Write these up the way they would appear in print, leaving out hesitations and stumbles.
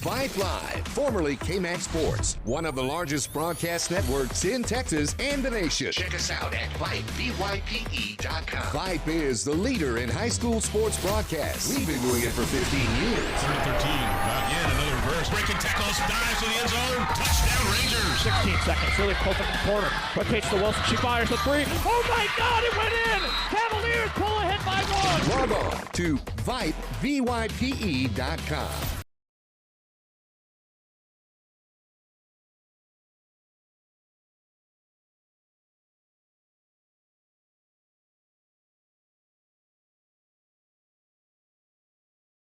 Vype Live, formerly KMAX Sports, one of the largest broadcast networks in Texas and the nation. Check us out at Vype, VYPE.com. Vype is the leader in high school sports broadcasts. We've been doing it for 15 years. 13, not yet, another reverse. Breaking tackles, dives to the end zone. Touchdown Rangers. 16 seconds, really close in the corner. Quick pitch to Wilson, she fires the three. Oh my God, it went in! Cavaliers pull ahead by one. Log on to Vype, VYPE.com.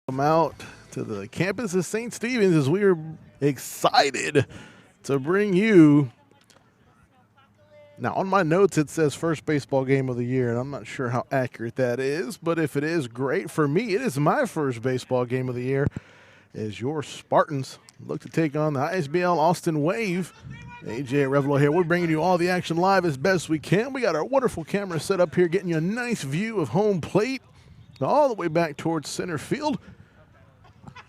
Come out to the campus of St. Stephen's as we are excited to bring you. Now, on my notes, it says first baseball game of the year, and I'm not sure how accurate that is, but if it is, great. For me, it is my first baseball game of the year as your Spartans look to take on the ISBL Austin Wave. AJ Revelo here. We're bringing you all the action live as best we can. We got our wonderful camera set up here, getting you a nice view of home plate all the way back towards center field.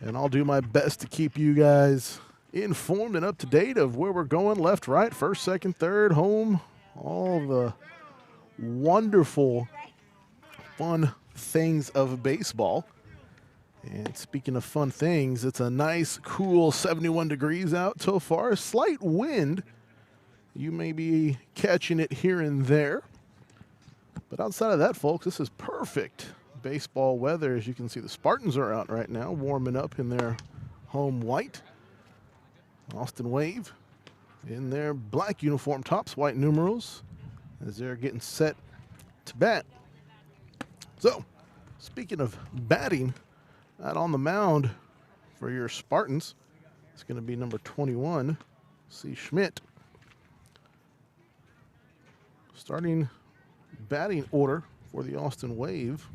And I'll do my best to keep you guys informed and up to date of where we're going, left, right, first, second, third, home, all the wonderful, fun things of baseball. And speaking of fun things, it's a nice, cool 71 degrees out so far. A slight wind. You may be catching it here and there. But outside of that, folks, this is perfect baseball weather. As you can see, the Spartans are out right now, warming up in their home white. Austin Wave in their black uniform tops, white numerals, as they're getting set to bat. So, speaking of batting, out on the mound for your Spartans, it's going to be number 21, C. Schmidt. Starting batting order for the Austin Wave.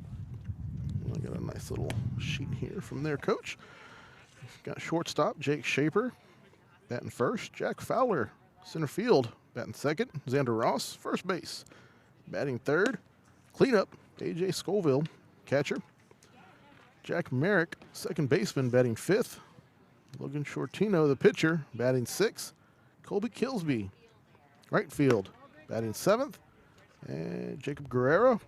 I got a nice little sheet here from their coach. Got shortstop, Jake Shaper, batting first. Jack Fowler, center field, batting second. Xander Ross, first base, batting third. Cleanup, AJ Scoville, catcher. Jack Merrick, second baseman, batting fifth. Logan Shortino, the pitcher, batting sixth. Colby Kilsby, right field, batting seventh. And Jacob Guerra,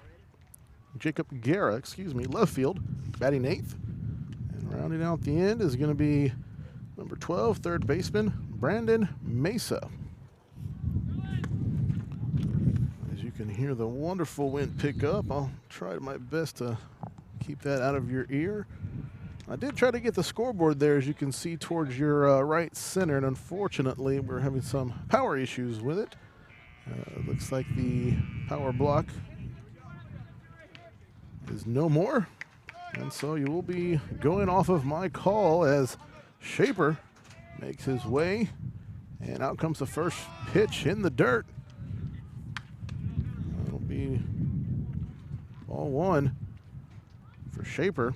left field, batting eighth. And rounding out the end is going to be number 12, third baseman, Brandon Mesa. As you can hear the wonderful wind pick up, I'll try my best to keep that out of your ear. I did try to get the scoreboard there, as you can see, towards your right center, and unfortunately we're having some power issues with it. Looks like the power block is no more, and so you will be going off of my call as Shaper makes his way, and out comes the first pitch in the dirt. It'll be ball one for Shaper,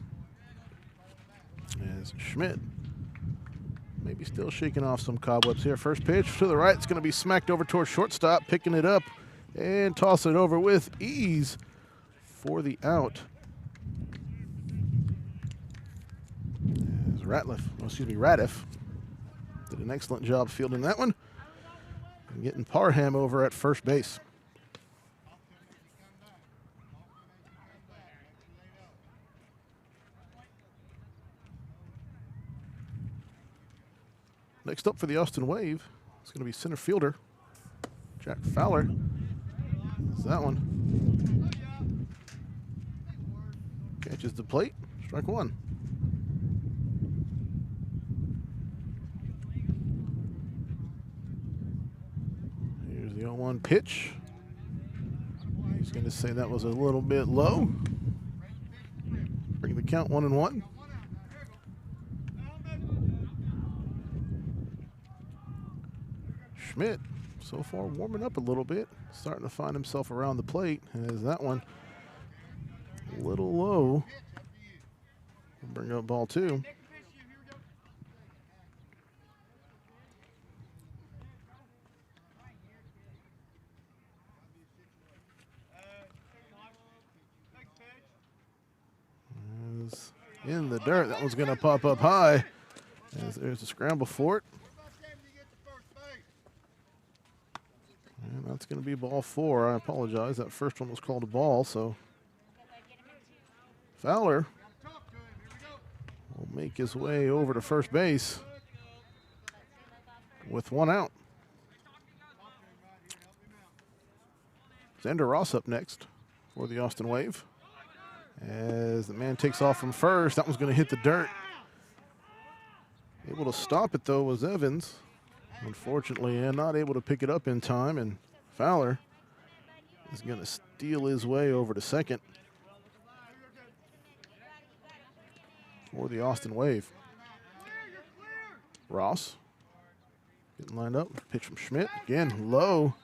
as Schmidt maybe still shaking off some cobwebs here. First pitch to the right, it's going to be smacked over towards shortstop, picking it up and tossing it over with ease for the out. As Radiff did an excellent job fielding that one and getting Parham over at first base. Next up for the Austin Wave, it's going to be center fielder Jack Fowler. There's that one. Catches the plate, strike one. Here's the 0-1 pitch. He's going to say that was a little bit low. Bring the count 1-1. Schmidt, so far warming up a little bit, starting to find himself around the plate, as that one a little low. We'll bring up ball two. In the dirt, that one's going to pop up high As there's a scramble for it. And that's going to be ball 4. I apologize. That first one was called a ball, so Fowler will make his way over to first base with 1 out. Xander Ross up next for the Austin Wave. As the man takes off from first, that one's going to hit the dirt. Able to stop it, though, was Evans. Unfortunately, and not able to pick it up in time, and Fowler is going to steal his way over to second for the Austin Wave. Ross getting lined up. Pitch from Schmidt. Again, low.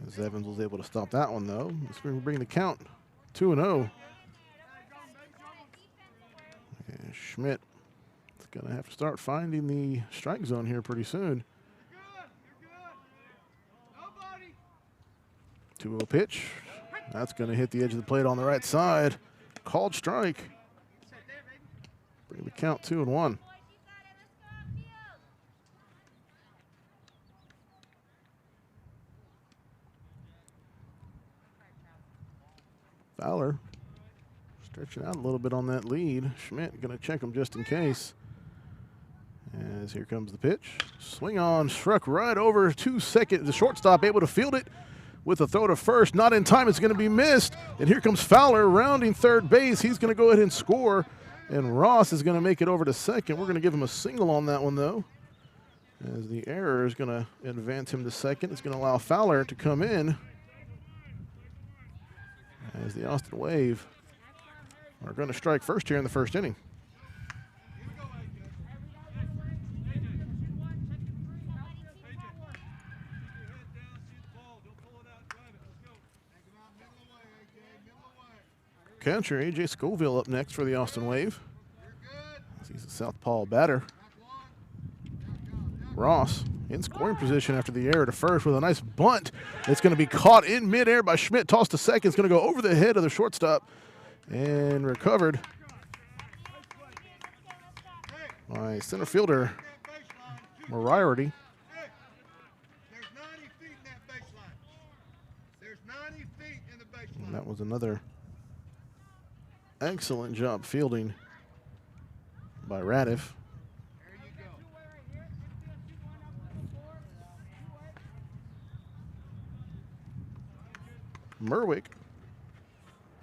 As Evans was able to stop that one, though. It's going to bring the count 2-0. And Schmidt is going to have to start finding the strike zone here pretty soon. 2-0 pitch. That's going to hit the edge of the plate on the right side. Called strike. Bring the count 2-1. Fowler stretching out a little bit on that lead. Schmidt going to check him just in case. As here comes the pitch. Swing on, struck right over 2 seconds. The shortstop able to field it with a throw to first. Not in time, it's going to be missed. And here comes Fowler rounding third base. He's going to go ahead and score. And Ross is going to make it over to second. We're going to give him a single on that one, though. As the error is going to advance him to second. It's going to allow Fowler to come in. As the Austin Wave are going to strike first here in the first inning. Catcher A.J. Scoville up next for the Austin Wave. He's a southpaw batter. Ross in scoring position after the error to first with a nice bunt. It's going to be caught in midair by Schmidt. Tossed to second. It's going to go over the head of the shortstop and recovered by center fielder Moriarty. And that was another excellent job fielding by Radiff. Merwick,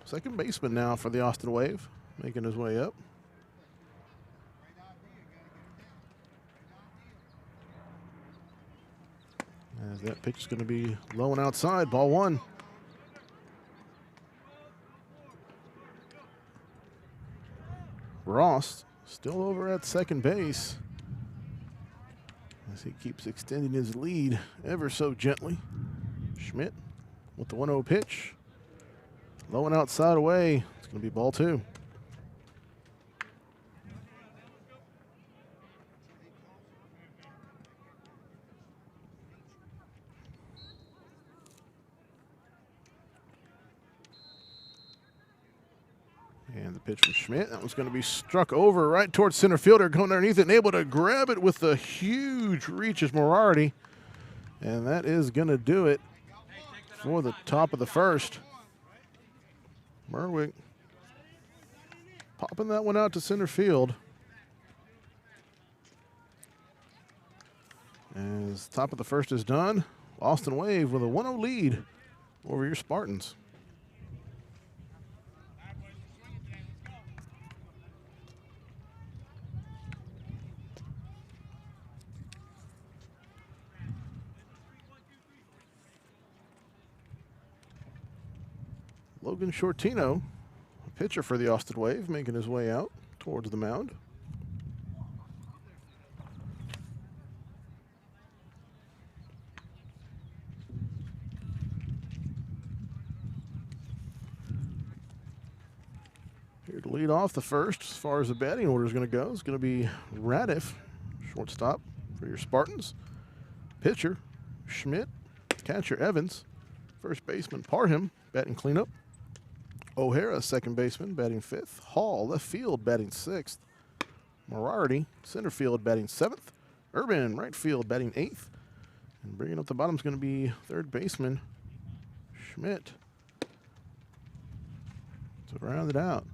second baseman now for the Austin Wave, making his way up. As that pitch is going to be low and outside, ball 1. Ross still over at second base as he keeps extending his lead ever so gently. Schmidt with the 1-0 pitch. Low and outside away. It's going to be ball 2. And the pitch from Schmidt. That one's going to be struck over right towards center fielder, going underneath it and able to grab it with the huge reach as Moriarty. And that is going to do it for the top of the first. Merwick popping that one out to center field. As top of the first is done, Austin Wave with a 1-0 lead over your Spartans. Logan Shortino, a pitcher for the Austin Wave, making his way out towards the mound. Here to lead off the first, as far as the batting order is going to go, is going to be Radiff, shortstop for your Spartans. Pitcher, Schmidt. Catcher, Evans. First baseman, Parham, batting cleanup. O'Hara, second baseman, batting 5th. Hall, left field, batting 6th. Moriarty, center field, batting 7th. Urban, right field, batting 8th. And bringing up the bottom is going to be third baseman Schmidt to round it out.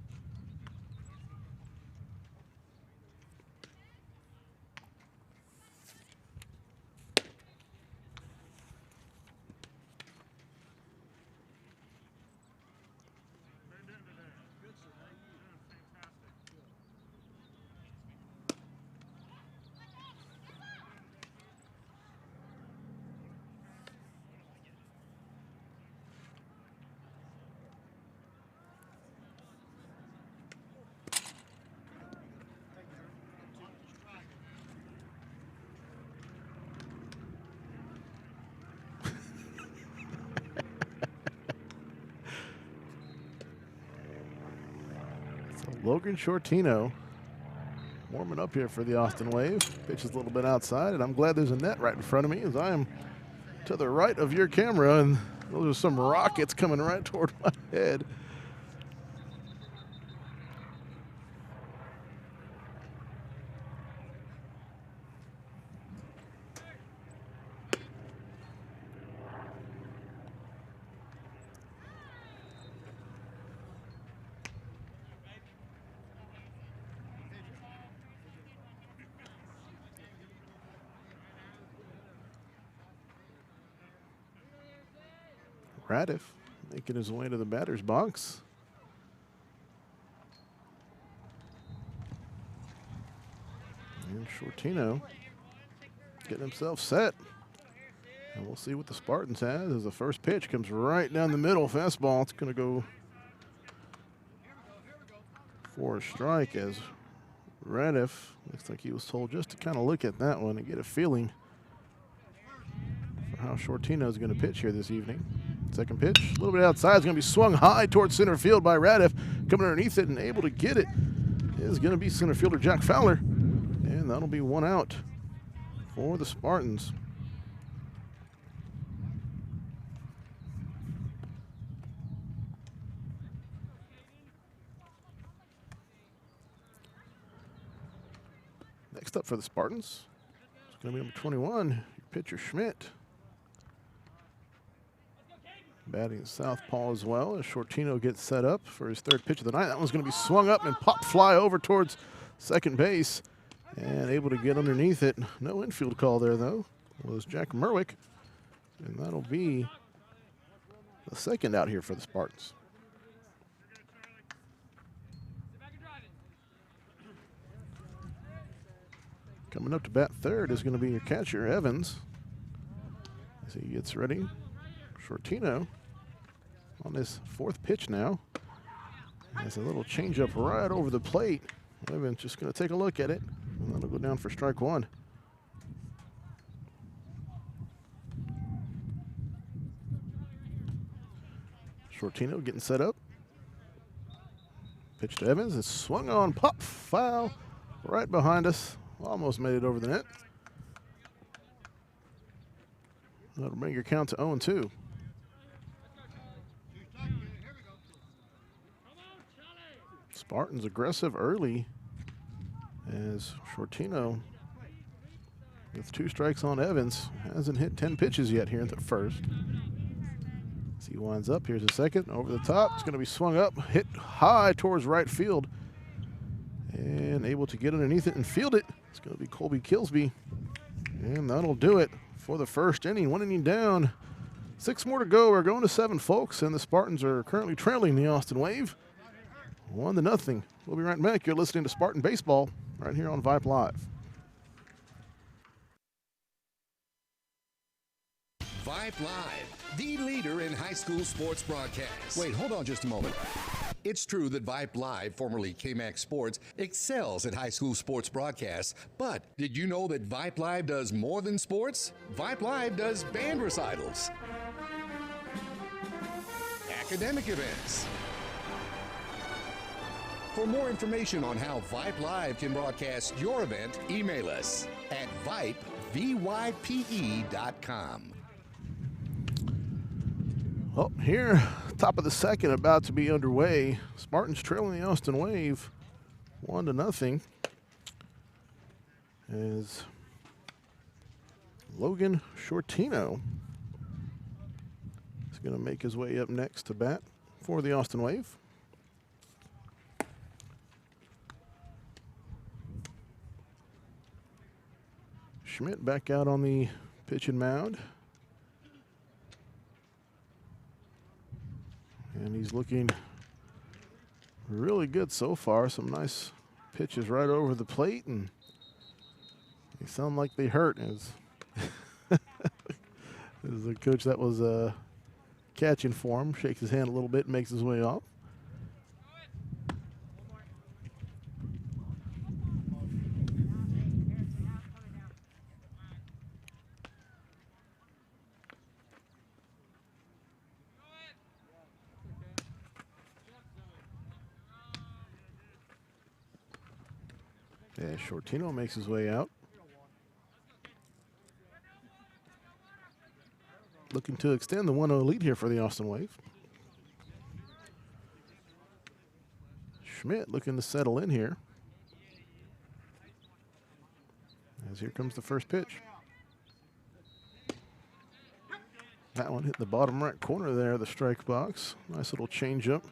Logan Shortino warming up here for the Austin Wave. Pitch is a little bit outside, and I'm glad there's a net right in front of me as I am to the right of your camera, and those are some rockets coming right toward my head. Radiff making his way to the batter's box. And Shortino getting himself set. And we'll see what the Spartans has as the first pitch comes right down the middle. Fastball. It's going to go for a strike as Radiff looks like he was told just to kind of look at that one and get a feeling for how Shortino is going to pitch here this evening. Second pitch, a little bit outside. It's going to be swung high towards center field by Radiff. Coming underneath it and able to get it is going to be center fielder Jack Fowler. And that'll be one out for the Spartans. Next up for the Spartans, it's going to be number 21, your pitcher Schmidt. Batting southpaw as well as Shortino gets set up for his third pitch of the night. That one's going to be swung up and pop fly over towards second base and able to get underneath it. No infield call there, though, was Jack Merwick. And that'll be the second out here for the Spartans. Coming up to bat third is going to be your catcher, Evans, as he gets ready. Shortino on this fourth pitch now. Has a little changeup right over the plate. Evans just going to take a look at it, and that'll go down for strike one. Shortino getting set up. Pitch to Evans. It's swung on, pop, foul right behind us. Almost made it over the net. That'll bring your count to 0-2. Spartans aggressive early as Shortino with 2 strikes on Evans hasn't hit 10 pitches yet here at the first. As he winds up, here's a second over the top. It's going to be swung up, hit high towards right field, and able to get underneath it and field it. It's going to be Colby Kilsby, and that'll do it for the first inning. 1 inning down, 6 more to go. We're going to 7, folks, and the Spartans are currently trailing the Austin Wave 1-0. We'll be right back. You're listening to Spartan Baseball right here on Vype Live. Vype Live, the leader in high school sports broadcasts. Wait, hold on just a moment. It's true that Vype Live, formerly KMAX Sports, excels at high school sports broadcasts. But did you know that Vype Live does more than sports? Vype Live does band recitals, academic events. For more information on how Vype Live can broadcast your event, email us at vype.com. Oh, here, top of the second, about to be underway. Spartans trailing the Austin Wave 1-0. As Logan Shortino is going to make his way up next to bat for the Austin Wave. Schmidt back out on the pitching mound. And he's looking really good so far. Some nice pitches right over the plate, and they sound like they hurt. As the coach that was catching for him shakes his hand a little bit and makes his way off. Yeah, Shortino makes his way out. Looking to extend the 1-0 lead here for the Austin Wave. Schmidt looking to settle in here. As here comes the first pitch. That one hit the bottom right corner there of the strike box. Nice little changeup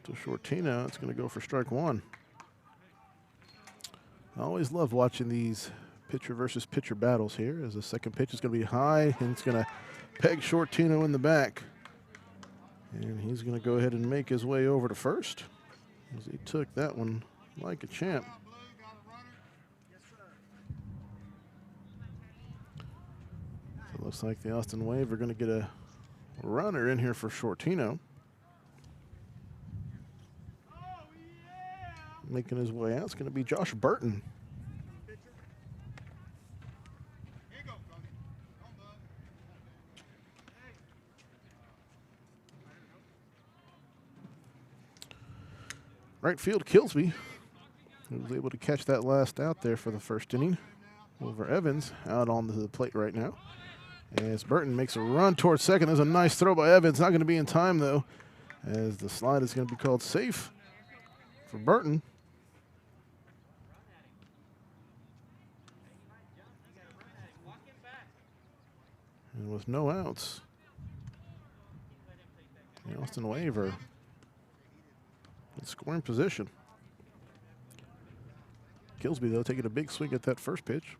to Shortino. It's going to go for strike one. I always love watching these pitcher versus pitcher battles here, as the second pitch is going to be high, and it's going to peg Shortino in the back. And he's going to go ahead and make his way over to first, as he took that one like a champ. So it looks like the Austin Wave are going to get a runner in here for Shortino. Making his way out, it's going to be Josh Burton. Right field, Kilsby, who was able to catch that last out there for the first inning over Evans, out on the plate right now. As Burton makes a run towards second. There's a nice throw by Evans. Not going to be in time, though, as the slide is going to be called safe for Burton. And with no outs, the Austin Wave are in scoring position. Kilsby, though, taking a big swing at that first pitch.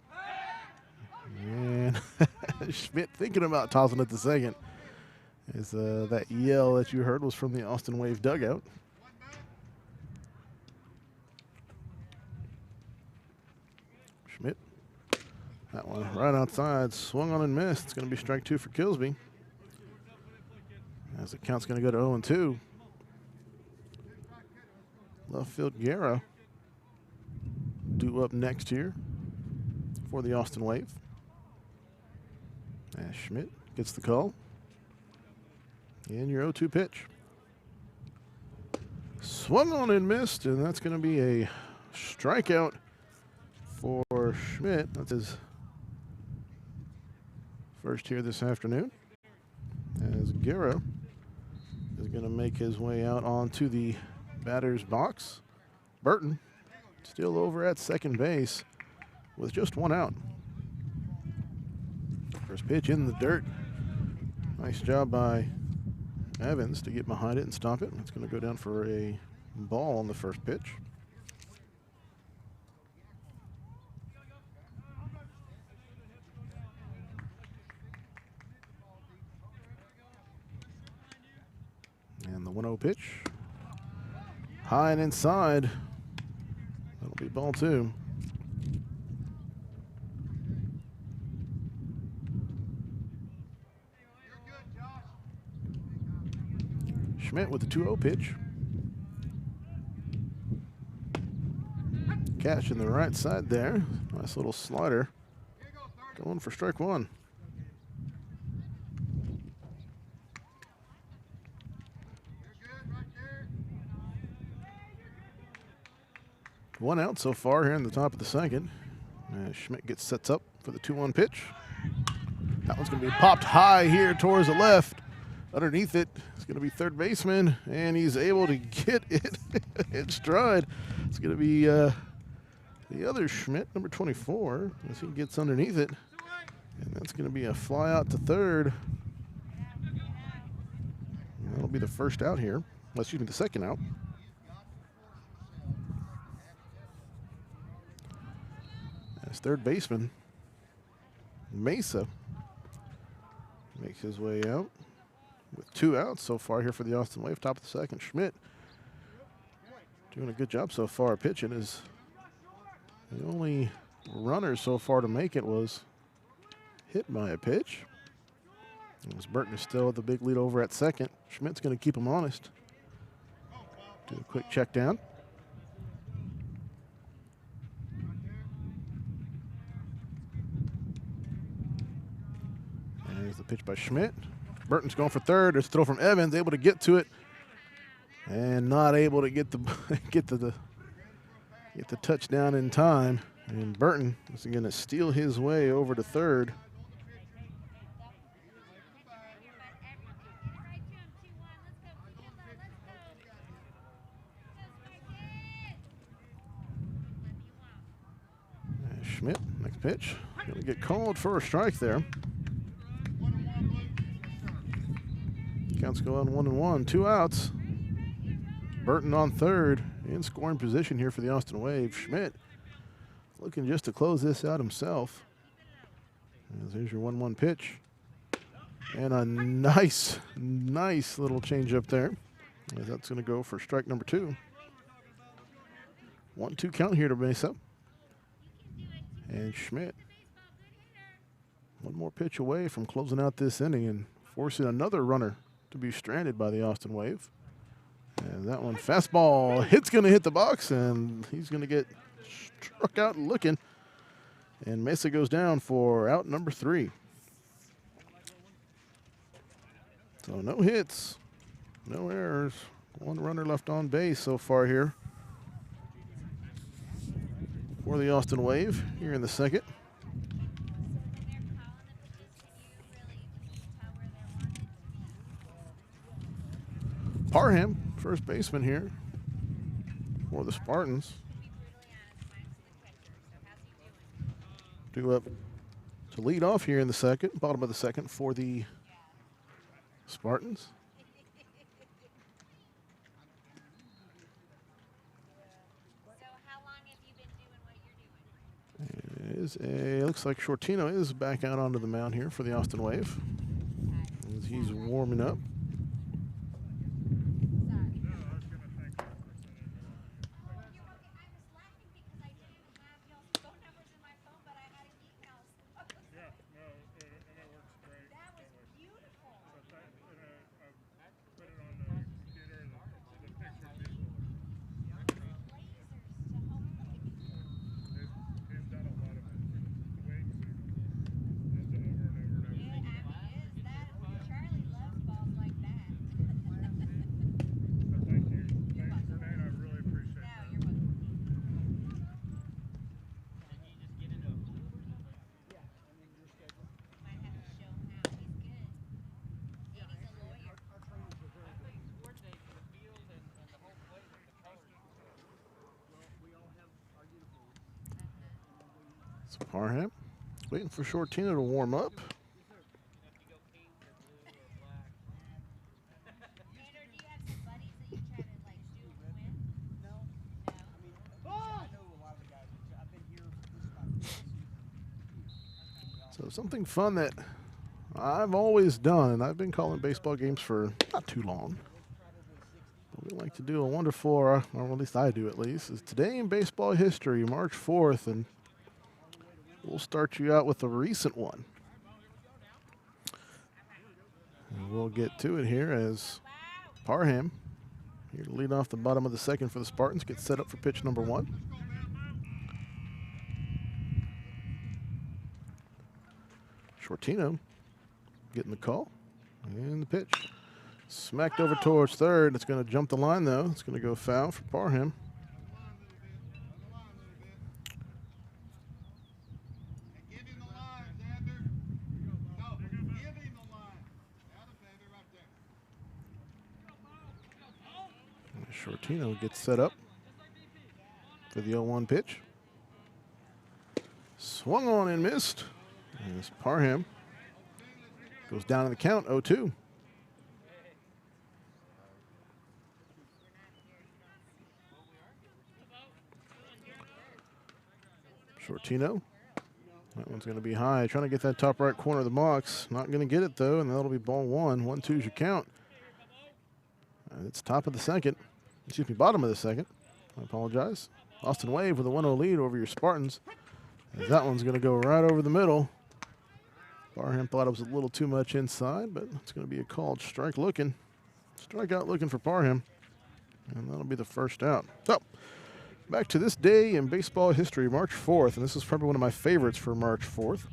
And Schmidt thinking about tossing it to second. As that yell that you heard was from the Austin Wave dugout. Schmidt. That one right outside, swung on and missed. It's going to be strike two for Kilsby. As the count's going to go to 0-2. Left field Guerra due up next here for the Austin Wave. As Schmidt gets the call. And your 0-2 pitch. Swung on and missed, and that's going to be a strikeout for Schmidt. That's his first here this afternoon, as Guerra is going to make his way out onto the batter's box. Burton still over at second base with just one out. First pitch in the dirt. Nice job by Evans to get behind it and stop it. It's going to go down for a ball on the first pitch. And the 1-0 pitch. High and inside. That'll be ball two. Schmidt with the 2-0 pitch. Catch in the right side there. Nice little slider. Going for strike one. One out so far here in the top of the second. Schmidt gets sets up for the 2-1 pitch. That one's going to be popped high here towards the left. Underneath it, it's going to be third baseman, and he's able to get it in stride. It's going to be the other Schmidt, number 24, as he gets underneath it. And that's going to be a fly out to third. And that'll be the first out here. Well, excuse me, the second out. As third baseman, Mesa makes his way out with 2 outs so far here for the Austin Wave. Top of the second, Schmidt doing a good job so far. Pitching is the only runner so far to make it was hit by a pitch. As Burton is still at the big lead over at second. Schmidt's going to keep him honest. Do a quick check down. And there's the pitch by Schmidt. Burton's going for third. There's a throw from Evans, able to get to it, and not able to get the get the touchdown in time. And Burton is going to steal his way over to third. And Schmidt, next pitch, going to get called for a strike there. Counts go on 1-1, 2 outs. Burton on third, in scoring position here for the Austin Wave. Schmidt looking just to close this out himself. As there's your 1-1 pitch. And a nice little change up there. As that's going to go for strike number 2. 1-2 count here to Mesa. And Schmidt, one more pitch away from closing out this inning and forcing another runner to be stranded by the Austin Wave. And that one, fastball, going to hit the box, and he's going to get struck out looking. And Mesa goes down for out number 3. So no hits, no errors, 1 runner left on base so far here for the Austin Wave here in the second. Parham, first baseman here for the Spartans. Due up to lead off here in the second, bottom of the second for the Spartans. So how long have you been doing what you're doing? Looks like Shortino is back out onto the mound here for the Austin Wave as he's warming up. Parham waiting for Shortino to warm up. So something fun that I've always done, and I've been calling baseball games for not too long. But we like to do a wonderful, or at least I do at least, is Today in Baseball History, March 4th, and we'll start you out with a recent one. And we'll get to it here as Parham, here to lead off the bottom of the second for the Spartans, gets set up for pitch number 1. Shortino getting the call and the pitch. Smacked over towards third. It's going to jump the line, though. It's going to go foul for Parham. Shortino gets set up for the 0-1 pitch. Swung on and missed. As Parham goes down in the count, 0-2. Shortino. That one's going to be high. Trying to get that top right corner of the box. Not going to get it, though, and that'll be ball 1. 1-2 is your count. And it's top of the second. Excuse me, bottom of the second. I apologize. Austin Wave with a 1-0 lead over your Spartans. As that one's going to go right over the middle. Parham thought it was a little too much inside, but it's going to be a called strike looking. Strikeout looking for Parham. And that'll be the first out. So, back to this day in baseball history, March 4th, and this is probably one of my favorites for March 4th.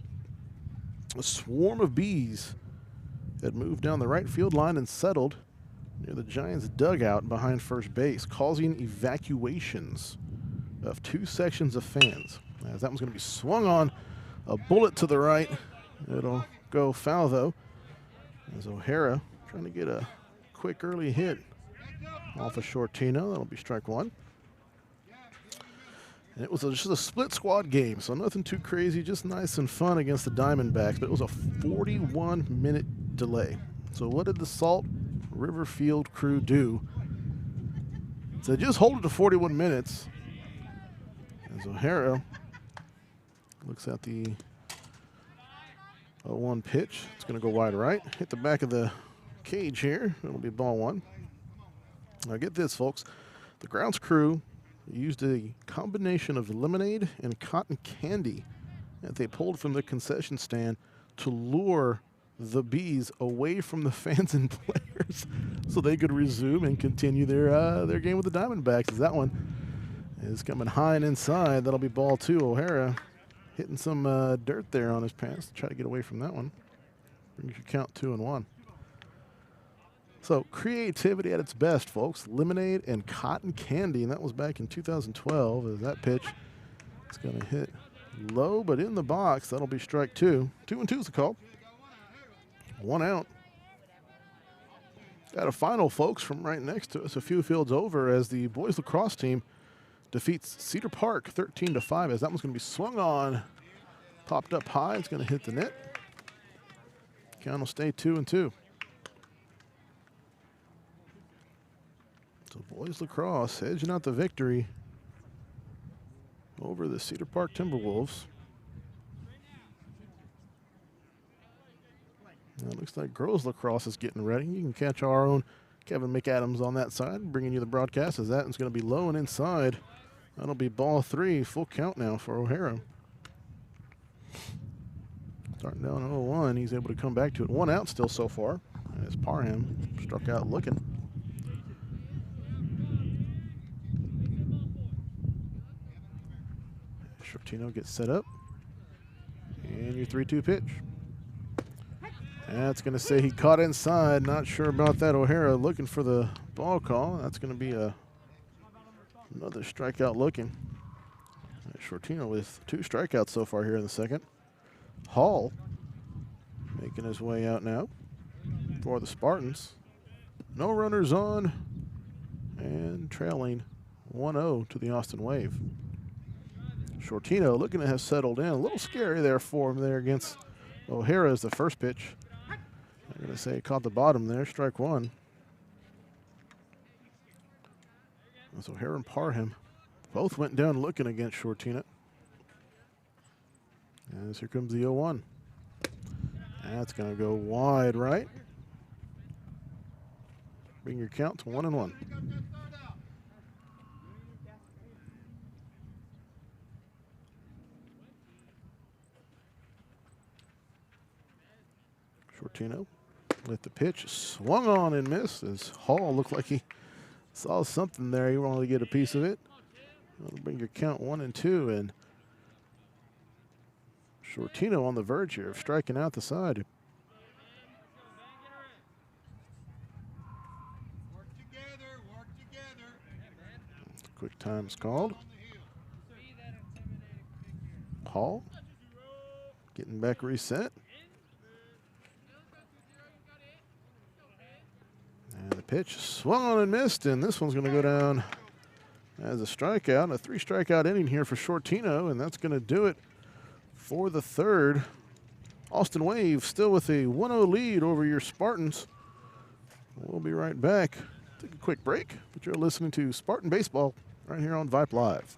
A swarm of bees had moved down the right field line and settled near the Giants' dugout behind first base, causing evacuations of 2 sections of fans. As that one's going to be swung on, a bullet to the right. It'll go foul, though, as O'Hara trying to get a quick early hit off of Shortino. That'll be strike 1. And it was just a split squad game, so nothing too crazy, just nice and fun against the Diamondbacks. But it was a 41-minute delay. So what did the Salt River Field crew do? So just hold it to 41 minutes. As O'Hara looks at the 0-1 pitch. It's going to go wide right. Hit the back of the cage here. It'll be ball 1. Now get this, folks. The grounds crew used a combination of lemonade and cotton candy that they pulled from the concession stand to lure the bees away from the fans and players so they could resume and continue their game with the Diamondbacks. As that one is coming high and inside. That'll be ball 2. O'Hara hitting some dirt there on his pass to try to get away from that one. Brings your count 2-1. So creativity at its best, folks. Lemonade and cotton candy, and that was back in 2012. As that pitch is going to hit low, but in the box. That'll be strike 2. 2-2 is the call. 1 out. Got a final, folks, from right next to us, a few fields over, as the boys lacrosse team defeats Cedar Park 13-5. As that one's going to be swung on, popped up high. It's going to hit the net. Count will stay 2-2. So boys lacrosse edging out the victory over the Cedar Park Timberwolves. Now it looks like girls lacrosse is getting ready. You can catch our own Kevin McAdams on that side, bringing you the broadcast, as that one's going to be low and inside. That'll be ball 3, full count now for O'Hara. Starting down 0-1, he's able to come back to it. 1 out still so far, as Parham struck out looking. Shortino gets set up. And your 3-2 pitch. That's going to say he caught inside. Not sure about that. O'Hara looking for the ball call. That's going to be another strikeout looking. Shortino with 2 strikeouts so far here in the second. Hall making his way out now for the Spartans. No runners on, and trailing 1-0 to the Austin Wave. Shortino looking to have settled in. A little scary there for him there against O'Hara as the first pitch. I'm going to say he caught the bottom there, strike 1. So O'Hara and Parham both went down looking against Shortino. As here comes the 0-1. That's going to go wide right. Bring your count to 1-1. Shortino with the pitch, swung on and missed, as Hall looked like he saw something there. He wanted to get a piece of it. That'll bring your count 1-2, and Shortino on the verge here of striking out the side. Quick time's called. Hall getting back reset. And the pitch swung on and missed, and this one's going to go down as a strikeout. A 3-strikeout inning here for Shortino, and that's going to do it for the third. Austin Wave still with a 1-0 lead over your Spartans. We'll be right back. Take a quick break, but you're listening to Spartan Baseball right here on Vype Live.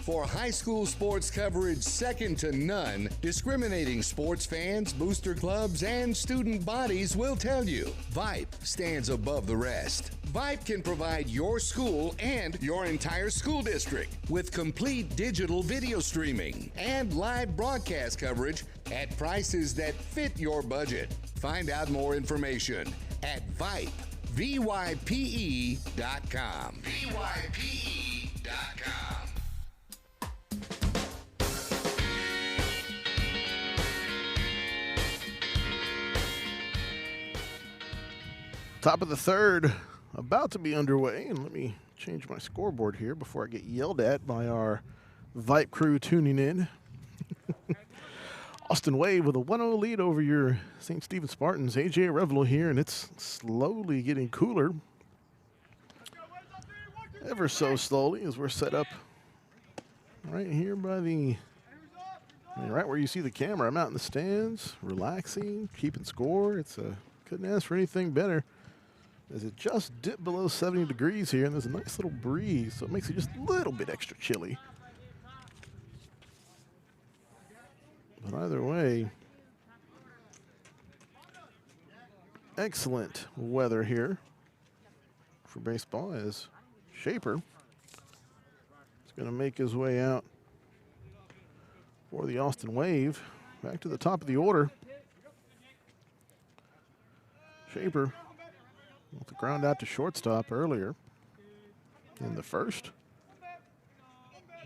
For high school sports coverage second to none, discriminating sports fans, booster clubs, and student bodies will tell you Vype stands above the rest. Vype can provide your school and your entire school district with complete digital video streaming and live broadcast coverage at prices that fit your budget. Find out more information at Vype, VYPE.com. VYPE.com. Top of the third, about to be underway, and let me change my scoreboard here before I get yelled at by our Vype crew tuning in. Austin Wave with a 1-0 lead over your St. Stephen Spartans. AJ Revel here, and it's slowly getting cooler. Ever so slowly as we're set up right here by right where you see the camera. I'm out in the stands, relaxing, keeping score. Couldn't ask for anything better. As it just dipped below 70 degrees here, and there's a nice little breeze, so it makes it just a little bit extra chilly. But either way, excellent weather here for baseball as Shaper is going to make his way out for the Austin Wave. Back to the top of the order. Shaper with the ground out to shortstop earlier in the first.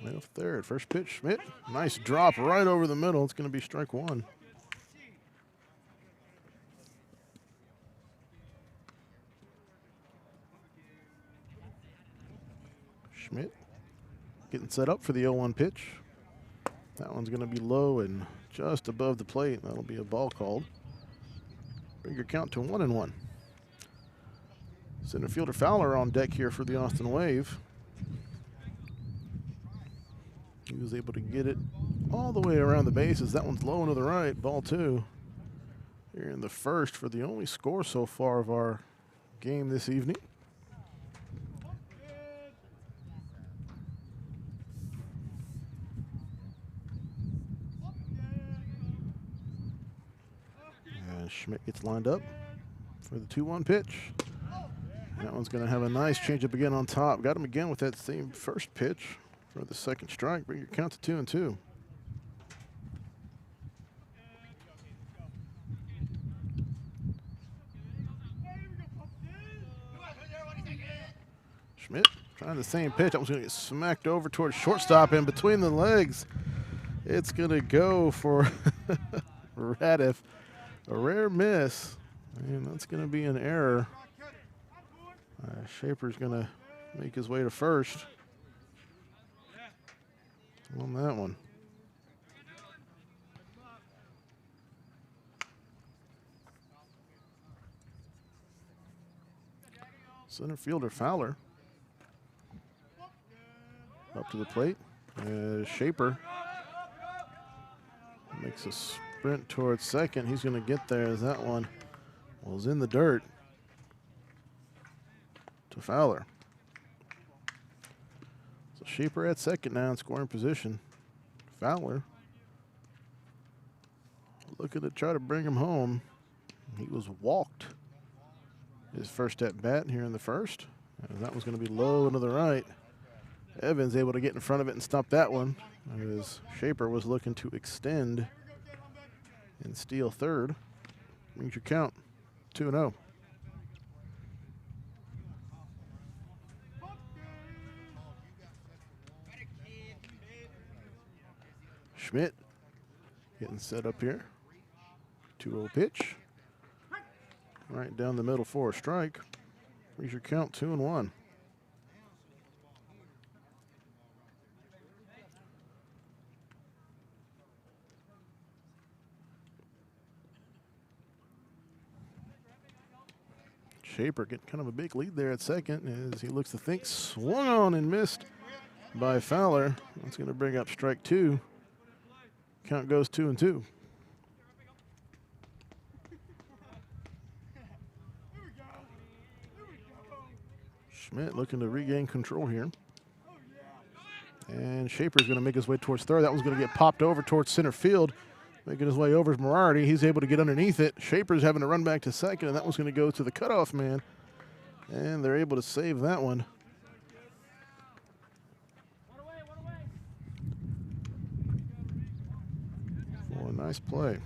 Well, third. First pitch, Schmidt. Nice drop right over the middle. It's going to be strike one. Schmidt getting set up for the 0-1 pitch. That one's going to be low and just above the plate. That'll be a ball called. Bring your count to 1-1. Center fielder Fowler on deck here for the Austin Wave. He was able to get it all the way around the bases. That one's low and to the right, ball two. Here in the first for the only score so far of our game this evening. And Schmidt gets lined up for the 2-1 pitch. That one's going to have a nice changeup again on top. Got him again with that same first pitch for the second strike. Bring your count to 2-2. Schmidt trying the same pitch. That one's going to get smacked over towards shortstop and between the legs. It's going to go for Radiff. A rare miss. And that's going to be an error. Shaper's going to make his way to first on that one. Center fielder Fowler up to the plate. Shaper makes a sprint towards second. He's going to get there as that one was in the dirt to Fowler. So Shaper at second now in scoring position. Fowler looking to try to bring him home. He was walked his first at bat here in the first. And that was going to be low and to the right. Evans able to get in front of it and stop that one as Shaper was looking to extend and steal third. Brings your count 2-0. Schmidt getting set up here. 2-0 pitch. Right down the middle for a strike. Brings your count 2-1. Shaper getting kind of a big lead there at second as he looks to think. Swung on and missed by Fowler. That's going to bring up strike 2. Count goes 2-2. Schmidt looking to regain control here. And Shaper's going to make his way towards third. That was going to get popped over towards center field. Making his way over is Morardi. He's able to get underneath it. Shaper's having to run back to second, and that was going to go to the cutoff man. And they're able to save that one. For a nice play.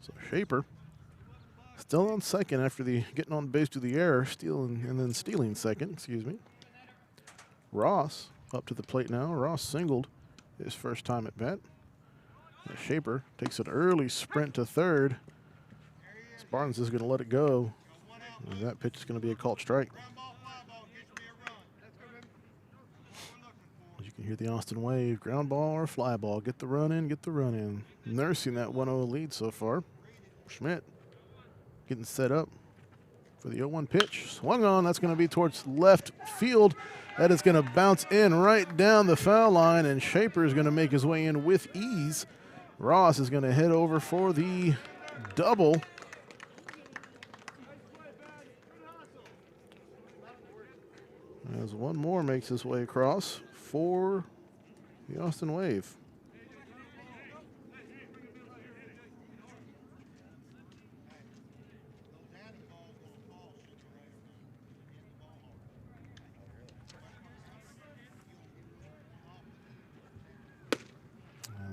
So Shaper still on second after the getting on base to the error, stealing second, excuse me. Ross up to the plate now. Ross singled his first time at bat. And Shaper takes an early sprint to third. Spartans is going to let it go. And that pitch is going to be a called strike. As you can hear the Austin wave, ground ball or fly ball. Get the run in, get the run in. Nursing that 1-0 lead so far. Schmidt getting set up for the 0-1 pitch. Swung on. That's going to be towards left field. That is going to bounce in right down the foul line, and Shaper is going to make his way in with ease. Ross is going to head over for the double. As one more makes his way across for the Austin Wave.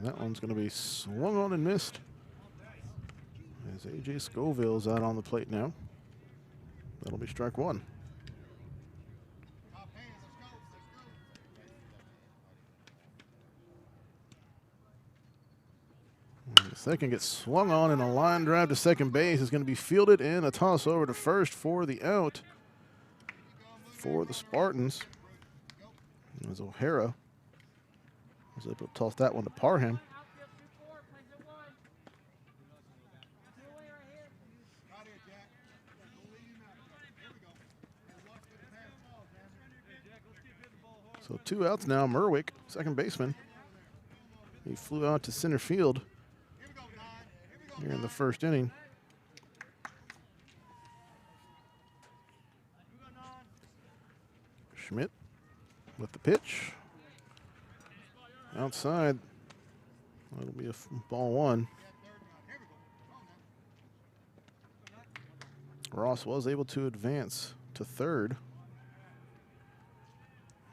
That one's going to be swung on and missed. As A.J. Scoville's out on the plate now. That'll be strike 1. And the second gets swung on, and a line drive to second base is going to be fielded, and a toss over to first for the out for the Spartans. As O'Hara was able to toss that one to Parham. So 2 outs now. Merwick, second baseman. He flew out to center field here in the first inning. Schmidt with the pitch. Outside. That'll be a ball 1. Ross was able to advance to third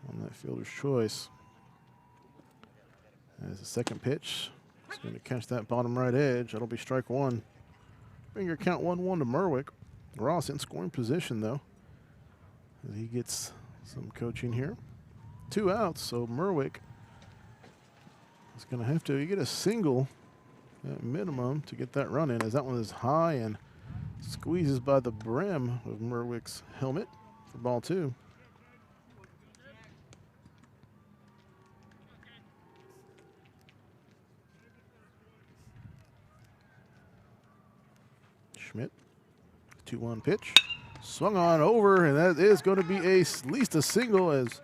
on that fielder's choice. As the second pitch, it's going to catch that bottom right edge. That'll be strike 1. Bring your count 1-1 to Merwick. Ross in scoring position though, as he gets some coaching here. 2 outs, so Merwick is going to have to get a single at minimum to get that run in, as that one is high and squeezes by the brim of Merwick's helmet for ball 2. Schmidt, 2-1 pitch. Swung on over, and that is going to be at least a single, as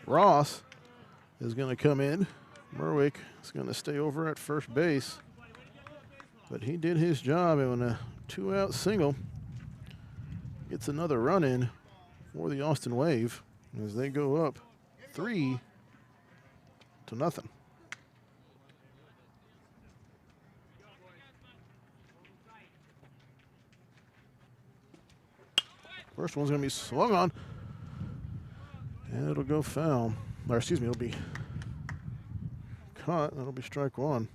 Ross is going to come in. Merwick is going to stay over at first base, but he did his job, and a 2-out single gets another run in for the Austin Wave as they go up 3-0. First one's going to be swung on, and it'll go foul. Or excuse me, it'll be caught. That'll be strike 1.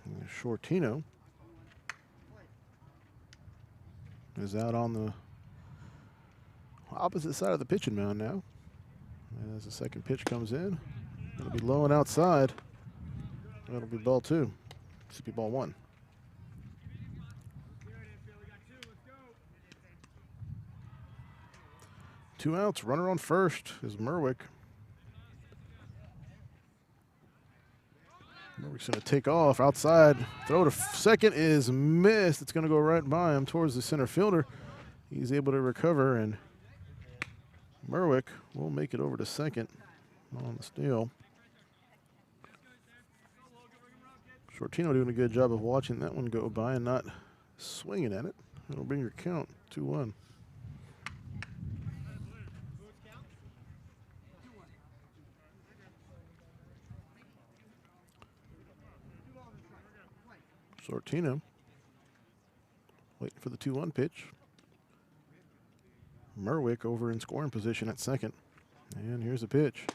And Shortino is out on the opposite side of the pitching mound now. As the second pitch comes in, it'll be low and outside. That'll be ball 2. This will be ball 1. Two outs, runner on first is Merwick. Merwick's going to take off outside. Throw to second is missed. It's going to go right by him towards the center fielder. He's able to recover, and Merwick will make it over to second on the steal. Shortino doing a good job of watching that one go by and not swinging at it. It'll bring your count 2-1. Shortino waiting for the 2-1 pitch. Merwick over in scoring position at second. And here's the pitch.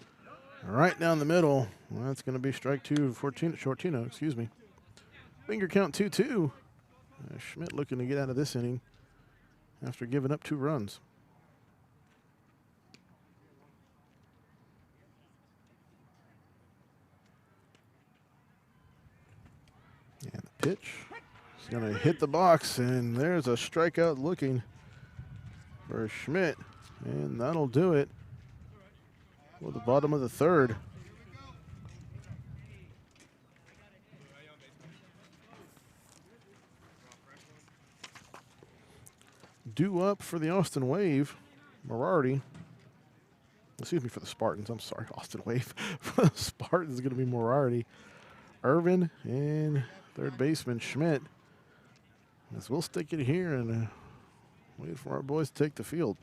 Right down the middle. Well, that's going to be strike two for Shortino, excuse me. Finger count 2-2. Schmidt looking to get out of this inning after giving up 2 runs. And the pitch is going to hit the box, and there's a strikeout looking for Schmidt, and that'll do it for the bottom of the third. Due up for the Austin Wave, Morardi. Excuse me, for the Spartans. I'm sorry, Austin Wave. For the Spartans, is going to be Morardi, Irvin, and third baseman Schmidt. As we'll stick it here and wait for our boys to take the field.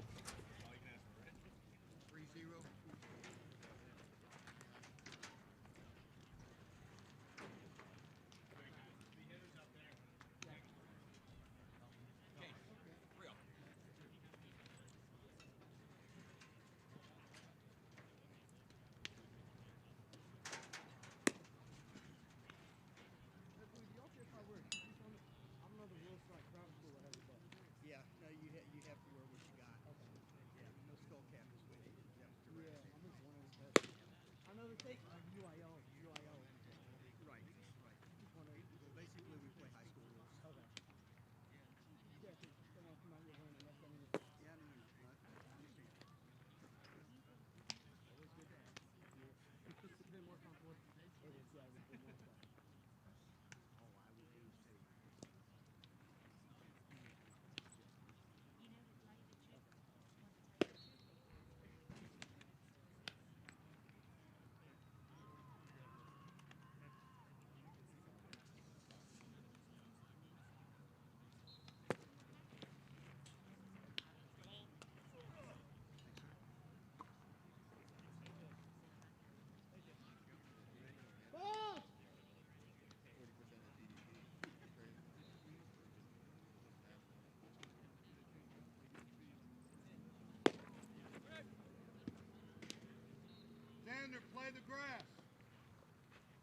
Play the grass.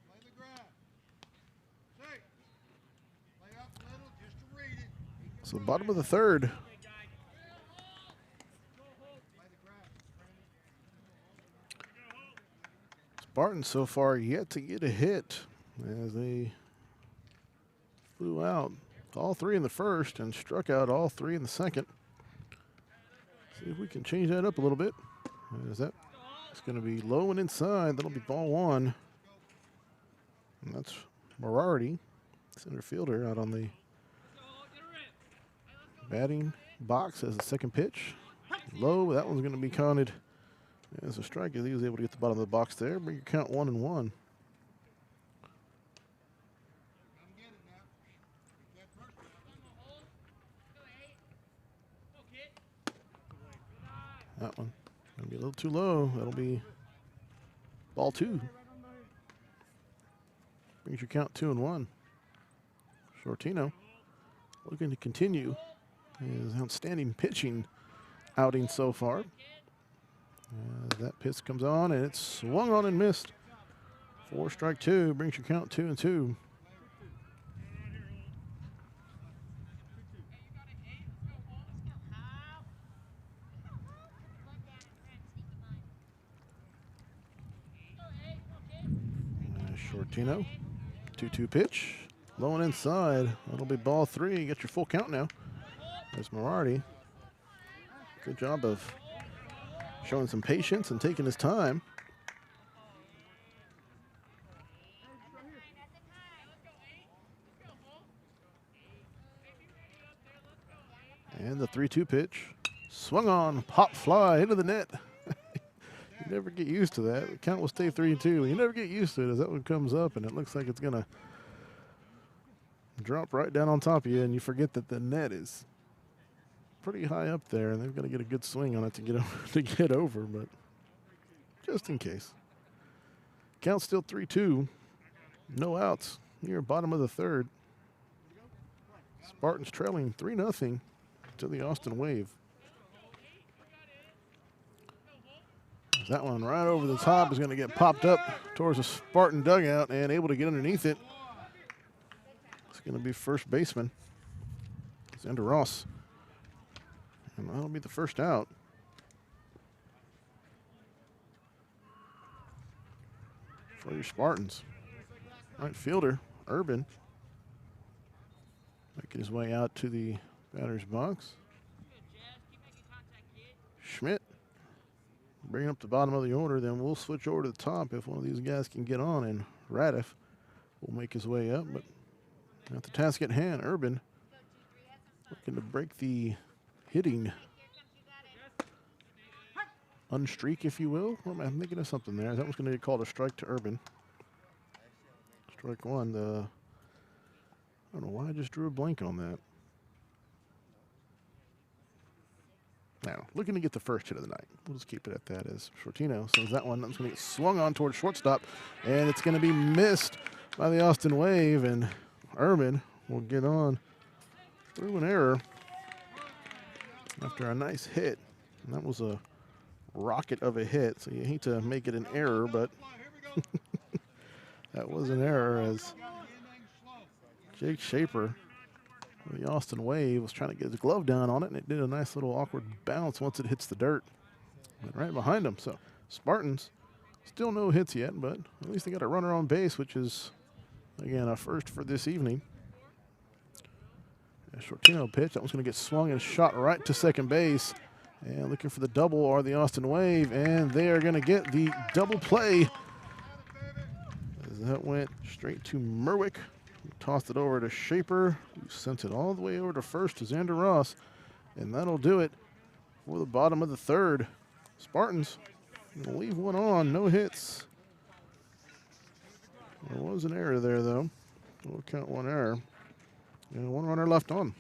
Play the grass. Say. Play up a little just to read it. So bottom of the third. Spartans so far yet to get a hit as they flew out all 3 in the first and struck out all 3 in the second. See if we can change that up a little bit. Is that? It's going to be low and inside. That'll be ball 1. And that's Morardi, center fielder, out on the batting box as the second pitch. Low. That one's going to be counted as a strike as he was able to get the bottom of the box there. Bring your count 1-1. That one. Gonna be a little too low. That'll be ball 2. Brings your count 2-1. Shortino looking to continue his outstanding pitching outing so far. That pitch comes on and it's swung on and missed. 4 strike 2 brings your count 2-2. Shortino, 2-2 pitch, low and inside. That'll be ball 3. You get your full count now. There's Morardi. Good job of showing some patience and taking his time. 3-2 pitch. Swung on, pop fly into the net. You never get used to that. The count will stay 3-2. You never get used to it as that one comes up and it looks like it's going to drop right down on top of you, and you forget that the net is pretty high up there and they've got to get a good swing on it to get over, but just in case. Count still 3-2. No outs near bottom of the third. Spartans trailing 3-0 to the Austin Wave. That one right over the top is going to get popped up towards the Spartan dugout and able to get underneath it. It's going to be first baseman, Xander Ross. And that'll be the first out. For your Spartans. Right fielder, Urban, making his way out to the batter's box. Schmidt bringing up the bottom of the order, then we'll switch over to the top if one of these guys can get on, and Radiff will make his way up. But at the task at hand, Urban looking to break the hitting unstreak, if you will. Well, I'm thinking of something there. That one's going to get called a strike to Urban. Strike one. I don't know why I just drew a blank on that. Now, looking to get the first hit of the night. We'll just keep it at that as Shortino. So that one that's going to get swung on towards shortstop, and it's going to be missed by the Austin Wave, and Urban will get on through an error after a nice hit. And that was a rocket of a hit, so you hate to make it an error, but that was an error as Jake Shaper, the Austin Wave, was trying to get his glove down on it, and it did a nice little awkward bounce once it hits the dirt. Went right behind him. So Spartans still no hits yet, but at least they got a runner on base, which is, again, a first for this evening. A Shortino pitch. That one's going to get swung and shot right to second base. And looking for the double are the Austin Wave, and they are going to get the double play. As that went straight to Merwick. Tossed it over to Shaper, who sent it all the way over to first to Xander Ross. And that'll do it for the bottom of the third. Spartans will leave one on, no hits. There was an error there, though. We'll count one error. And one runner left on.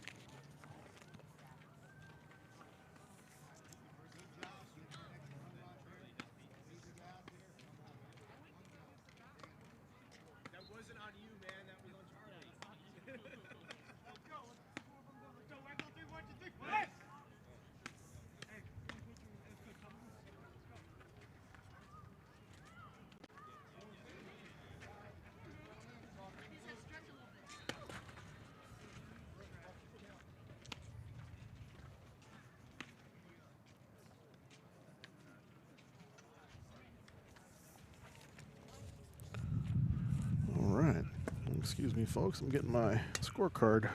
Excuse me, folks. I'm getting my scorecard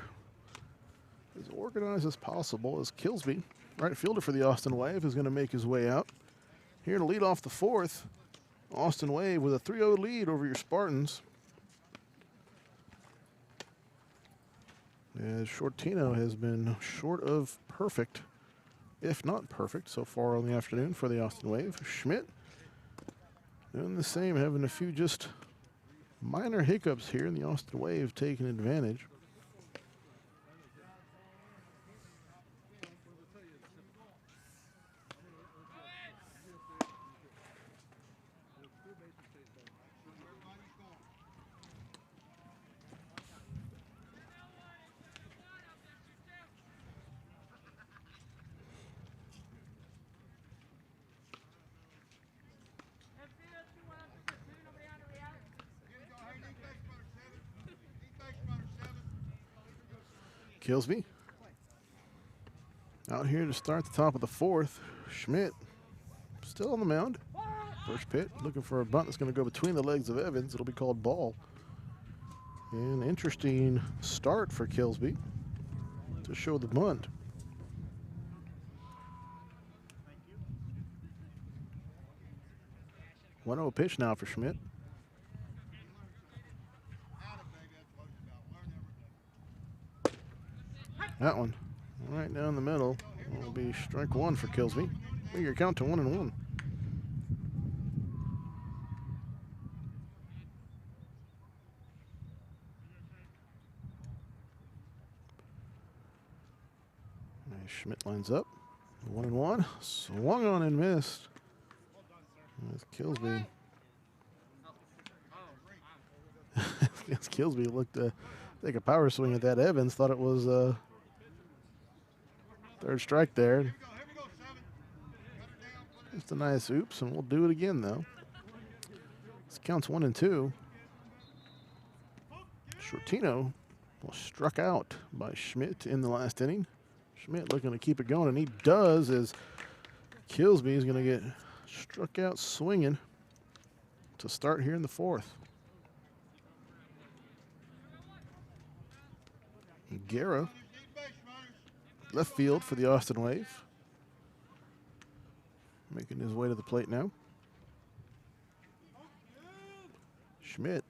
as organized as possible as Kilsby, right fielder for the Austin Wave, is going to make his way out. Here to lead off the fourth, Austin Wave with a 3-0 lead over your Spartans. As Shortino has been short of perfect, if not perfect, so far on the afternoon for the Austin Wave. Schmidt doing the same, having a few just minor hiccups here, in the Austin Wave taking advantage. Kilsby out here to start the top of the fourth. Schmidt still on the mound. First pitch, looking for a bunt that's going to go between the legs of Evans. It'll be called ball. An interesting start for Kilsby to show the bunt. One 1-0 pitch now for Schmidt. That one right down the middle. Will be strike one for Kilsby. Bring your count to 1-1. Schmidt lines up. 1-1. Swung on and missed. As Kilsby. As Kilsby looked to take a power swing at that. Evans thought it was third strike there. Just a nice oops, and we'll do it again though. This counts 1-2. Shortino was struck out by Schmidt in the last inning. Schmidt looking to keep it going, and he does, as Kilsby is going to get struck out swinging to start here in the fourth. Guerra, left field for the Austin Wave. Making his way to the plate now. Schmidt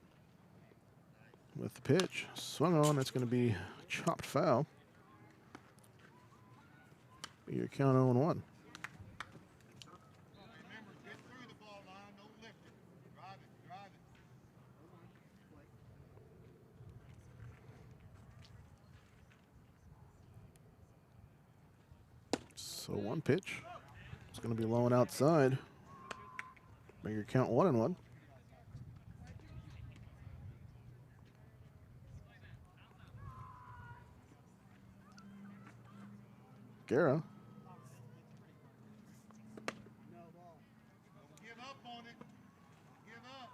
with the pitch. Swung on. It's going to be chopped foul. Your count 0-1. Remember, get through the ball line, don't lift it. Drive it, drive it. So one pitch. It's going to be low and outside. Make your count 1-1. Guerra. Give up on it. Give up.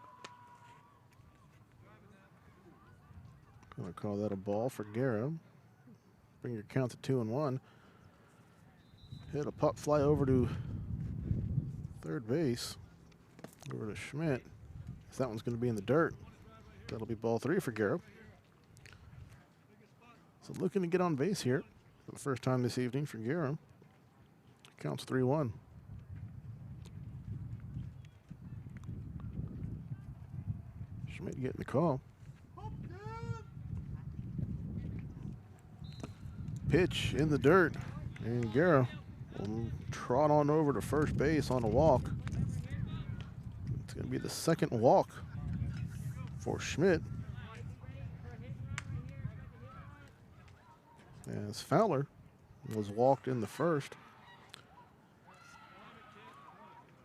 Going to call that a ball for Guerra. Bring your count to 2-1. Hit a pop fly over to third base. Over to Schmidt. That one's going to be in the dirt. That'll be ball 3 for Guerra. So looking to get on base here for the first time this evening for Guerra. Counts 3-1. Schmidt getting the call. Pitch in the dirt, and Guerra will trot on over to first base on a walk. It's going to be the second walk for Schmidt. As Fowler was walked in the first.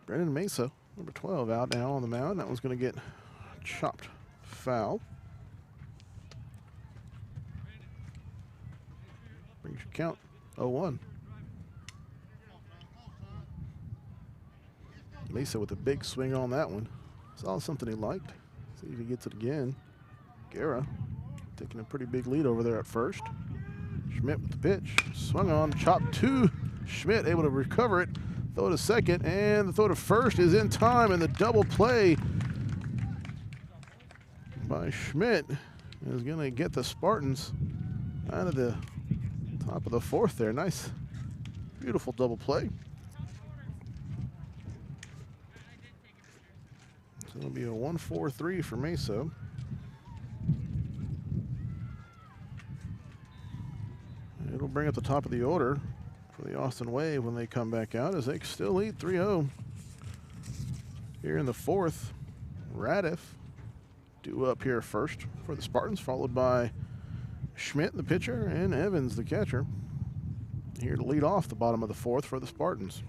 Brendan Mesa, number 12, out now on the mound. That one's going to get chopped foul. Brings your count 0-1. Mesa with a big swing on that one. Saw something he liked. See if he gets it again. Guerra taking a pretty big lead over there at first. Schmidt with the pitch. Swung on, chopped to Schmidt, able to recover it. Throw to second, and the throw to first is in time, and the double play by Schmidt is going to get the Spartans out of the top of the fourth there. Nice, beautiful double play. So it'll be a 1-4-3 for Mesa. It'll bring up the top of the order for the Austin Wave when they come back out, as they still lead 3-0 here in the fourth. Radiff due up here first for the Spartans, followed by Schmidt, the pitcher, and Evans, the catcher, here to lead off the bottom of the fourth for the Spartans.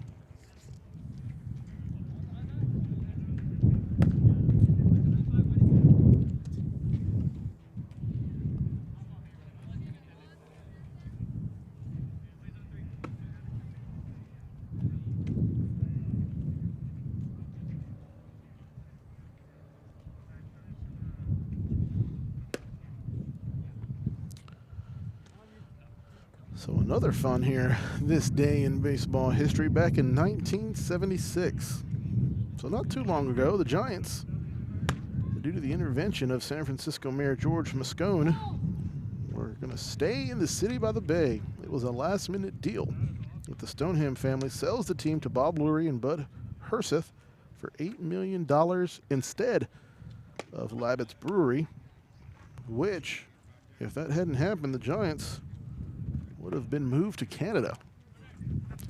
So another fun here this day in baseball history. Back in 1976, so not too long ago, the Giants, due to the intervention of San Francisco Mayor George Moscone, were going to stay in the city by the bay. It was a last-minute deal. But the Stoneham family sells the team to Bob Lurie and Bud Herseth for $8 million instead of Labbett's Brewery, which, if that hadn't happened, the Giants would have been moved to Canada.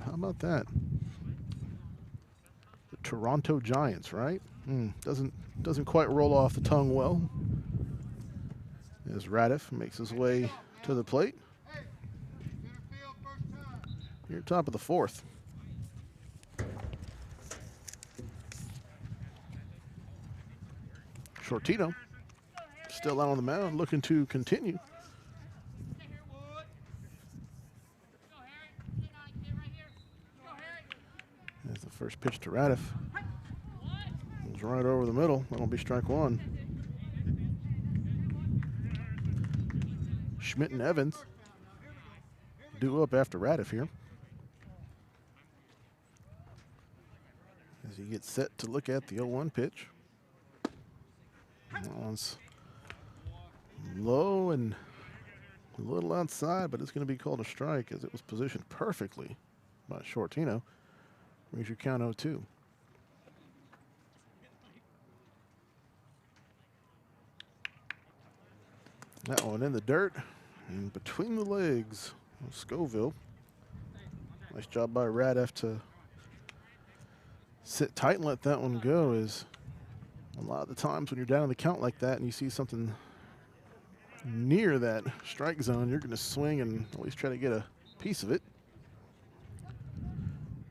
How about that? The Toronto Giants, right? Doesn't quite roll off the tongue well. As Radiff makes his way to the plate. Center field first time. Here, top of the fourth. Shortino still out on the mound, looking to continue. As the first pitch to Radiff. Goes right over the middle. That'll be strike one. Schmidt and Evans due up after Radiff here. As he gets set to look at the 0-1 pitch. That one's low and a little outside, but it's going to be called a strike as it was positioned perfectly by Shortino. Brings your count 0-2. That one in the dirt and between the legs of Scoville. Nice job by Radiff to sit tight and let that one go. Is a lot of the times when you're down in the count like that and you see something near that strike zone, you're going to swing and at least try to get a piece of it.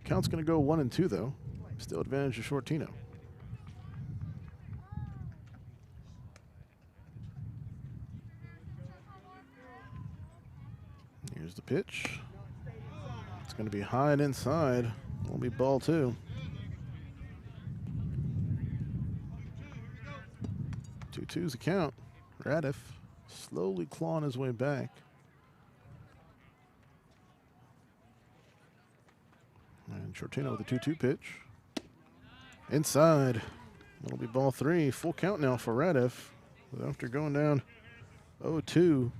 Count's going to go 1-2 though. Still advantage to Shortino. Here's the pitch. It's going to be high and inside. Will be ball 2. 2-2's the count. Radiff slowly clawing his way back. And Shortino with a 2-2 pitch. Inside. That'll be ball 3. Full count now for Radiff. After going down 0-2.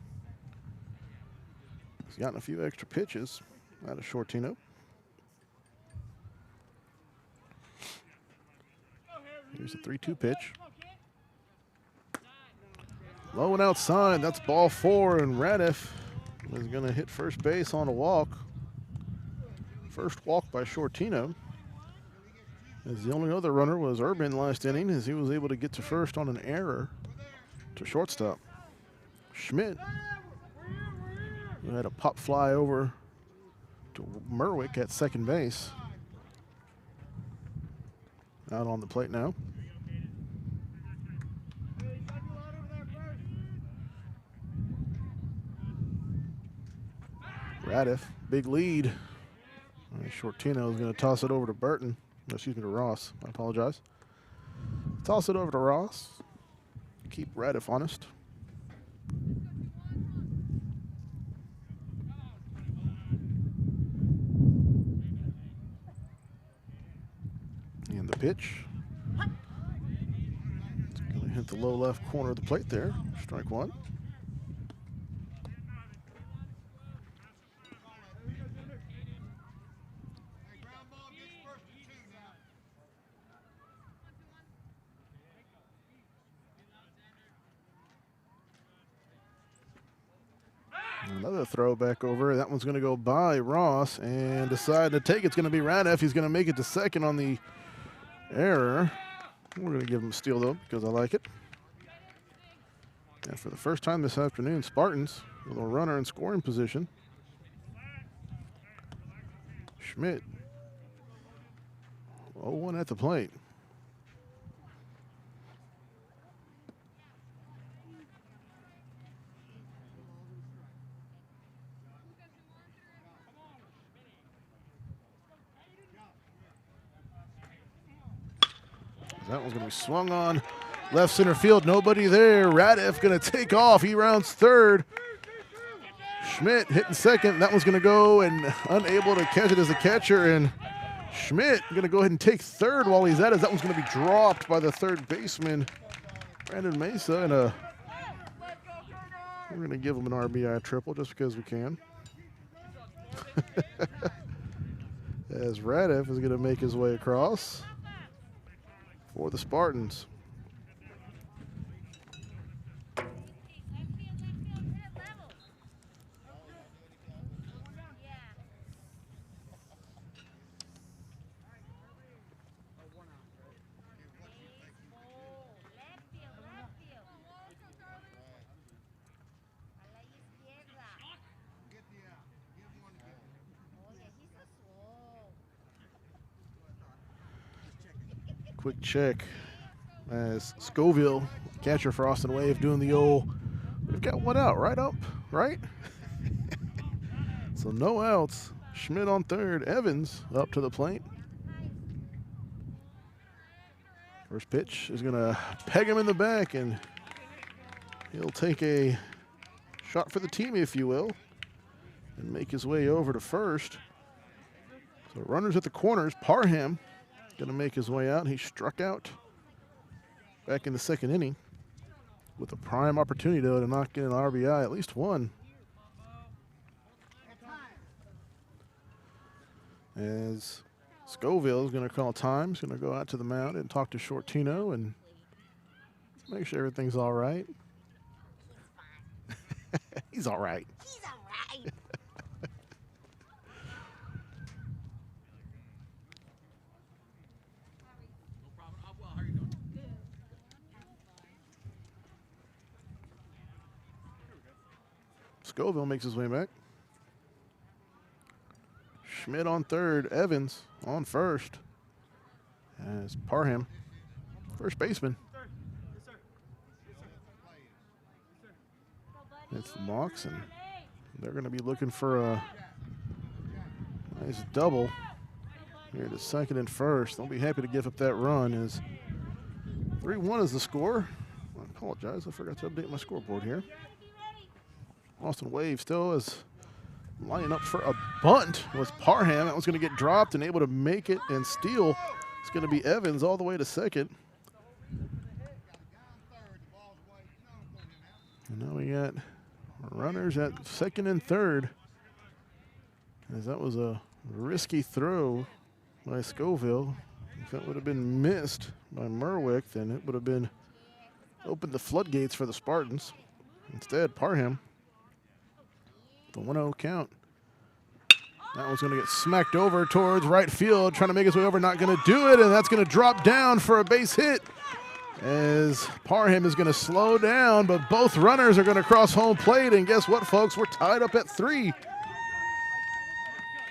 He's gotten a few extra pitches out of Shortino. Here's a 3-2 pitch. Low and outside. That's ball 4, and Radiff is going to hit first base on a walk. First walk by Shortino. As the only other runner was Urban last inning, as he was able to get to first on an error to shortstop. Schmidt, who had a pop fly over to Merwick at second base. Out on the plate now. Radiff, big lead. Shortino is going to toss it over to Burton. Excuse me, to Ross. I apologize. Toss it over to Ross. Keep Radiff honest. And the pitch. It's going to hit the low left corner of the plate there. Strike 1. Another throw back over. That one's going to go by Ross and decide to take it. It's going to be Radiff. He's going to make it to second on the error. We're going to give him a steal, though, because I like it. And for the first time this afternoon, Spartans with a runner in scoring position. Schmidt. 0-1 at the plate. That one's going to be swung on left center field. Nobody there. Radiff going to take off. He rounds third. Schmidt hitting second. That one's going to go and unable to catch it as a catcher. And Schmidt going to go ahead and take third while he's at it. That one's going to be dropped by the third baseman, Brandon Mesa. And we're going to give him an RBI triple just because we can. As Radiff is going to make his way across for the Spartans. quick check as Scoville, catcher for Austin Wave, doing the old, we've got one out, right up, right? So no outs. Schmidt on third, Evans up to the plate. First pitch is going to peg him in the back, and he'll take a shot for the team, if you will, and make his way over to first. So runners at the corners. Parham going to make his way out. He struck out back in the second inning with a prime opportunity, though, to knock in an RBI, at least one. As Scoville is going to call time. He's going to go out to the mound and talk to Shortino and make sure everything's all right. He's all right. He's all right. Scoville makes his way back. Schmidt on third, Evans on first. As Parham, first baseman. It's the Mocs, and they're going to be looking for a nice double here to second and first. They'll be happy to give up that run, as 3-1 is the score. I apologize, I forgot to update my scoreboard here. Austin Wave still is lining up for a bunt with Parham. That was going to get dropped, and able to make it and steal. It's going to be Evans all the way to second. And now we got runners at second and third, as that was a risky throw by Scoville. If that would have been missed by Merwick, then it would have been opened the floodgates for the Spartans. Instead, Parham, the 1-0 count. That one's going to get smacked over towards right field, trying to make his way over, not going to do it, and that's going to drop down for a base hit, as Parham is going to slow down, but both runners are going to cross home plate, and guess what, folks? We're tied up at 3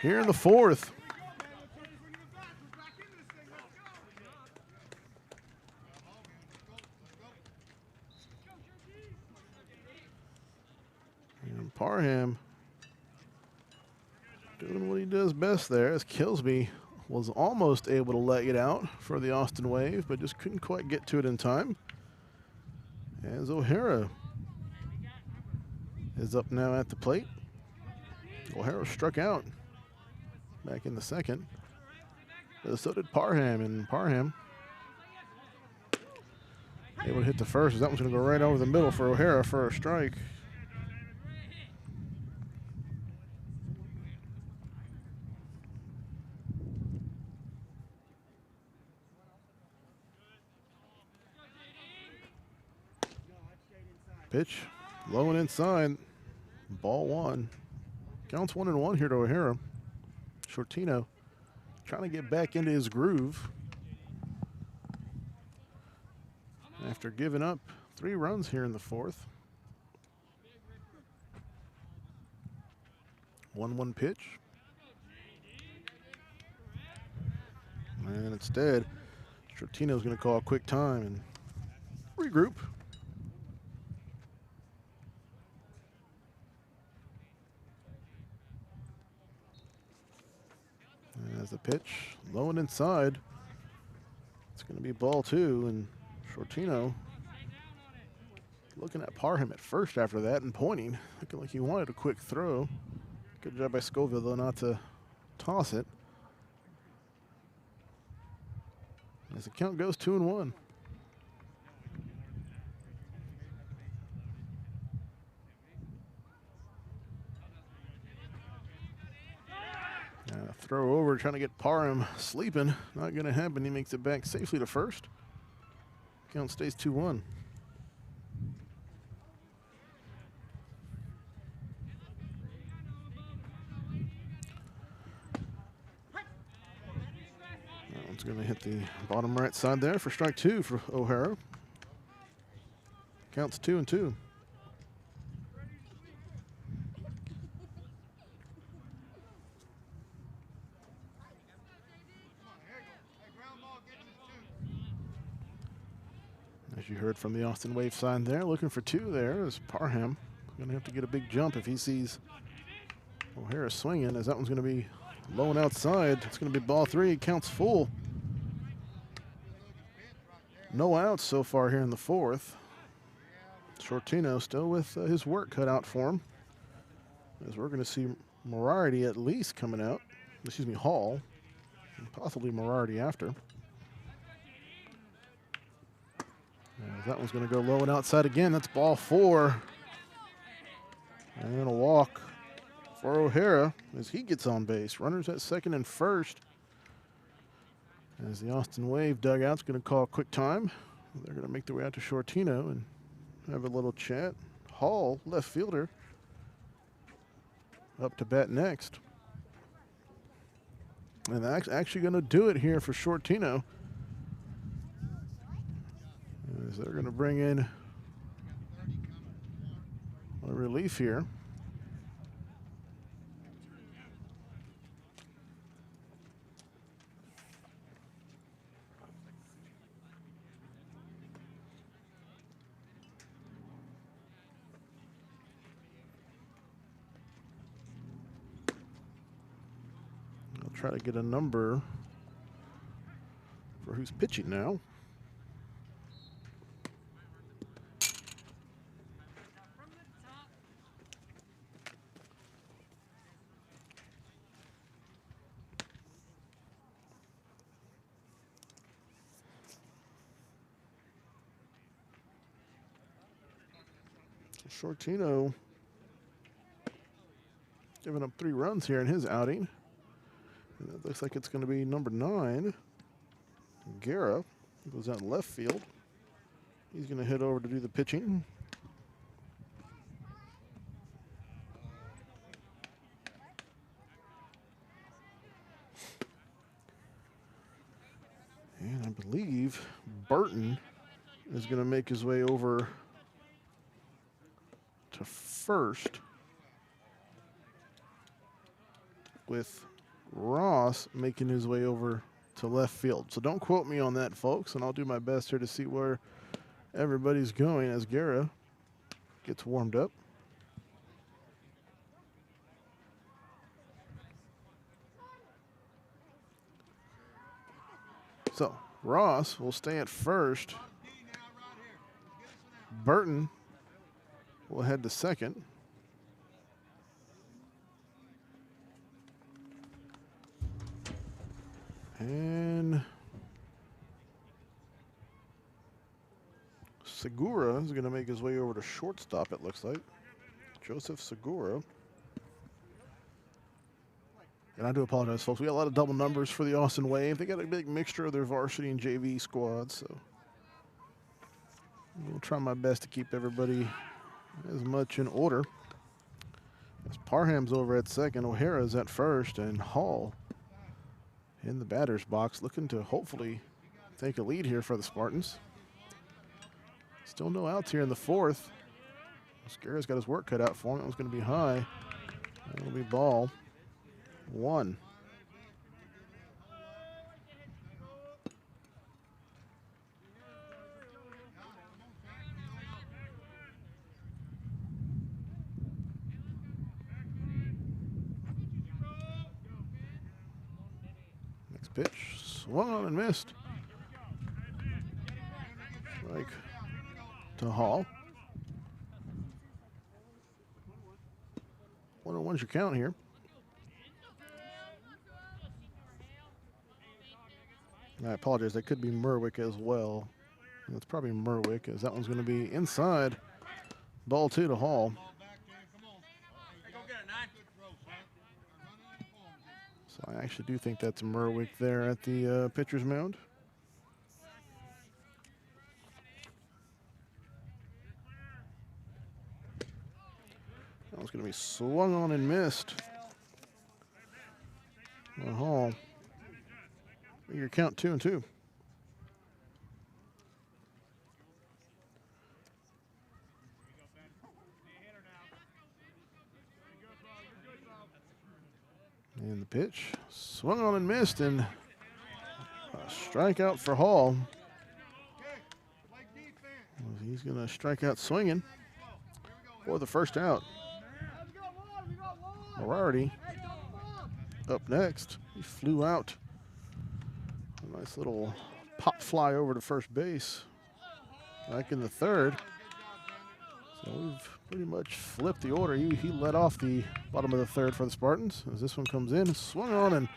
here in the fourth. And Parham doing what he does best there, as Kilsby was almost able to leg it out for the Austin Wave, but just couldn't quite get to it in time. As O'Hara is up now at the plate. O'Hara struck out back in the second. But so did Parham, and Parham able to hit the first, as that one's going to go right over the middle for O'Hara for a strike. Pitch, low and inside, ball one. Counts 1-1 here to O'Hara. Shortino trying to get back into his groove after giving up 3 runs here in the fourth. 1-1 pitch. And instead, Shortino's going to call a quick time and regroup. As the pitch, low and inside. It's going to be ball 2, and Shortino looking at Parham at first after that and pointing, looking like he wanted a quick throw. Good job by Scoville, though, not to toss it. As the count goes 2-1. Throw over, trying to get Parham sleeping. Not going to happen. He makes it back safely to first. Count stays 2-1. That one's going to hit the bottom right side there for strike 2 for O'Hara. Counts 2-2. As you heard from the Austin Wave sign there, looking for 2 there is Parham. Going to have to get a big jump if he sees O'Hara swinging, as that one's going to be low and outside. It's going to be ball 3. Counts full. No outs so far here in the 4th. Shortino still with his work cut out for him, as we're going to see Moriarty at least coming out. Excuse me, Hall, and possibly Moriarty after. That one's going to go low and outside again. That's ball 4. And a walk for O'Hara as he gets on base. Runners at second and first. As the Austin Wave dugout's going to call quick time. They're going to make their way out to Shortino and have a little chat. Hall, left fielder, up to bat next. And that's actually going to do it here for Shortino, as they're going to bring in a relief here. I'll try to get a number for who's pitching now. Shortino giving up 3 runs here in his outing. And it looks like it's going to be number 9, Guerra. He goes out left field. He's going to head over to do the pitching. And I believe Burton is going to make his way over to first, with Ross making his way over to left field. So don't quote me on that, folks, and I'll do my best here to see where everybody's going as Guerra gets warmed up. So Ross will stay at first. Burton will head to second. And Segura is going to make his way over to shortstop, it looks like. Joseph Segura. And I do apologize, folks. We got a lot of double numbers for the Austin Wave. They got a big mixture of their varsity and JV squads, so we'll try my best to keep everybody as much in order. As Parham's over at second, O'Hara's at first, and Hall in the batter's box, looking to hopefully take a lead here for the Spartans. Still no outs here in the 4th. Scarra's got his work cut out for him. That one's going to be high. That'll be ball 1. Next pitch, swung on and missed. Strike to Hall. 1-1's your count here. I apologize, that could be Merwick as well. That's probably Merwick, as that one's going to be inside. Ball 2 to Hall. So I actually do think that's Merwick there at the pitcher's mound. That one's going to be swung on and missed. Well, Hall. Your count 2-2. And the pitch swung on and missed, and a strikeout for Hall. Play defense. He's going to strike out swinging for the first out. Morardi up next. He flew out. A nice little pop fly over to first base. Back in the third. So we've pretty much flipped the order. He led off the bottom of the third for the Spartans. As this one comes in, swung on, and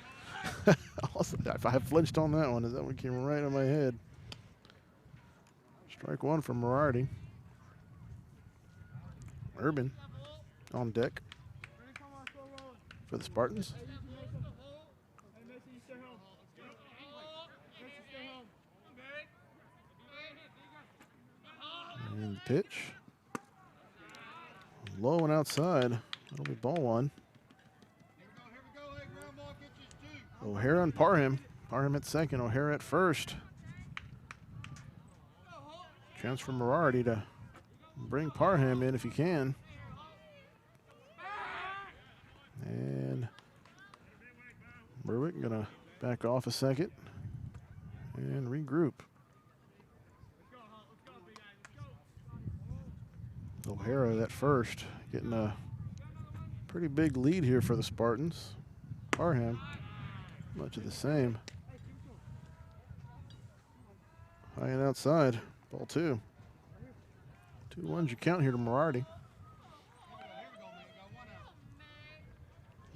if I have flinched on that one, as that one came right on my head. Strike one from Morardi. Urban on deck for the Spartans. And the pitch. Low and outside. That'll be ball one. O'Hara and Parham. Parham at second, O'Hara at first. Chance for Morardi to bring Parham in if he can. And Berwick gonna back off a second and regroup. O'Hara at first, getting a pretty big lead here for the Spartans. Parham, much of the same. High and outside, ball two. 2-1 you count here to Morardi.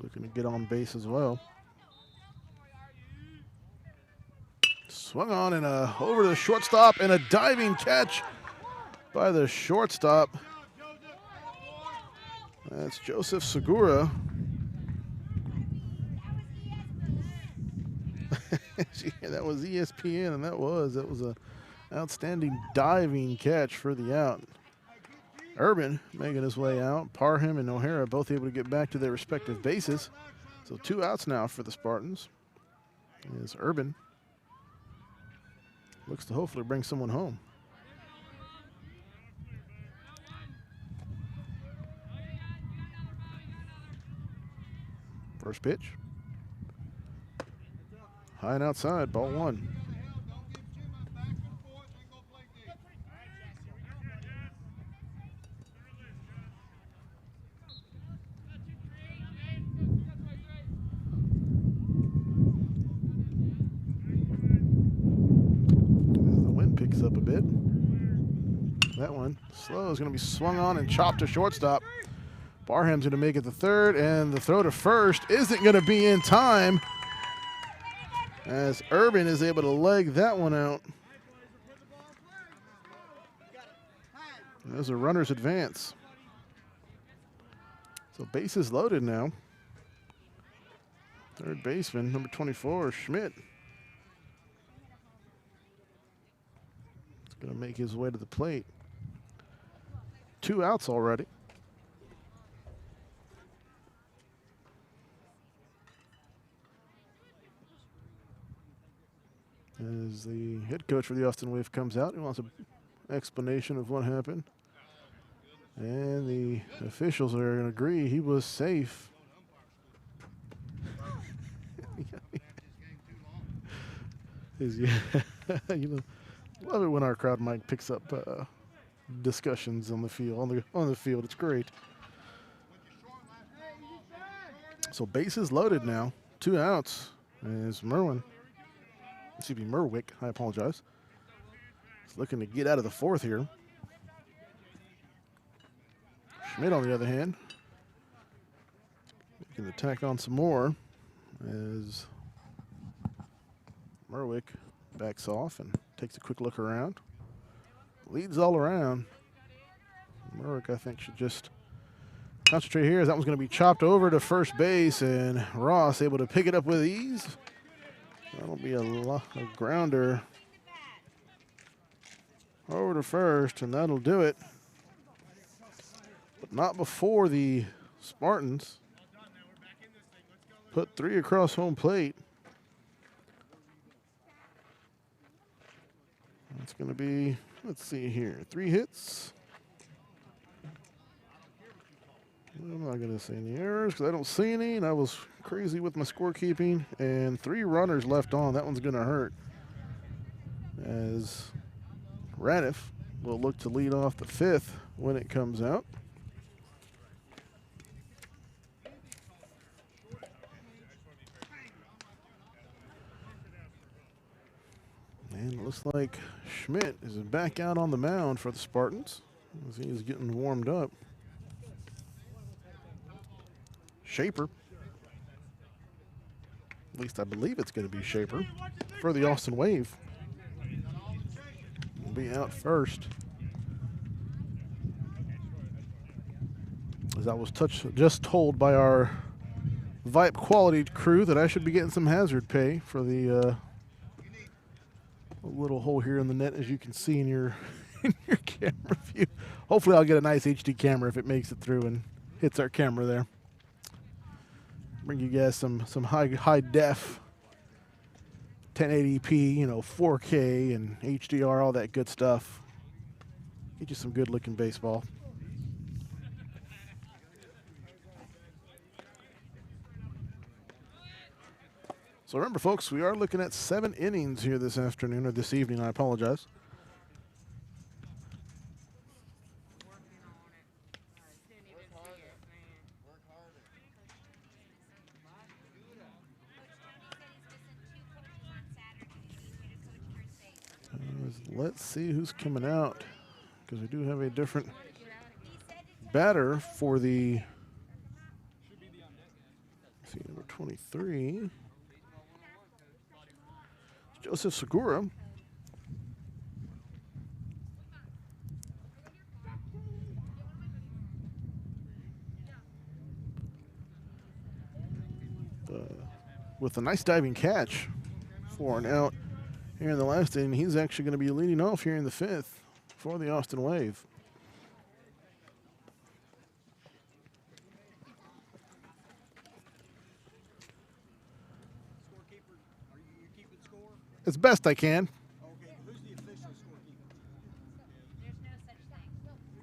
Looking to get on base as well. Swung on and over to the shortstop, and a diving catch by the shortstop. That's Joseph Segura. Yeah, that was ESPN, and that was an outstanding diving catch for the out. Urban making his way out. Parham and O'Hara both able to get back to their respective bases. So 2 outs now for the Spartans. As Urban looks to hopefully bring someone home. First pitch. High and outside, ball one. As the wind picks up a bit. That one slow is going to be swung on and chopped to shortstop. Barham's going to make it to third, and the throw to first isn't going to be in time, as Urban is able to leg that one out. There's a runner's advance. So bases loaded now. Third baseman, number 24, Schmidt. He's going to make his way to the plate. 2 outs already. As the head coach for the Austin Wave comes out, he wants an explanation of what happened. And the officials are going to agree he was safe. Yeah, you know, love it when our crowd mic picks up discussions on the field. On the field, it's great. So bases loaded now, 2 outs. As Merwick, I apologize. He's looking to get out of the fourth here. Schmidt, on the other hand, looking to tack on some more as Merwick backs off and takes a quick look around. Leads all around. Merwick, I think, should just concentrate here, as that one's going to be chopped over to first base, and Ross able to pick it up with ease. That'll be a grounder over to first, and that'll do it. But not before the Spartans put 3 across home plate. It's going to be, let's see here, 3 hits. I'm not going to say any errors because I don't see any, and I was crazy with my scorekeeping. And 3 runners left on. That one's going to hurt, as Radiff will look to lead off the 5th when it comes out. And it looks like Schmidt is back out on the mound for the Spartans as he is getting warmed up. Shaper. At least I believe it's going to be Shaper for the Austin Wave. Will be out first. As I was just told by our Vype quality crew that I should be getting some hazard pay for the little hole here in the net, as you can see in your in your camera view. Hopefully I'll get a nice HD camera if it makes it through and hits our camera there. Bring you guys some high def 1080p, 4K and HDR, all that good stuff. Get you some good looking baseball. So remember, folks, we are looking at 7 innings here this afternoon, or this evening, I apologize. Let's see who's coming out, because we do have a different batter for the, let's see, number 23. Joseph Segura. With a nice diving catch for an out here in the last inning. He's actually going to be leading off here in the 5th for the Austin Wave. As best I can. Okay, who's the official scorekeeper? There's no such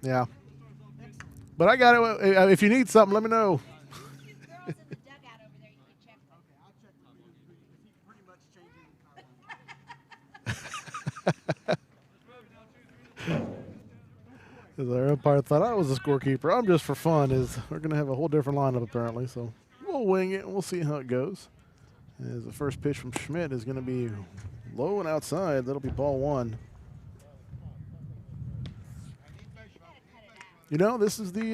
thing. Yeah. But I got it. If you need something, let me know. Girls in the dugout over there, you can check them. Okay, I'll check the video because he pretty much changing the As our umpire thought I was a scorekeeper. I'm just for fun. We're going to have a whole different lineup apparently. So we'll wing it and we'll see how it goes. As the first pitch from Schmidt is going to be low and outside. That'll be ball 1. This is the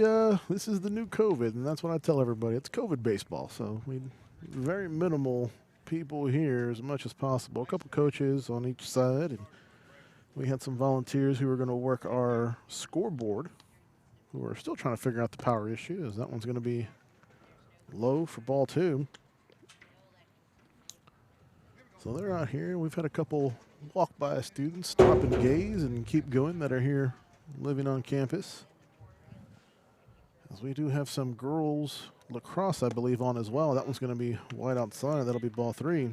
new COVID, and that's what I tell everybody. It's COVID baseball, so we very minimal people here as much as possible. A couple coaches on each side, and we had some volunteers who were going to work our scoreboard, who are still trying to figure out the power issue, as that one's going to be low for ball 2. So they're out here. We've had a couple walk-by students stop and gaze and keep going that are here living on campus. As we do have some girls lacrosse, I believe, on as well. That one's going to be wide outside. That'll be ball 3.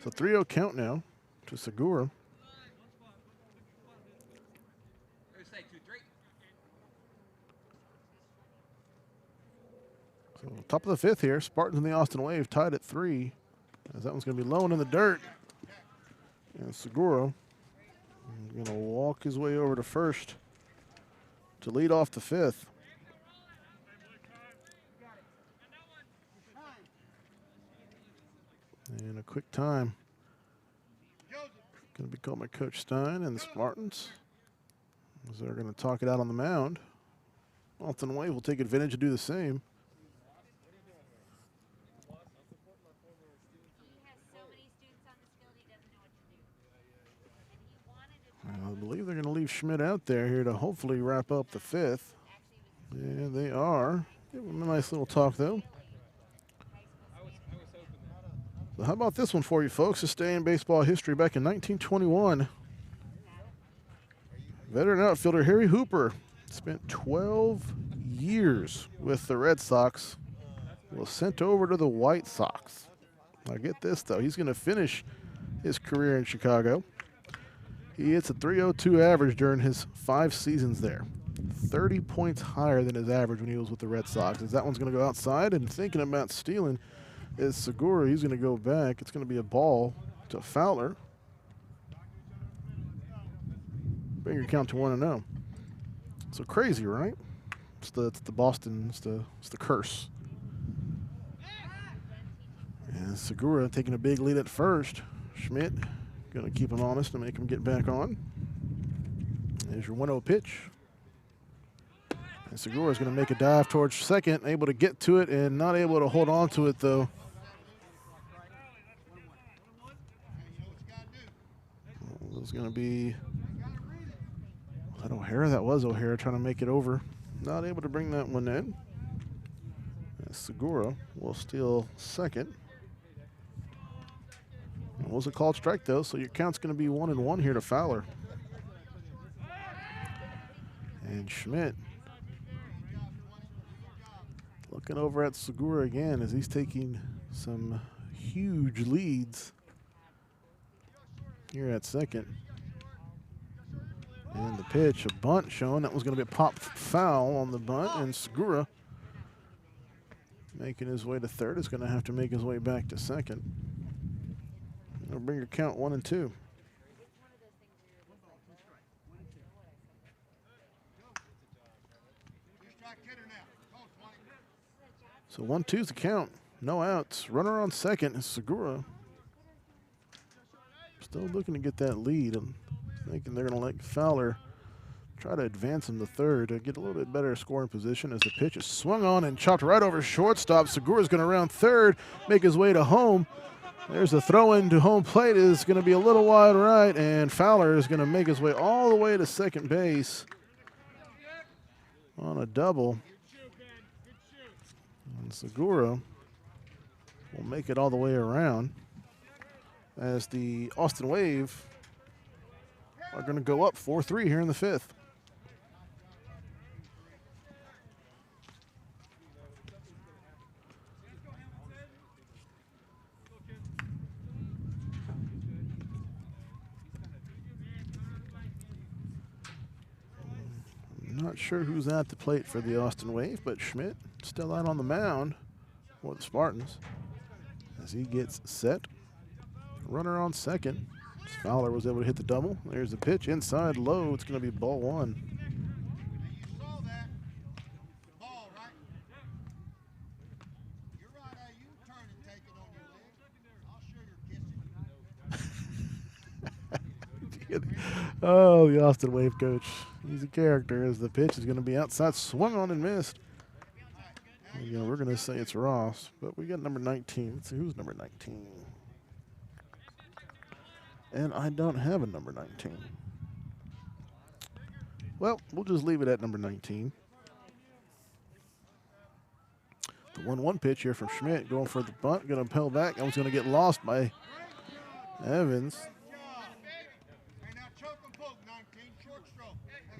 So 3-0 count now to Segura. So top of the 5th here. Spartans and the Austin Wave tied at 3. As that one's going to be low and in the dirt. And Segura is going to walk his way over to first to lead off the 5th. And a quick time. Going to be called by Coach Stein and the Spartans, as they're going to talk it out on the mound. Austin Wave will take advantage to do the same. I believe they're going to leave Schmidt out there here to hopefully wrap up the 5th. Yeah, they are. Give them a nice little talk, though. So how about this one for you, folks? This day in baseball history back in 1921. Veteran outfielder Harry Hooper spent 12 years with the Red Sox. Was sent over to the White Sox. Now get this, though. He's going to finish his career in Chicago. He hits a .302 average during his 5 seasons there. 30 points higher than his average when he was with the Red Sox. As that one's going to go outside, and thinking about stealing is Segura. He's going to go back. It's going to be a ball to Fowler. Bring your count to 1-0. So crazy, right? It's the Boston. It's the curse. And Segura taking a big lead at first. Schmidt going to keep him honest and make him get back on. There's your 1-0 pitch. And Segura is going to make a dive towards second, able to get to it and not able to hold on to it, though. It was going to be, was that O'Hara? That was O'Hara trying to make it over. Not able to bring that one in. And Segura will steal second. It was a called strike, though, so your count's going to be 1-1 here to Fowler. And Schmidt looking over at Segura again as he's taking some huge leads here at second. And the pitch, a bunt shown. That was going to be a pop foul on the bunt, and Segura making his way to third is going to have to make his way back to second. It'll bring your count 1-2. So 1-2's the count. No outs. Runner on second is Segura. Still looking to get that lead. I'm thinking they're going to let Fowler try to advance him to third to get a little bit better scoring position as the pitch is swung on and chopped right over shortstop. Segura's going to round third, make his way to home. There's a throw into home plate. Is going to be a little wide right, and Fowler is going to make his way all the way to second base on a double. And Segura will make it all the way around as the Austin Wave are going to go up 4-3 here in the fifth. I'm not sure who's at the plate for the Austin Wave, but Schmidt still out on the mound for the Spartans as he gets set. Runner on second. Fowler was able to hit the double. There's the pitch inside low. It's going to be ball one. You saw that. Ball, right? You're right. How you turn and take it on your leg. I'll show your kissing. Oh, the Austin Wave coach. He's a character as the pitch is going to be outside. Swung on and missed. And, you know, we're going to say it's Ross, but we got number 19. Let's see who's number 19. And I don't have a number 19. Well, we'll just leave it at number 19. The 1-1 pitch here from Schmidt going for the bunt. Going to peel back. That was going to get lost by Evans.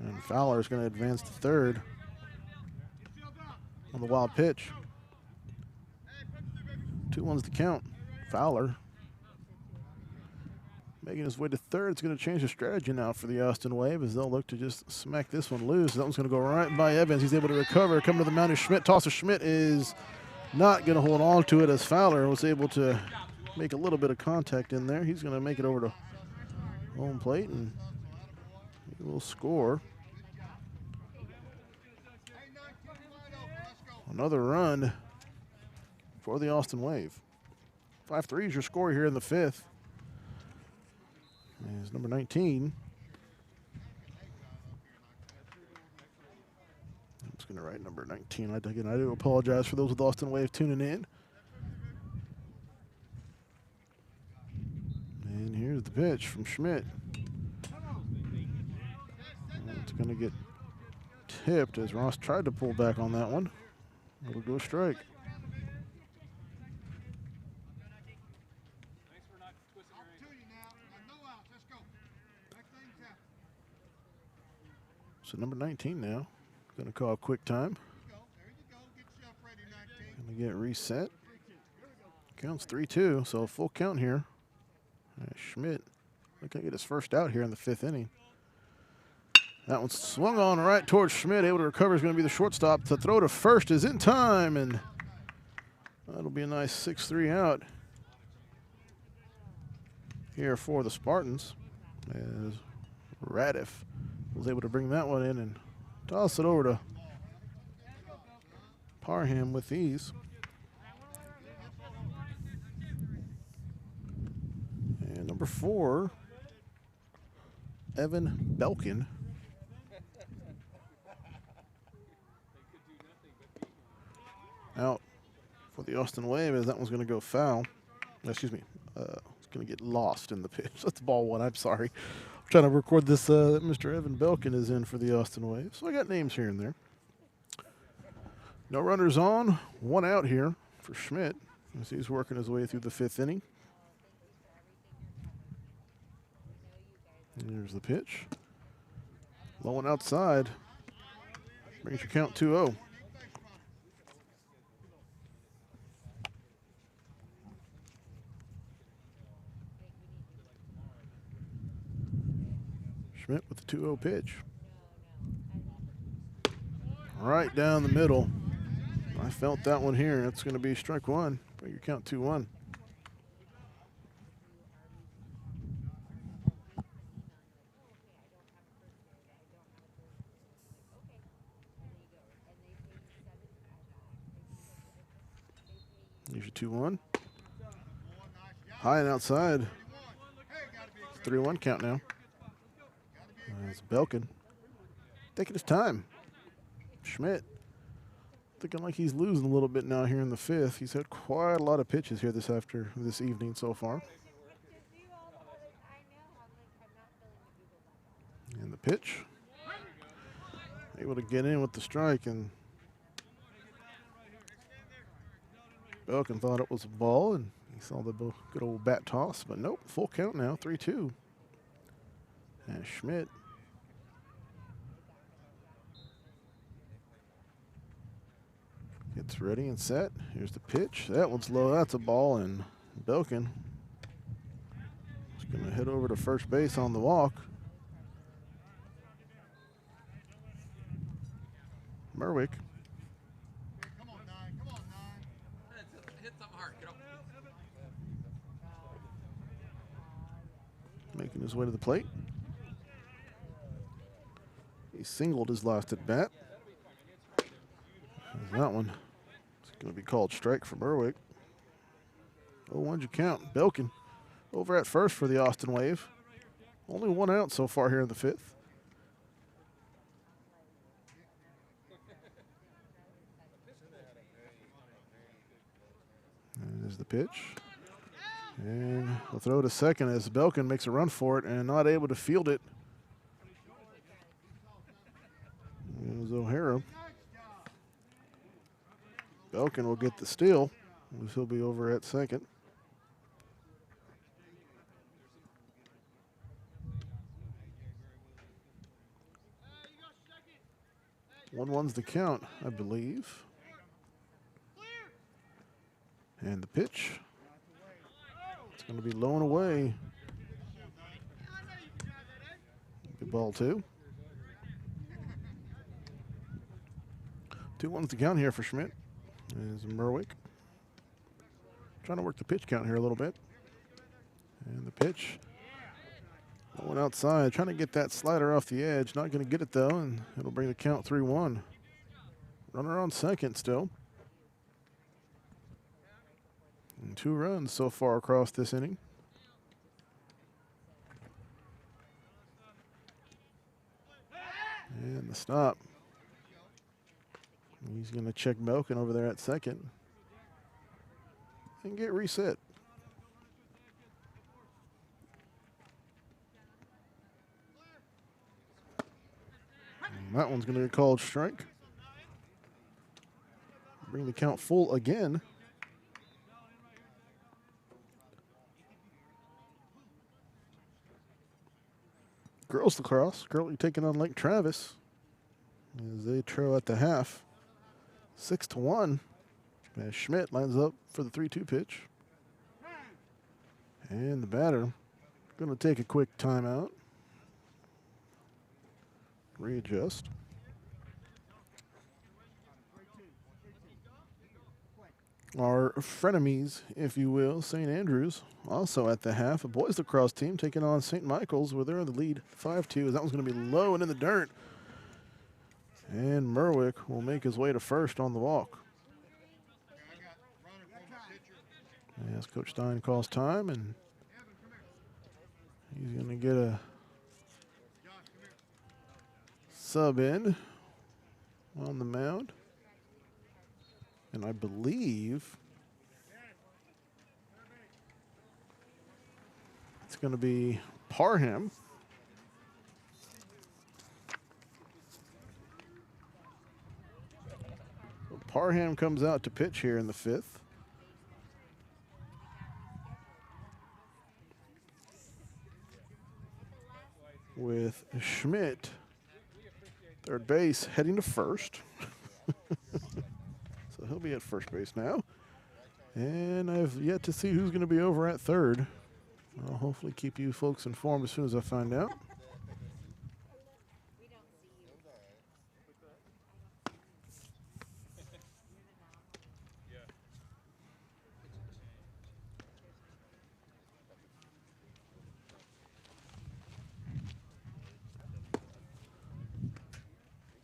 And Fowler is going to advance to third on the wild pitch. 2-1's the count. Fowler making his way to third. It's going to change the strategy now for the Austin Wave as they'll look to just smack this one loose. That one's going to go right by Evans. He's able to recover. Come to the mound is Schmidt. Toss to Schmidt is not going to hold on to it as Fowler was able to make a little bit of contact in there. He's going to make it over to home plate and he will score. Another run for the Austin Wave. 5-3 is your score here in the fifth. Is number 19. I'm just going to write number 19. Again, I do apologize for those with Austin Wave tuning in. And here's the pitch from Schmidt. And it's going to get tipped as Ross tried to pull back on that one. It'll go strike. So number 19 now. Going to call a quick time. Going to get reset. Counts 3-2, so a full count here. Schmidt looking to get his first out here in the fifth inning. That one swung on right towards Schmidt. Able to recover is going to be the shortstop. To throw to first is in time, and that'll be a nice 6-3 out here for the Spartans as Radiff was able to bring that one in and toss it over to Parham with ease. And number 4, Evan Belkin. Out for the Austin Wave as that one's going to go foul. Excuse me. It's going to get lost in the pitch. That's ball 1. I'm sorry. I'm trying to record this. Mr. Evan Belkin is in for the Austin Wave. So I got names here and there. No runners on. 1 out here for Schmidt as he's working his way through the 5th inning. And there's the pitch. Low and outside. Brings your count 2-0. Schmidt with the 2-0 pitch. Right down the middle. I felt that one here. That's going to be strike 1. Bring your count 2-1. Here's your 2-1. High and outside. 3-1 count now. It's Belkin taking his time. Schmidt looking like he's losing a little bit now here in the 5th. He's had quite a lot of pitches here this evening so far. And the pitch. Able to get in with the strike, and Belkin thought it was a ball, and he saw the good old bat toss, but nope, full count now, 3-2. And Schmidt gets ready and set. Here's the pitch. That one's low. That's a ball, and Belkin is going to head over to first base on the walk. Merwick. Come on, 9. Come on, 9. Hit something hard. Get up. Making his way to the plate. He singled his last at bat. That one is going to be called strike for Berwick. 0-1 you count. Belkin over at first for the Austin Wave. Only 1 out so far here in the 5th. And there's the pitch. And we'll throw to second as Belkin makes a run for it and not able to field it. It was O'Hara. Belkin will get the steal, as he'll be over at second. One's the count, I believe. And the pitch. It's going to be low and away. Good ball 2. 2-1's the count here for Schmidt. Is Merwick trying to work the pitch count here a little bit. And the pitch. Going outside, trying to get that slider off the edge. Not going to get it though, and it'll bring the count 3-1. Runner on second still. And 2 runs so far across this inning. And the stop. He's going to check Belkin over there at second and get reset. And that one's going to be called strike. Bring the count full again. Girls lacrosse currently taking on Lake Travis as they trail at the half. 6-1 as Schmidt lines up for the 3-2 pitch. And the batter going to take a quick timeout. Readjust. our frenemies, if you will, St. Andrews, also at the half. A boys lacrosse team taking on St. Michael's, where they're in the lead 5-2. That one's going to be low and in the dirt. And Merwick will make his way to first on the walk. As Coach Stein calls time, and he's going to get a sub in on the mound. And I believe it's going to be Parham. So Parham comes out to pitch here in the 5th. With Schmidt, third base, heading to first. So he'll be at first base now. And I've yet to see who's going to be over at third. I'll hopefully keep you folks informed as soon as I find out.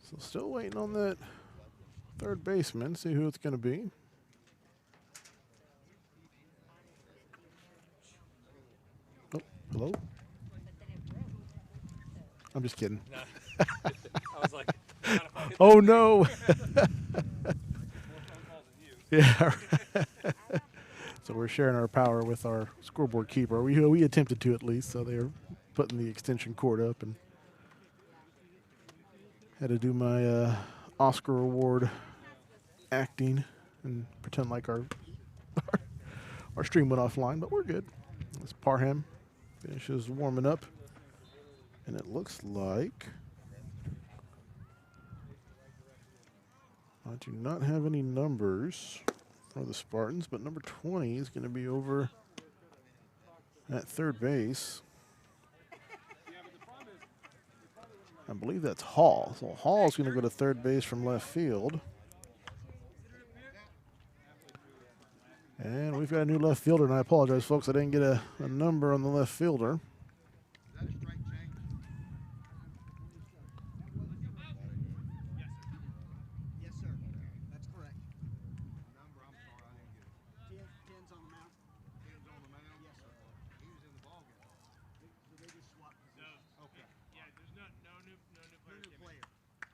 So still waiting on that third baseman, see who it's going to be. Oh, hello? I'm just kidding. I was like, oh no. Yeah. So we're sharing our power with our scoreboard keeper. We attempted to at least, so they're putting the extension cord up, and had to do my Oscar award acting and pretend like our stream went offline, but we're good. As Parham finishes warming up, and it looks like I do not have any numbers for the Spartans, but number 20 is going to be over at third base. I believe that's Hall. So Hall's going to go to third base from left field. And we've got a new left fielder, and I apologize, folks. I didn't get a number on the left fielder. Yes, sir. That's correct. Number, I'm sorry, I didn't get it. 10's on the mound. 10's on the mound? Yes, sir. He was in the ballgame. So they just swapped positions. Okay. Yeah, there's no new player.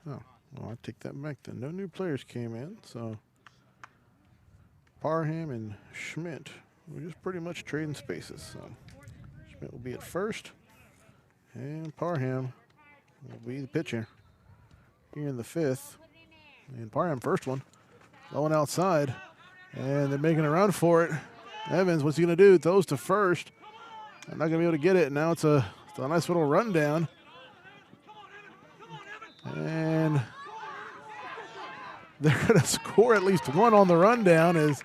Oh, well, I take that back then. No new players came in, so Parham and Schmidt, we're just pretty much trading spaces. So Schmidt will be at first, and Parham will be the pitcher here in the 5th. And Parham, first one, going outside, and they're making a run for it. Evans, what's he going to do? Throws to first. I'm not going to be able to get it. And now it's a nice little rundown. And they're going to score at least one on the rundown.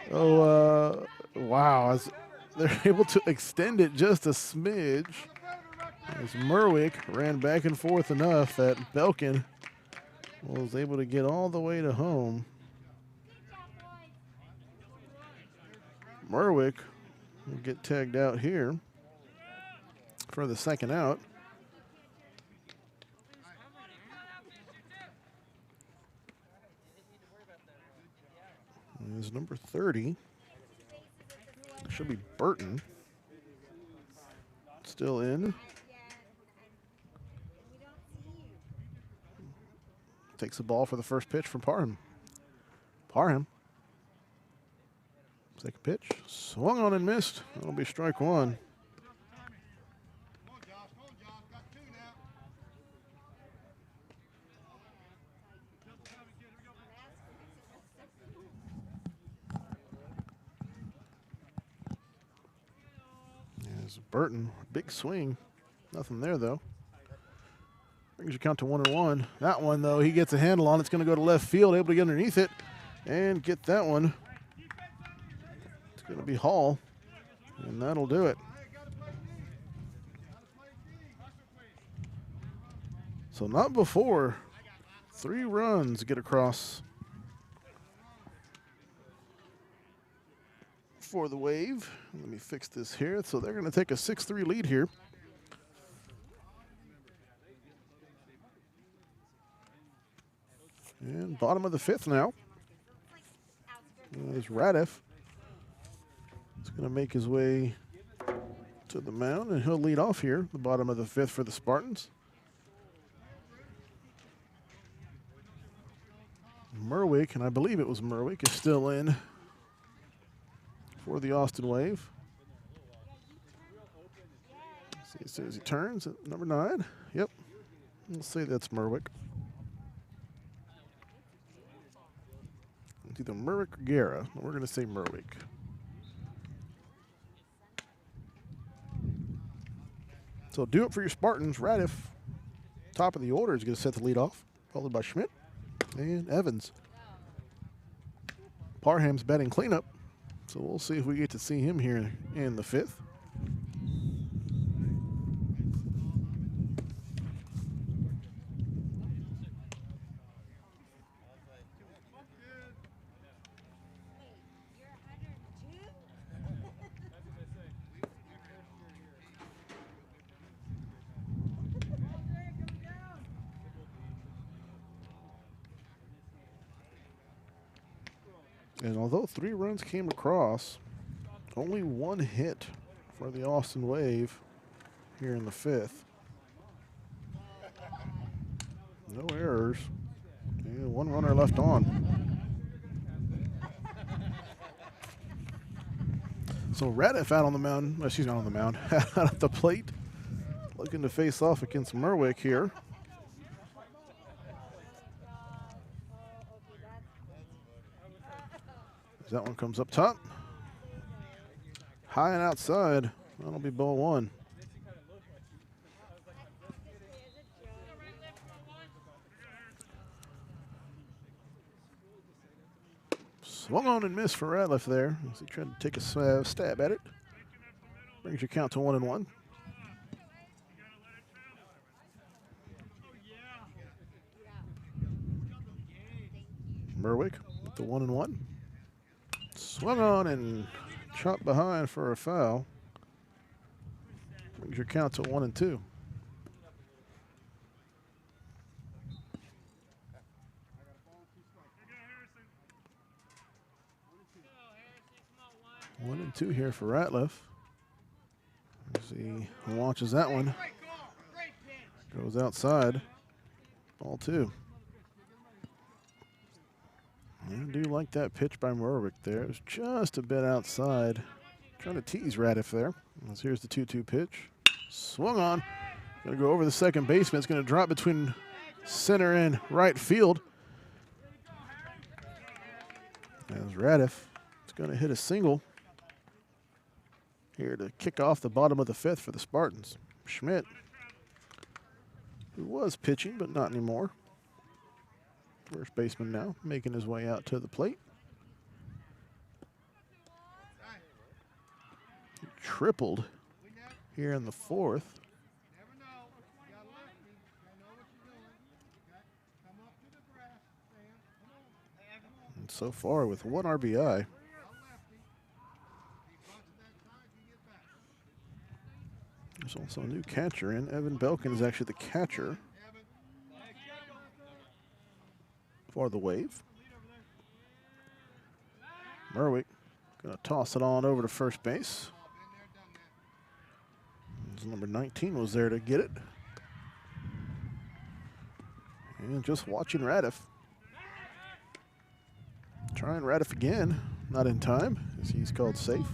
Wow. They're able to extend it just a smidge. As Merwick ran back and forth enough that Belkin was able to get all the way to home. Merwick will get tagged out here for the second out. Is number 30. Should be Burton. Still in. Takes the ball for the first pitch from Parham. Parham. Second pitch. Swung on and missed. That'll be strike one. Burton, big swing. Nothing there, though. Brings your count to 1-1. That one, though, he gets a handle on. It's going to go to left field, able to get underneath it and get that one. It's going to be Hall, and that'll do it. So not before 3 runs get across for the Wave. Let me fix this here. So they're going to take a 6-3 lead here. And bottom of the 5th now. There's Radif. He's going to make his way to the mound, and he'll lead off here, the bottom of the 5th for the Spartans. Merwick, and I believe it was Merwick, is still in for the Austin Wave. See, as soon as he turns at number 9. Yep, we'll say that's Merwick. It's either Merwick or Guerra. We're going to say Merwick. So do it for your Spartans. Radif, top of the order, is going to set the lead off, followed by Schmidt and Evans. Parham's batting cleanup, so we'll see if we get to see him here in the 5th. And although 3 runs came across, only 1 hit for the Austin Wave here in the 5th. No errors. And 1 runner left on. So Radif out on the mound, well, she's not on the mound, out at the plate, looking to face off against Merwick here. As that one comes up top. High and outside. That'll be ball 1. Swung on and missed for Radliff there as he tried to take a stab at it. Brings your count to 1-1. Merwick with the 1-1. Swung on and chopped behind for a foul. Brings your count to 1-2. One and 2 here for Ratliff. As he launches that one. Goes outside. Ball 2. I do like that pitch by Merwick there. It was just a bit outside. Trying to tease Radif there. As here's the 2-2 pitch. Swung on. Going to go over the second baseman. It's going to drop between center and right field. As Radif is going to hit a single here to kick off the bottom of the 5th for the Spartans. Schmidt, who was pitching but not anymore. First baseman now, making his way out to the plate. He tripled here in the 4th. And so far with 1 RBI. There's also a new catcher in. Evan Belkin is actually the catcher for the Wave. Merwick going to toss it on over to first base. Number 19 was there to get it. And just watching Radif. Trying Radif again. Not in time, as he's called safe.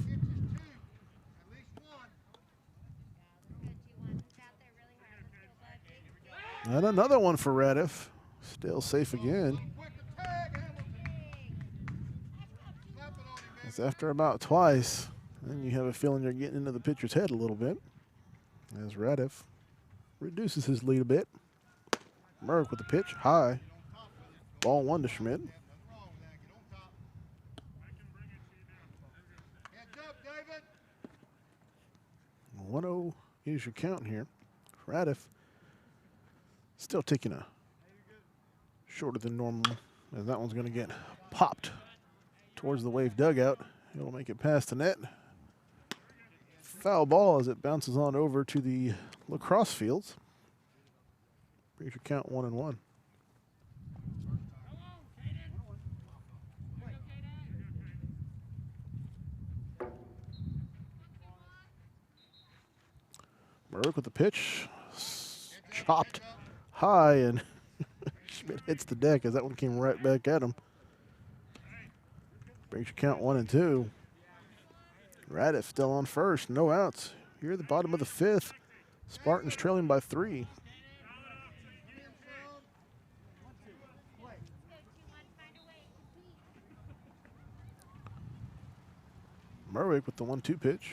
And another one for Radif. Still safe again. It's after about twice, then you have a feeling you're getting into the pitcher's head a little bit. As Radif reduces his lead a bit. Merck with the pitch, high. Ball 1 to Schmidt. 1-0 is your count here. Radif still taking a shorter than normal, as that one's going to get popped towards the Wave dugout He'll make it past the net. Foul ball as it bounces on over to the lacrosse fields. Brings your count 1-1. Merrick with the pitch. Chopped high, and Schmidt hits the deck as that one came right back at him. Brings your count 1-2. Radiff still on first, no outs. Here at the bottom of the fifth. Spartans trailing by 3. Merwick with the 1-2 pitch.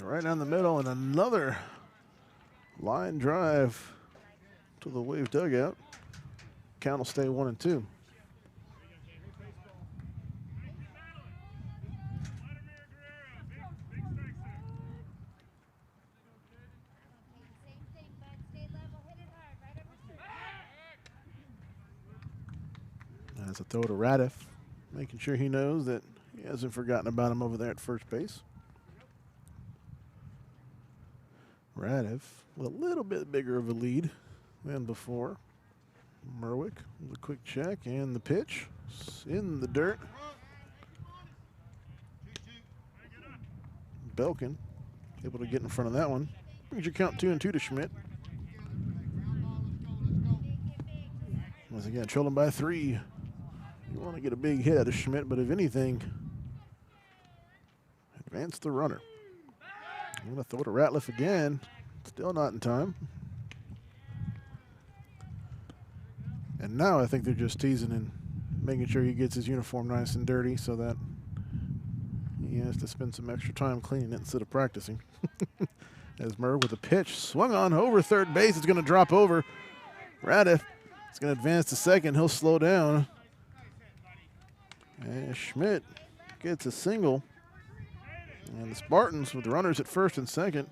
Right down the middle, and another line drive to the Wave dugout. Count will stay 1-2. That's a throw to Radiff, making sure he knows that he hasn't forgotten about him over there at first base. Radiff with a little bit bigger of a lead than before. Merwick with a quick check, and the pitch in the dirt. Belkin able to get in front of that one. Brings your count 2-2 to Schmidt. Once again, trailing by 3. You want to get a big hit out of Schmidt, but if anything, advance the runner. I'm going to throw to Ratliff again. Still not in time. And now I think they're just teasing and making sure he gets his uniform nice and dirty so that he has to spend some extra time cleaning it instead of practicing. As Murr with a pitch swung on over third base. It's going to drop over. Radiff is going to advance to second. He'll slow down. And Schmidt gets a single. And the Spartans with runners at first and second.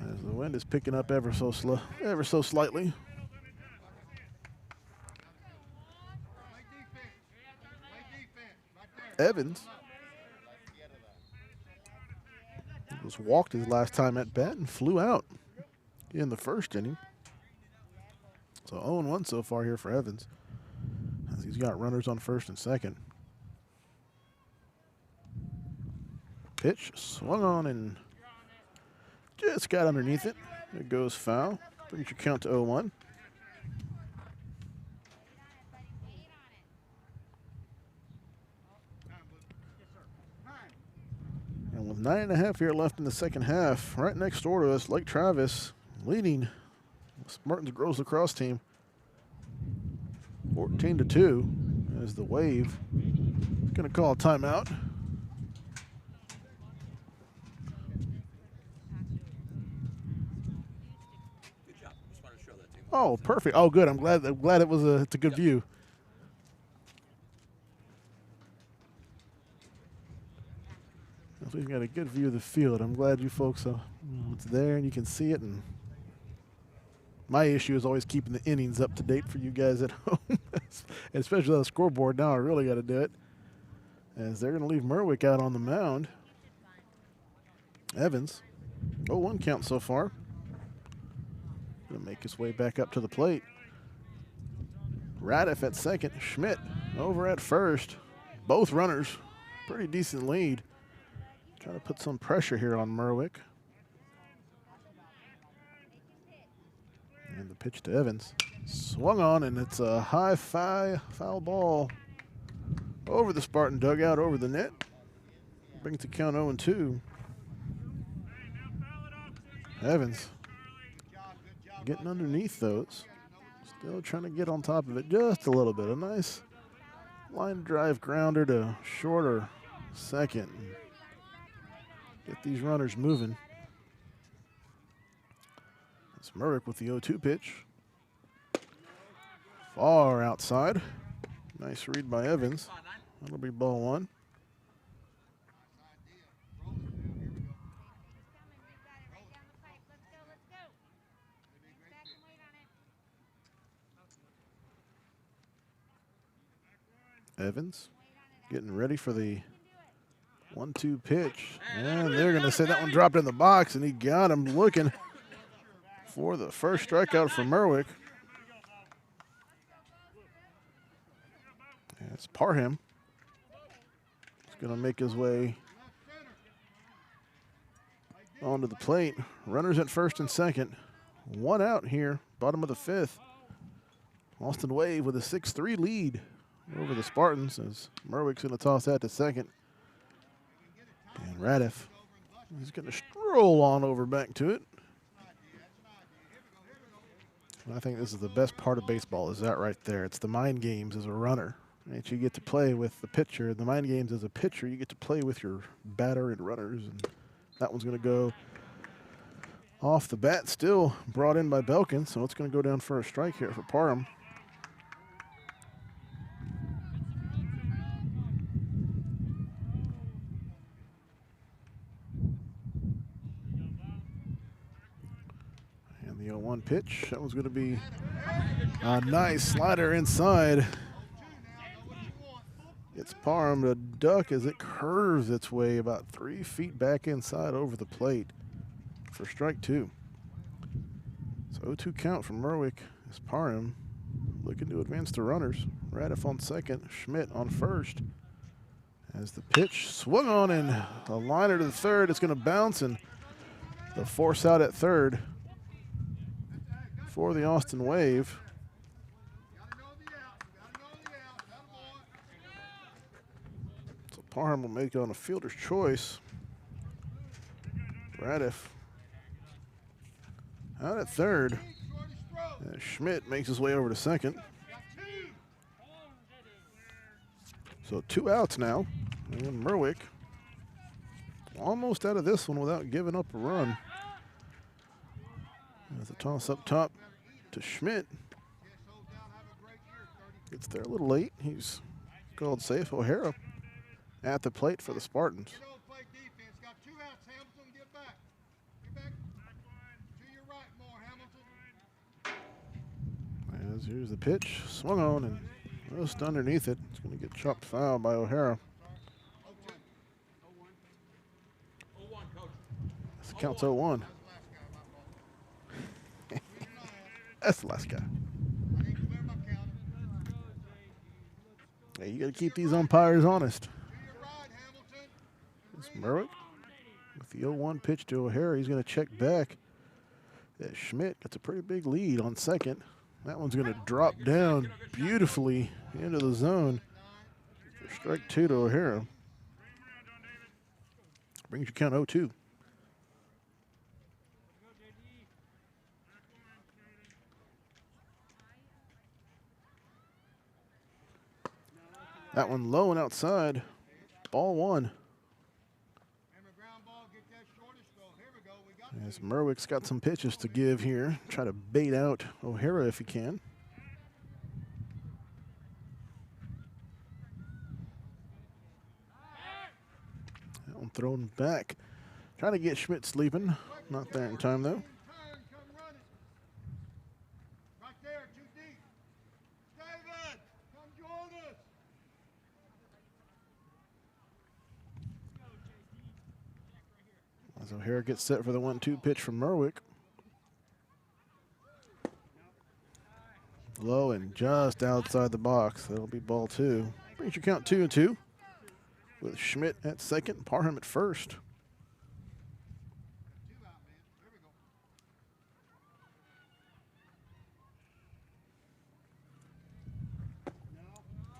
As the wind is picking up ever so slightly. Evans was walked his last time at bat and flew out in the first inning. So 0-1 so far here for Evans, as he's got runners on first and second. Pitch swung on and just got underneath it. It goes foul. Brings your count to 0-1. And with 9.5 here left in the second half, right next door to us, Lake Travis leading Spartans girls lacrosse team 14-2 as the Wave going to call a timeout. Good job. Just wanted to show that to you. Oh, perfect. Oh, good. I'm glad it was it's a good view. If we've got a good view of the field, I'm glad you folks it's there and you can see it. And my issue is always keeping the innings up to date for you guys at home, and especially on the scoreboard. Now I really got to do it, as they're going to leave Merwick out on the mound. Evans, 0-1 count so far. Going to make his way back up to the plate. Radiff at second. Schmidt over at first. Both runners, pretty decent lead. Trying to put some pressure here on Merwick. And the pitch to Evans. Swung on, and it's a high foul ball over the Spartan dugout, over the net. Brings the count 0-2. Evans getting underneath those. Still trying to get on top of it just a little bit. A nice line drive grounder to shorter second. Get these runners moving. It's Merrick with the 0-2 pitch. Far outside. Nice read by Evans. That'll be ball one. Evans getting ready for the 1-2 pitch. And they're going to say that one dropped in the box, and he got him looking for the first strikeout for Merwick. And it's Parham. He's going to make his way onto the plate. Runners at first and second. 1 out here, bottom of the 5th. Austin Wave with a 6-3 lead over the Spartans as Merwick's going to toss that to second. And Radiff is going to stroll on over back to it. And I think this is the best part of baseball, is that right there. It's the mind games as a runner. And you get to play with the pitcher. The mind games as a pitcher, you get to play with your batter and runners. And that one's going to go off the bat, still brought in by Belkin. So it's going to go down for a strike here for Parham. And the 0-1 pitch, that was going to be a nice slider inside. It's Parham to duck as it curves its way about 3 feet back inside over the plate for strike 2. So 0-2 count from Merwick as Parham looking to advance the runners. Radiff on second, Schmidt on first. As the pitch swung on and a liner to the third, it's going to bounce, and the force out at third for the Austin Wave. So Parham will make it on a fielder's choice. Radiff out at third. Schmidt makes his way over to second. So 2 outs now. And Merwick almost out of this one without giving up a run. There's a toss up top to Schmidt. Gets there a little late. He's called safe. O'Hara at the plate for the Spartans. As here's the pitch, swung on and just underneath it. It's going to get chopped foul by O'Hara. This counts 0-1. That's the last guy. Hey, you got to keep these umpires honest. It's Merwick with the 0-1 pitch to O'Hara. He's going to check back. Schmidt gets a pretty big lead on second. That one's going to drop down beautifully into the zone for strike 2 to O'Hara. Brings your count 0-2. That one low and outside. Ball 1. As Merwick's got some pitches to give here. Try to bait out O'Hara if he can. That one thrown back. Trying to get Schmidt sleeping. Not there in time though. As O'Hara gets set for the 1-2 pitch from Merwick. Low and just outside the box. That'll be ball 2. Brings your count 2-2 with Schmidt at second, Parham at first.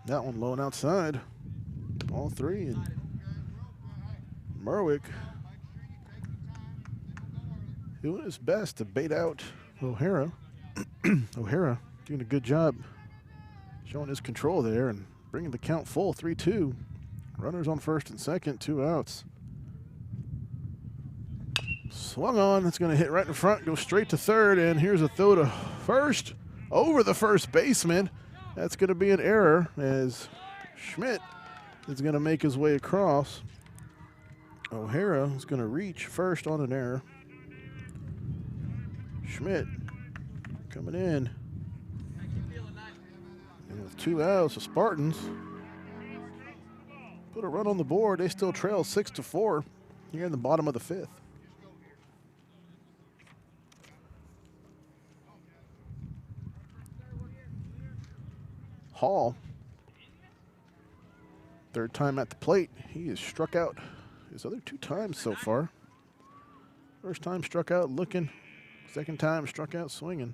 That one low and outside. Ball 3. And Merwick doing his best to bait out O'Hara. O'Hara doing a good job showing his control there and bringing the count full, 3-2. Runners on first and second, 2 outs. Swung on, it's going to hit right in front, go straight to third, and here's a throw to first over the first baseman. That's going to be an error as Schmidt is going to make his way across. O'Hara is going to reach first on an error. Schmidt coming in. And with 2 outs, the Spartans put a run on the board. They still trail 6-4 here in the bottom of the 5th. Hall, third time at the plate. He has struck out his other 2 times so far. First time struck out looking, second time struck out swinging.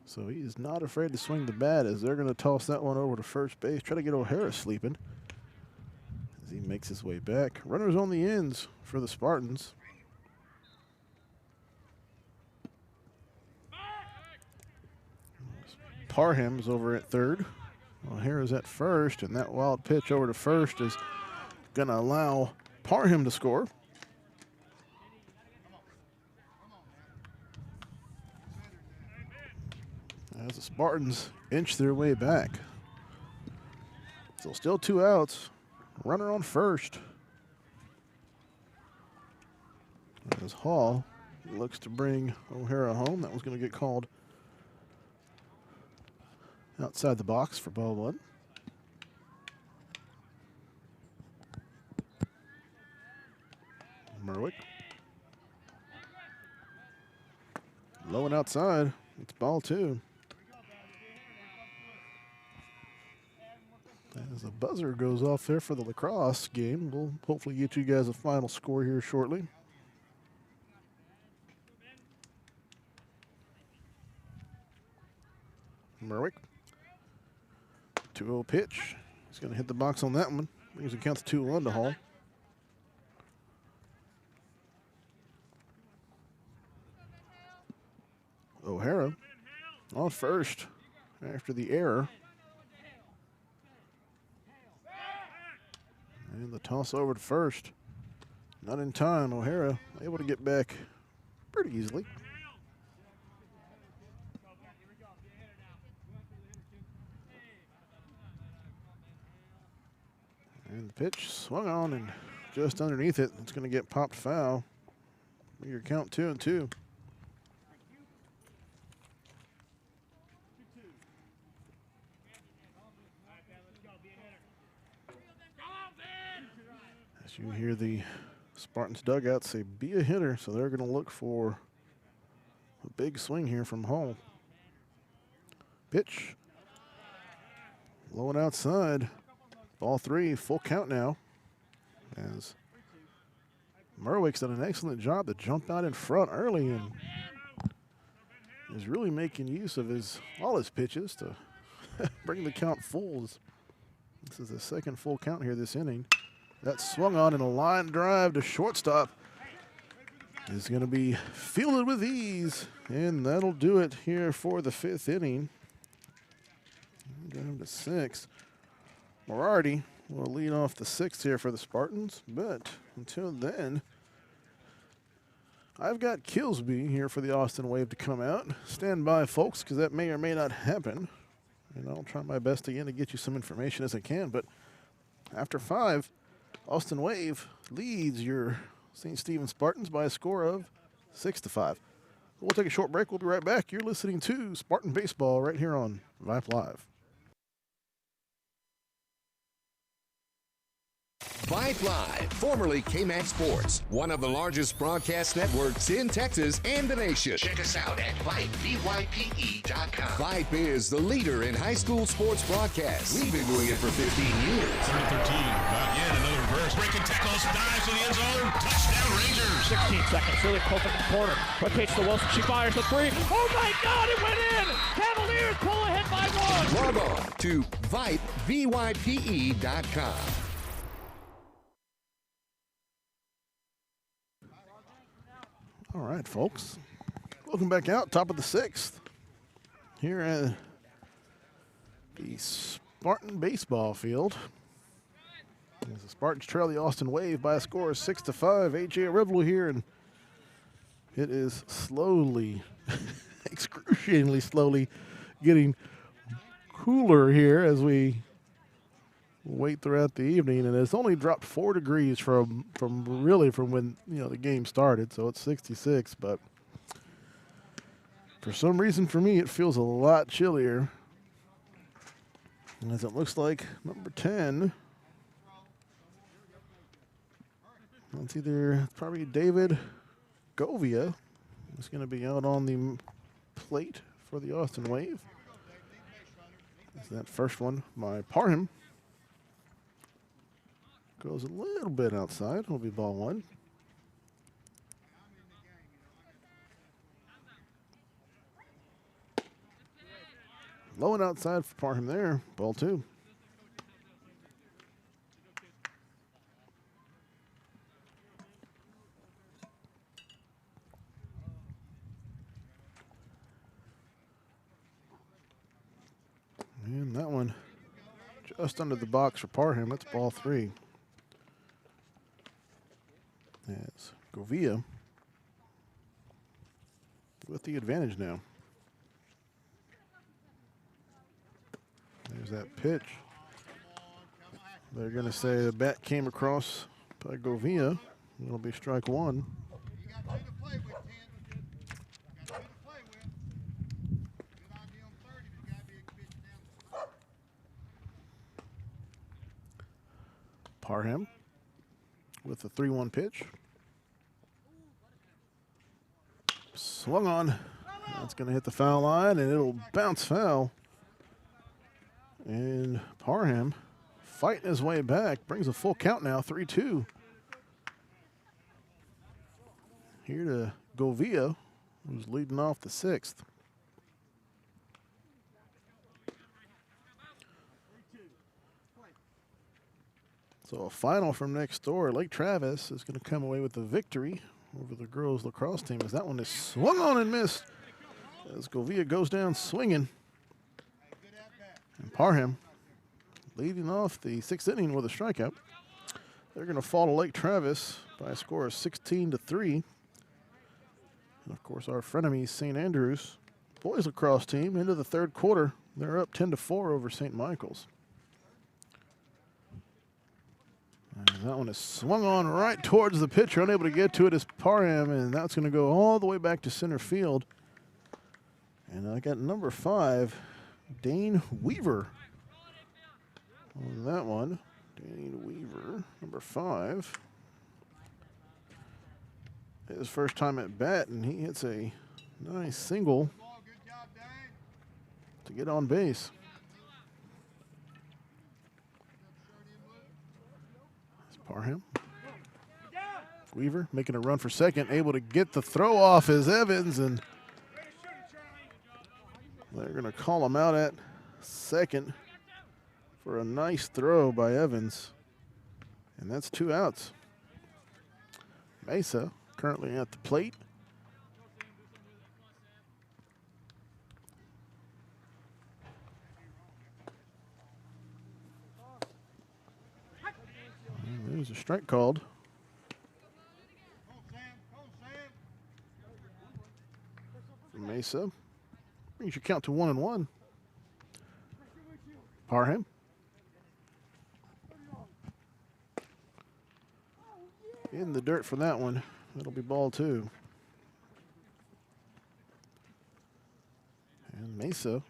So he is not afraid to swing the bat as they're going to toss that one over to first base. Try to get O'Hara sleeping as he makes his way back. Runners on the ends for the Spartans. Parham's over at third. O'Hara's at first, and that wild pitch over to first is going to allow Parham to score. As the Spartans inch their way back. So still 2 outs. Runner on first. As Hall looks to bring O'Hara home. That was going to get called outside the box for ball 1. Merwick. Low and outside. It's ball 2. As the buzzer goes off there for the lacrosse game, we'll hopefully get you guys a final score here shortly. Merwick. 2-0 pitch. He's going to hit the box on that one. Brings the count to 2-1 to Hall. O'Hara on first after the error. And the toss over to first. Not in time. O'Hara able to get back pretty easily. And the pitch swung on and just underneath it. It's going to get popped foul. Your count 2-2. As you hear the Spartans dugout say, be a hitter, so they're going to look for a big swing here from Hall. Pitch. Low and outside. Ball 3, full count now. As Merwick's done an excellent job to jump out in front early and is really making use of all his pitches to bring the count full. This is the second full count here this inning. That swung on in a line drive to shortstop is going to be fielded with ease, and that'll do it here for the 5th inning. Down to 6. Moriarty will lead off the 6th here for the Spartans, but until then, I've got Kilsby here for the Austin Wave to come out. Stand by, folks, because that may or may not happen. And I'll try my best again to get you some information as I can. But after 5, Austin Wave leads your St. Stephen Spartans by a score of 6-5. We'll take a short break. We'll be right back. You're listening to Spartan Baseball right here on Vype Live. Vype Live, formerly KMAX Sports, one of the largest broadcast networks in Texas and the nation. Check us out at Vype, VYPE.com. Vype is the leader in high school sports broadcasts. We've been doing it for 15 years. 13, not yet, another reverse. Breaking tackles, dives to the end zone. Touchdown Rangers. 16 seconds. Really close at the corner. Quick pitch to Wilson. She fires the 3. Oh my God! It went in. Cavaliers pull ahead by 1. Log on to Vype, VYPE.com. All right, folks. Welcome back out, top of the 6th. Here at the Spartan baseball field. As the Spartans trail the Austin Wave by a score of 6-5. AJ Arevalo here, and it is slowly, excruciatingly slowly getting cooler here as we wait throughout the evening, and it's only dropped 4 degrees from when the game started, so it's 66. But for some reason, for me, it feels a lot chillier, as it looks like number 10 It's either probably David Govia. He's going to be out on the plate for the Austin Wave. It's that first one by Parham. Goes a little bit outside. It'll be ball one. Low and outside for Parham there. Ball two. And that one just under the box for Parham. That's ball three. As Govia with the advantage now. There's that pitch. They're going to say the bat came across by Govia. It'll be strike one. You got two to play with, 10. Got two to play with. Good idea on 30. There's got to be a pitch down. Parham with the 3-1 pitch. Swung on. That's going to hit the foul line, and it'll bounce foul. And Parham fighting his way back. Brings a full count now, 3-2. Here to Govia, who's leading off the sixth. So a final from next door. Lake Travis is going to come away with the victory over the girls lacrosse team, as that one is swung on and missed. As Govia goes down swinging. And Parham leading off the sixth inning with a strikeout. They're going to fall to Lake Travis by a score of 16-3. And of course, our frenemies, St. Andrews boys lacrosse team, into the third quarter. They're up 10-4 over St. Michael's. And that one is swung on right towards the pitcher, unable to get to it is Parham, and that's going to go all the way back to center field. And I got number 5, Dane Weaver on that one. Dane Weaver, number 5. His first time at bat, and he hits a nice single to get on base. That's Parham. Weaver making a run for second, able to get the throw off as Evans, and they're going to call him out at second for a nice throw by Evans. And that's 2 outs. Mesa currently at the plate. And there's a strike called. For Mesa. Brings your count to 1-1. Parham. In the dirt for that one. It'll be ball 2. And Mesa.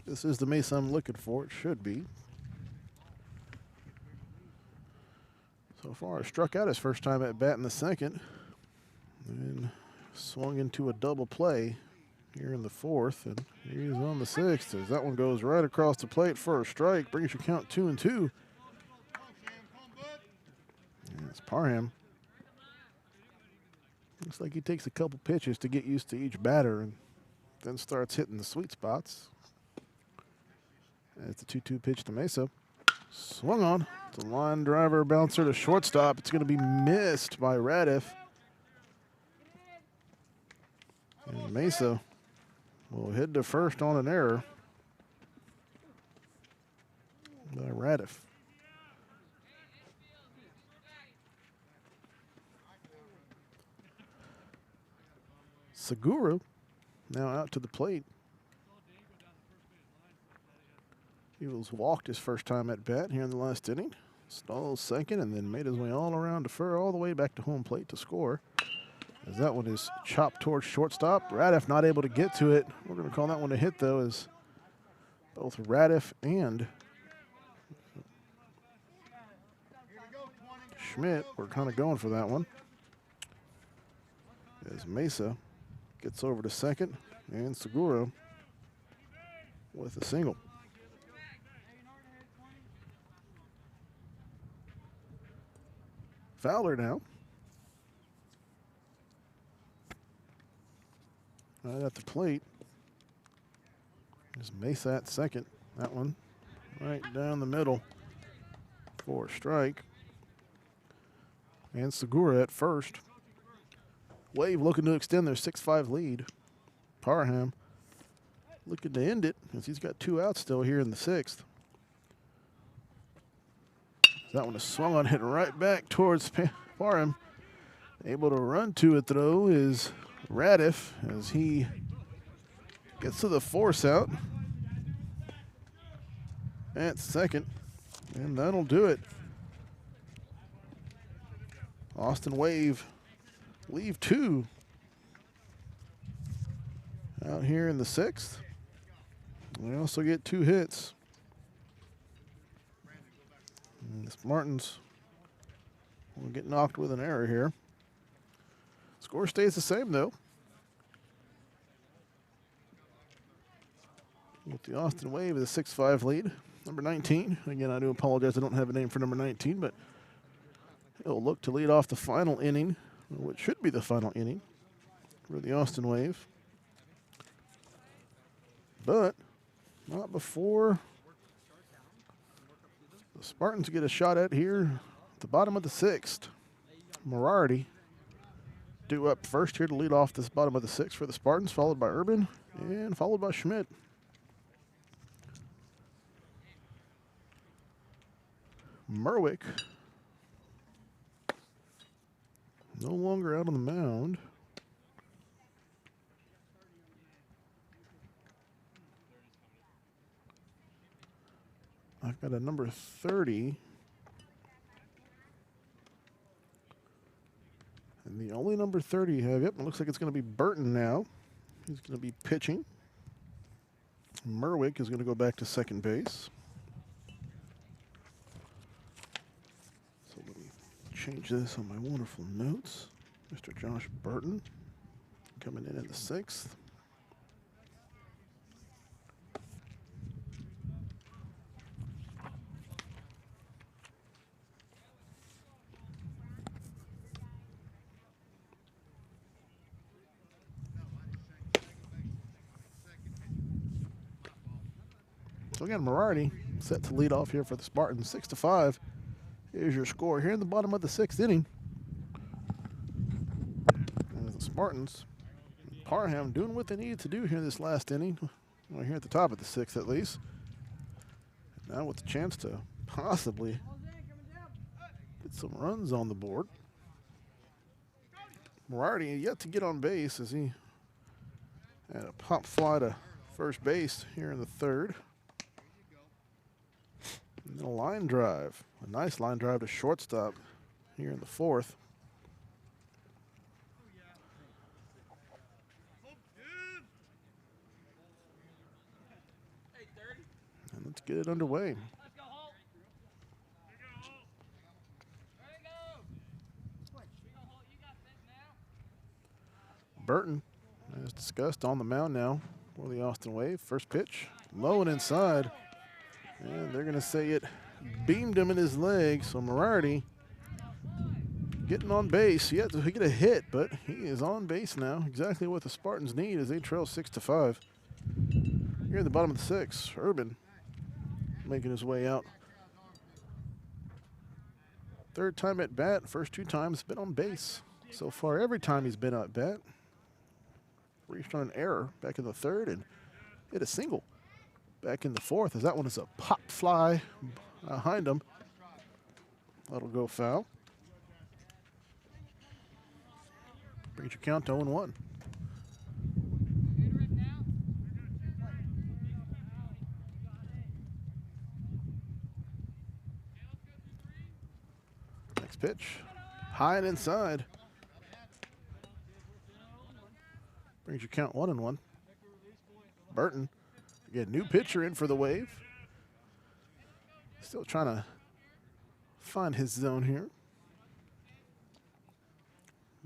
This is the Mesa I'm looking for. It should be. So far, struck out his first time at bat in the second. And swung into a double play here in the fourth, and he's on the sixth as that one goes right across the plate for a strike. Brings your count 2-2. It's Parham. Looks like he takes a couple pitches to get used to each batter and then starts hitting the sweet spots. It's a 2-2 pitch to Mesa. Swung on. It's a line driver bouncer to shortstop. It's going to be missed by Radiff. And Mesa will head to first on an error by Radiff. Segura now out to the plate. He was walked his first time at bat here in the last inning. Stalled second and then made his way all around to fur all the way back to home plate to score. As that one is chopped towards shortstop. Radiff not able to get to it. We're going to call that one a hit, though, as both Radiff and Schmidt were kind of going for that one. As Mesa gets over to second, and Segura with a single. Fowler now. Right at the plate. There's Mesa at second. That one right down the middle for a strike. And Segura at first. Wave looking to extend their 6-5 lead. Parham looking to end it as he's got 2 outs still here in the 6th. That one is swung on, hit right back towards Parham. Able to run to it though is Radiff as he gets to the force out at second, and that'll do it. Austin Wave leave 2 out here in the 6th. We also get 2 hits. And the Spartans will get knocked with an error here. Score stays the same though. With the Austin Wave with a 6-5 lead. Number 19. Again, I do apologize, I don't have a name for number 19, but he'll look to lead off the final inning, or what should be the final inning for the Austin Wave. But not before the Spartans get a shot at here at the bottom of the 6th. Morardi due up first here to lead off this bottom of the 6th for the Spartans, followed by Urban and followed by Schmidt. Merwick no longer out on the mound. I've got a number 30. And the only number 30 you have, yep, it looks like it's going to be Burton now. He's going to be pitching. Merwick is going to go back to second base. So let me change this on my wonderful notes. Mr. Josh Burton coming in the 6th. So again, Morardi set to lead off here for the Spartans, 6-5. Here's your score here in the bottom of the 6th inning. And the Spartans, Parham doing what they needed to do here in this last inning. Well, here at the top of the 6th at least. Now with the chance to possibly get some runs on the board. Morardi yet to get on base as he had a pop fly to first base here in the 3rd. And then a line drive, a nice line drive to shortstop here in the 4th. And let's get it underway. Burton, as discussed, on the mound now for the Austin Wave. First pitch, low and inside. And they're going to say it beamed him in his leg. So Morardi getting on base. He had to get a hit, but he is on base now. Exactly what the Spartans need as they trail 6-5. Here at the bottom of the 6th, Urban making his way out. 3rd time at bat. First 2 times been on base. So far, every time he's been at bat, reached on an error back in the 3rd and hit a single back in the 4th, as that one is a pop fly behind him. That'll go foul. Brings your count to 0-1. Next pitch, high and inside. Brings your count 1-1. Burton. Again, new pitcher in for the Wave. Still trying to find his zone here.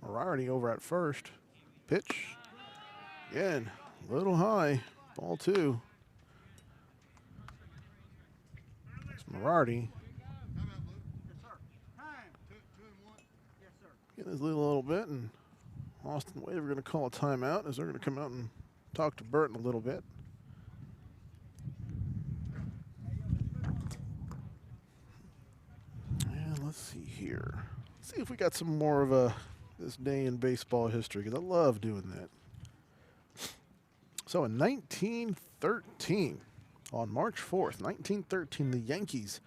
Moriarty over at first. Pitch. Again, a little high. Ball 2. It's Moriarty. Getting his lead a little bit, and Austin Wade are going to call a timeout as they're going to come out and talk to Burton a little bit. And let's see here. See if we got some more of this day in baseball history, because I love doing that. So in 1913, on March 4th, 1913, the Yankees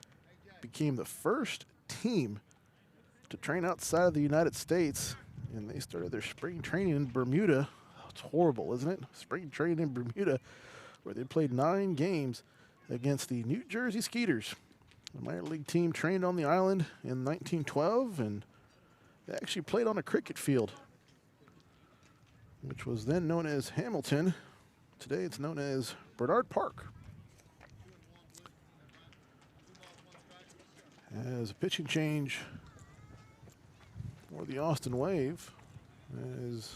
became the first team to train outside of the United States, and they started their spring training in Bermuda. Oh, it's horrible, isn't it? Spring training in Bermuda, where they played 9 games against the New Jersey Skeeters. The minor league team trained on the island in 1912, and they actually played on a cricket field, which was then known as Hamilton. Today it's known as Bernard Park. As a pitching change for the Austin Wave, as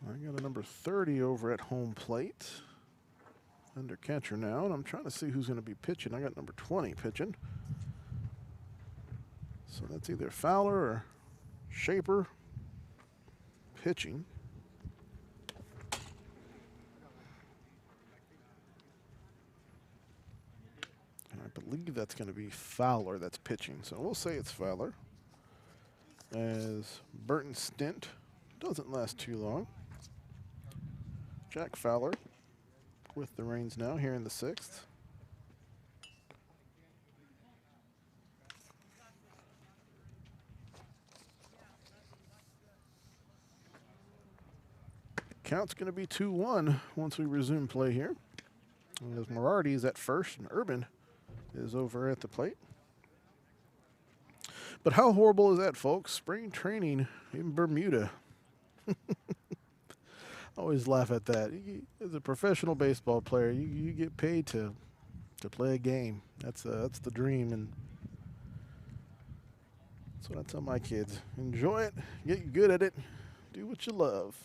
I got a number 30 over at home plate. Under catcher now, and I'm trying to see who's going to be pitching. I got number 20 pitching. So that's either Fowler or Shaper pitching. And I believe that's going to be Fowler that's pitching. So we'll say it's Fowler, as Burton's stint doesn't last too long. Jack Fowler with the reins now here in the 6th. Count's going to be 2-1 once we resume play here. As Moriarty is at first and Urban is over at the plate. But how horrible is that, folks? Spring training in Bermuda. I always laugh at that. As a professional baseball player, you get paid to play a game. That's the dream, and that's what I tell my kids. Enjoy it, get good at it, do what you love.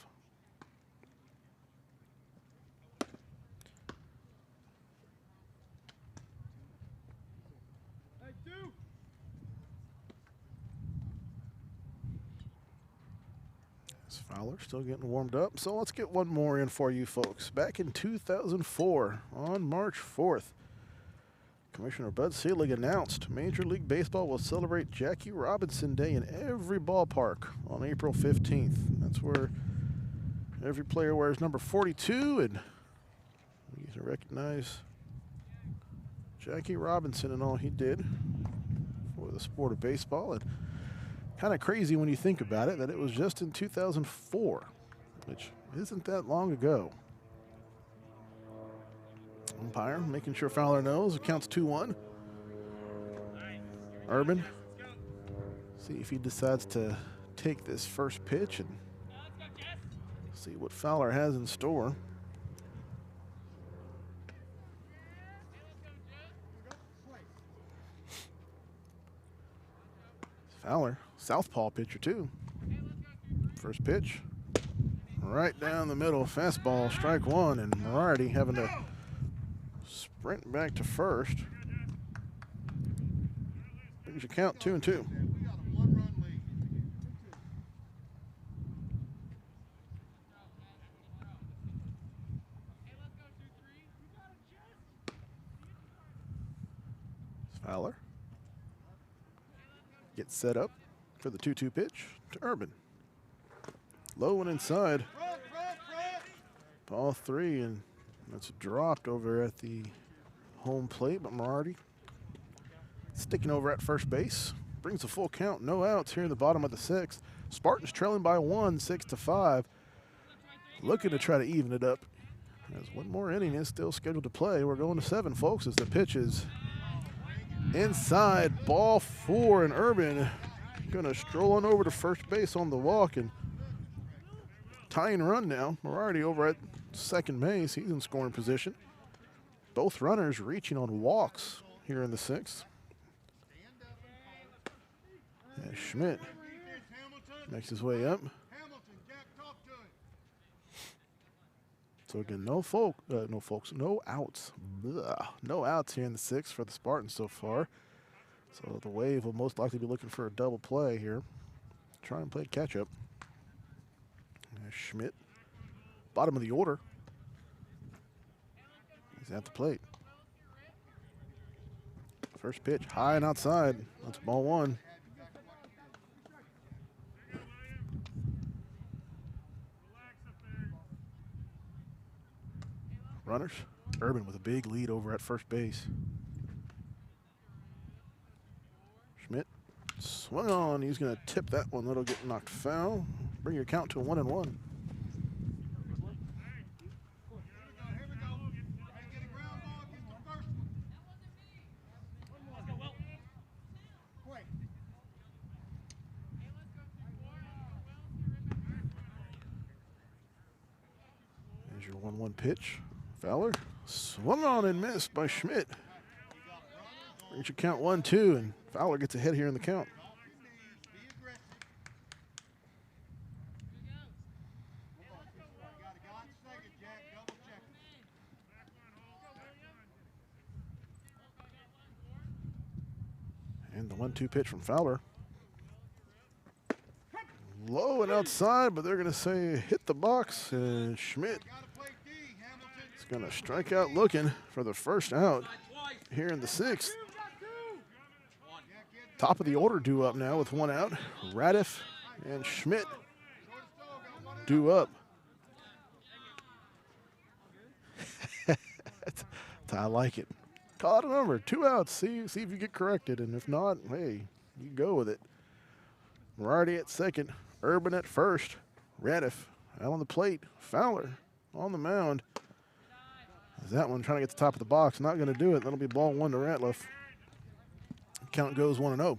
Fowler still getting warmed up. So let's get one more in for you folks. Back in 2004, on March 4th, Commissioner Bud Selig announced Major League Baseball will celebrate Jackie Robinson Day in every ballpark on April 15th. That's where every player wears number 42, and we get to recognize Jackie Robinson and all he did for the sport of baseball. And kind of crazy when you think about it, that it was just in 2004, which isn't that long ago. Umpire making sure Fowler knows. It counts 2-1. Urban. See if he decides to take this first pitch and see what Fowler has in store. Fowler, southpaw pitcher too. First pitch, right down the middle, fastball, strike 1, and Moriarty having to sprint back to first. Brings your count 2-2. Fowler gets set up for the 2-2 pitch to Urban. Low and inside. Ball 3, and that's dropped over at the home plate, but Moriarty sticking over at first base. Brings a full count, no outs here in the bottom of the 6th. Spartans trailing by 1, 6-5. Looking to try to even it up, as one more inning is still scheduled to play. We're going to 7, folks, as the pitch is inside, ball 4, and Urban gonna stroll on over to first base on the walk, and tying run now. Moriarty over at second base, he's in scoring position. both runners reaching on walks here in the 6th. And Schmidt makes his way up. So again, no outs. Blah. No outs here in the 6th for the Spartans so far. So the Wave will most likely be looking for a double play here. Try and play catch up. Schmidt, bottom of the order. He's at the plate. First pitch, high and outside. That's ball 1. Runners. Urban with a big lead over at first base. Schmidt swung on. He's going to tip that one. That'll get knocked foul. Bring your count to a 1-1. There's your 1-1 pitch. Fowler swung on and missed by Schmidt. Brings your count 1-2, and Fowler gets ahead here in the count. And the 1-2 pitch from Fowler. Low and outside, but they're going to say hit the box, and Schmidt is going to strike out looking for the first out here in the 6th. Top of the order due up now with 1 out. Radiff and Schmidt due up. I like it. Call out a number, 2 outs. See if you get corrected, and if not, hey, you go with it. Moriarty at second, Urban at first, Radiff out on the plate, Fowler on the mound. Is that one trying to get to the top of the box? Not going to do it. That'll be ball 1 to Ratliff. Count goes 1-0.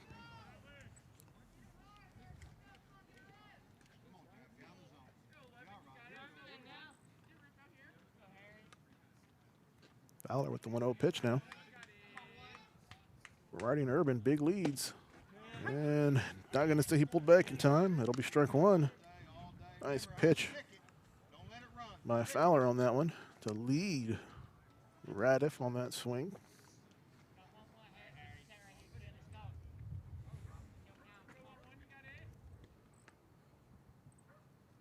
Fowler with the 1-0 pitch now. Moriarty and Urban, big leads. And not going to say he pulled back in time. It'll be strike 1. Nice pitch by Fowler on that one to lead Radiff on that swing.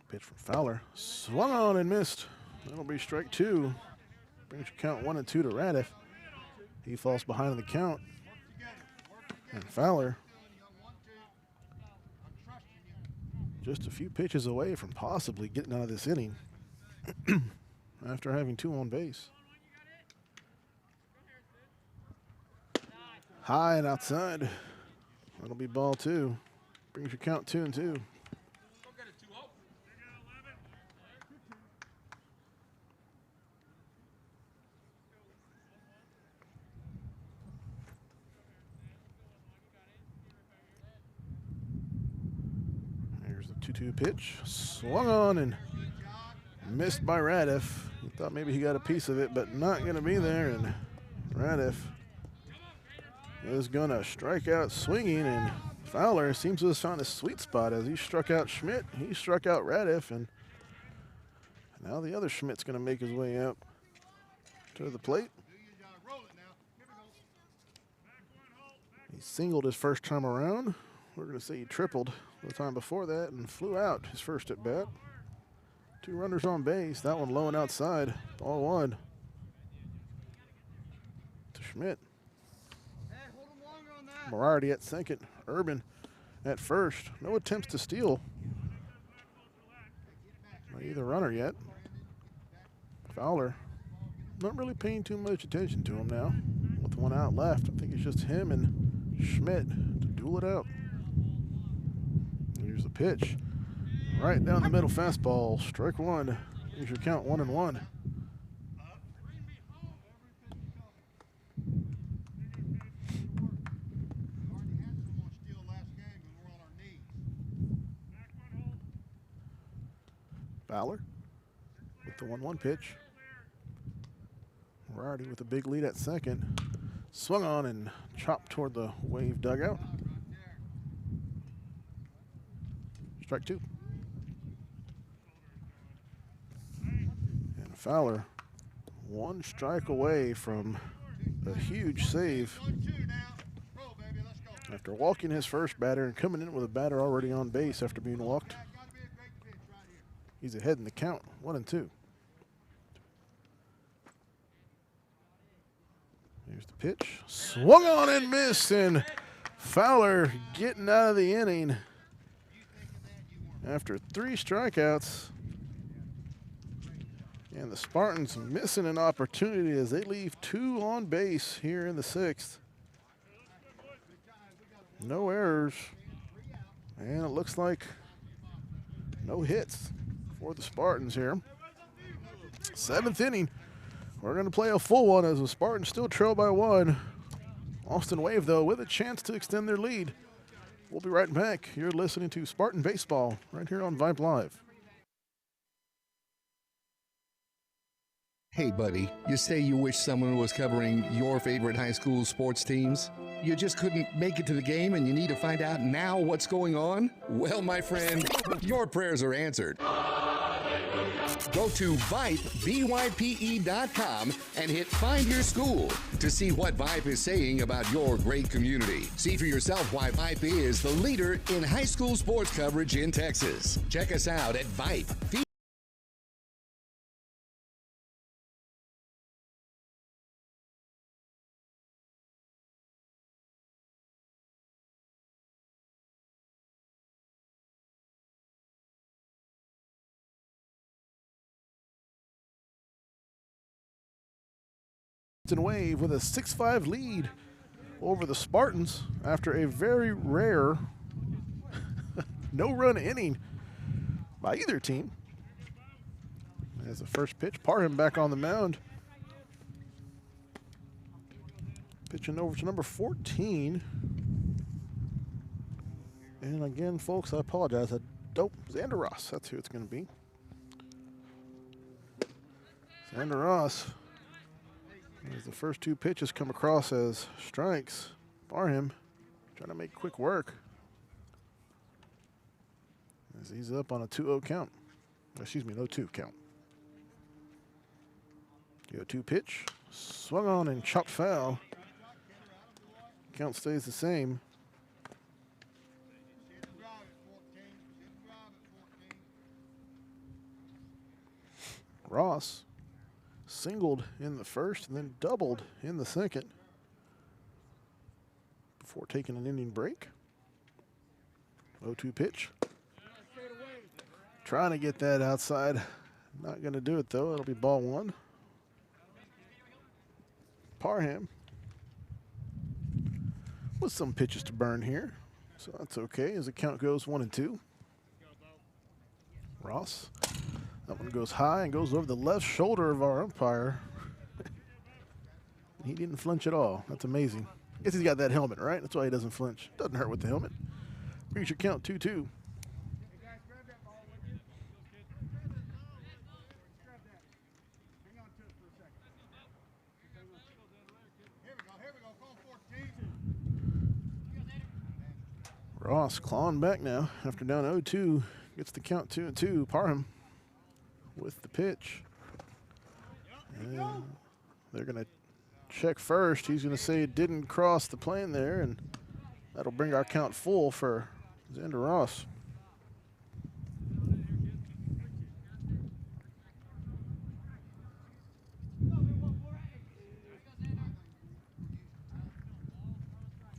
Pitch from Fowler. Swung on and missed. That'll be strike 2. Brings your count 1-2 to Radiff. He falls behind in the count. And Fowler just a few pitches away from possibly getting out of this inning after having 2 on base. High and outside. That'll be ball 2. Brings your count 2-2. Here's the 2-2 pitch. Swung on and missed by Radiff. He thought maybe he got a piece of it, but not going to be there. And Radiff is going to strike out swinging, and Fowler seems to have found a sweet spot as he struck out Schmidt. He struck out Radiff, and now the other Schmidt's going to make his way up to the plate. He singled his first time around. We're going to say he tripled the time before that and flew out his first at bat. 2 runners on base. That one low and outside. Ball 1 to Schmidt. Moriarty at second. Urban at first. No attempts to steal by either runner yet. Fowler not really paying too much attention to him now. With 1 out left, I think it's just him and Schmidt to duel it out. Here's the pitch. Right down the middle fastball. Strike 1. Here's your count 1-1. Fowler with the 1-1 pitch. Rardy with a big lead at second. Swung on and chopped toward the Wave dugout. Strike two. And Fowler, one strike away from a huge save after walking his first batter and coming in with a batter already on base after being walked. He's ahead in the count, 1-2. Here's the pitch. Swung on and missed, and Fowler getting out of the inning after 3 strikeouts. And the Spartans missing an opportunity as they leave 2 on base here in the 6th. No errors. And it looks like no hits for the Spartans here. 7th inning. We're going to play a full one as the Spartans still trail by 1. Austin Wave, though, with a chance to extend their lead. We'll be right back. You're listening to Spartan Baseball right here on Vype Live. Hey, buddy, you say you wish someone was covering your favorite high school sports teams? You just couldn't make it to the game and you need to find out now what's going on? Well, my friend, your prayers are answered. Go to Vype, VYPE.com, and hit Find Your School to see what Vype is saying about your great community. See for yourself why Vype is the leader in high school sports coverage in Texas. Check us out at Vype. Wave with a 6-5 lead over the Spartans after a very rare no-run inning by either team. As the first pitch, Parham back on the mound. Pitching over to number 14. And again, folks, I apologize. Xander Ross, that's who it's going to be. Xander Ross. As the first 2 pitches come across as strikes, Parham trying to make quick work as he's up on a 2-0 count. Excuse me, no 2 count. 2 pitch, swung on and chopped foul. Count stays the same. Ross singled in the first and then doubled in the second before taking an inning break. 0-2 pitch. Trying to get that outside. Not going to do it, though. It'll be ball 1. Parham with some pitches to burn here, so that's okay as the count goes 1-2. Ross. That one goes high and goes over the left shoulder of our umpire. He didn't flinch at all. That's amazing. I guess he's got that helmet, right? That's why he doesn't flinch. Doesn't hurt with the helmet. Brings your count 2-2. Ross clawing back now after down 0-2. Gets the count 2-2. Parham with the pitch. And they're going to check first. He's going to say it didn't cross the plane there, and that'll bring our count full for Xander Ross.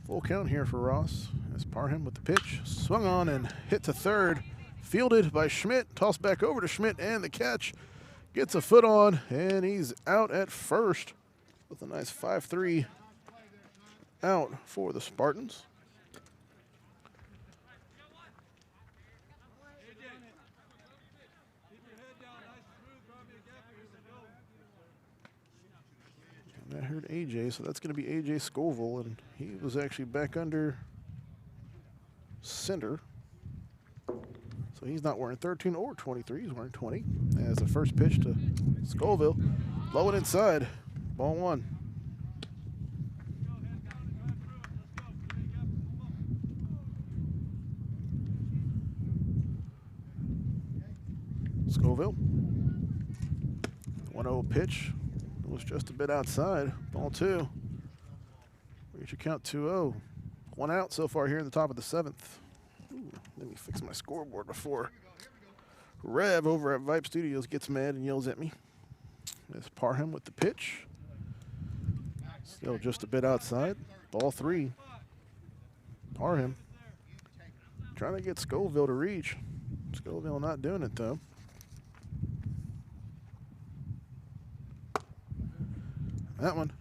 Full count here for Ross as Parham with the pitch. Swung on and hit to third. Fielded by Schmidt, tossed back over to Schmidt, and the catch gets a foot on, and he's out at first with a nice 5-3 out for the Spartans. And I heard AJ, so that's going to be AJ Scoville, and he was actually back under center. So he's not wearing 13 or 23. He's wearing 20. As the first pitch to Scoville. Low and inside. Ball one. Scoville. 1-0 pitch. It was just a bit outside. Ball two. Reach your count 2-0. 1 out so far here in the top of the 7th. Ooh, let me fix my scoreboard before Rev over at Vype Studios gets mad and yells at me. It's Parham with the pitch. Still just a bit outside. Ball three. Parham trying to get Scoville to reach. Scoville not doing it though. That one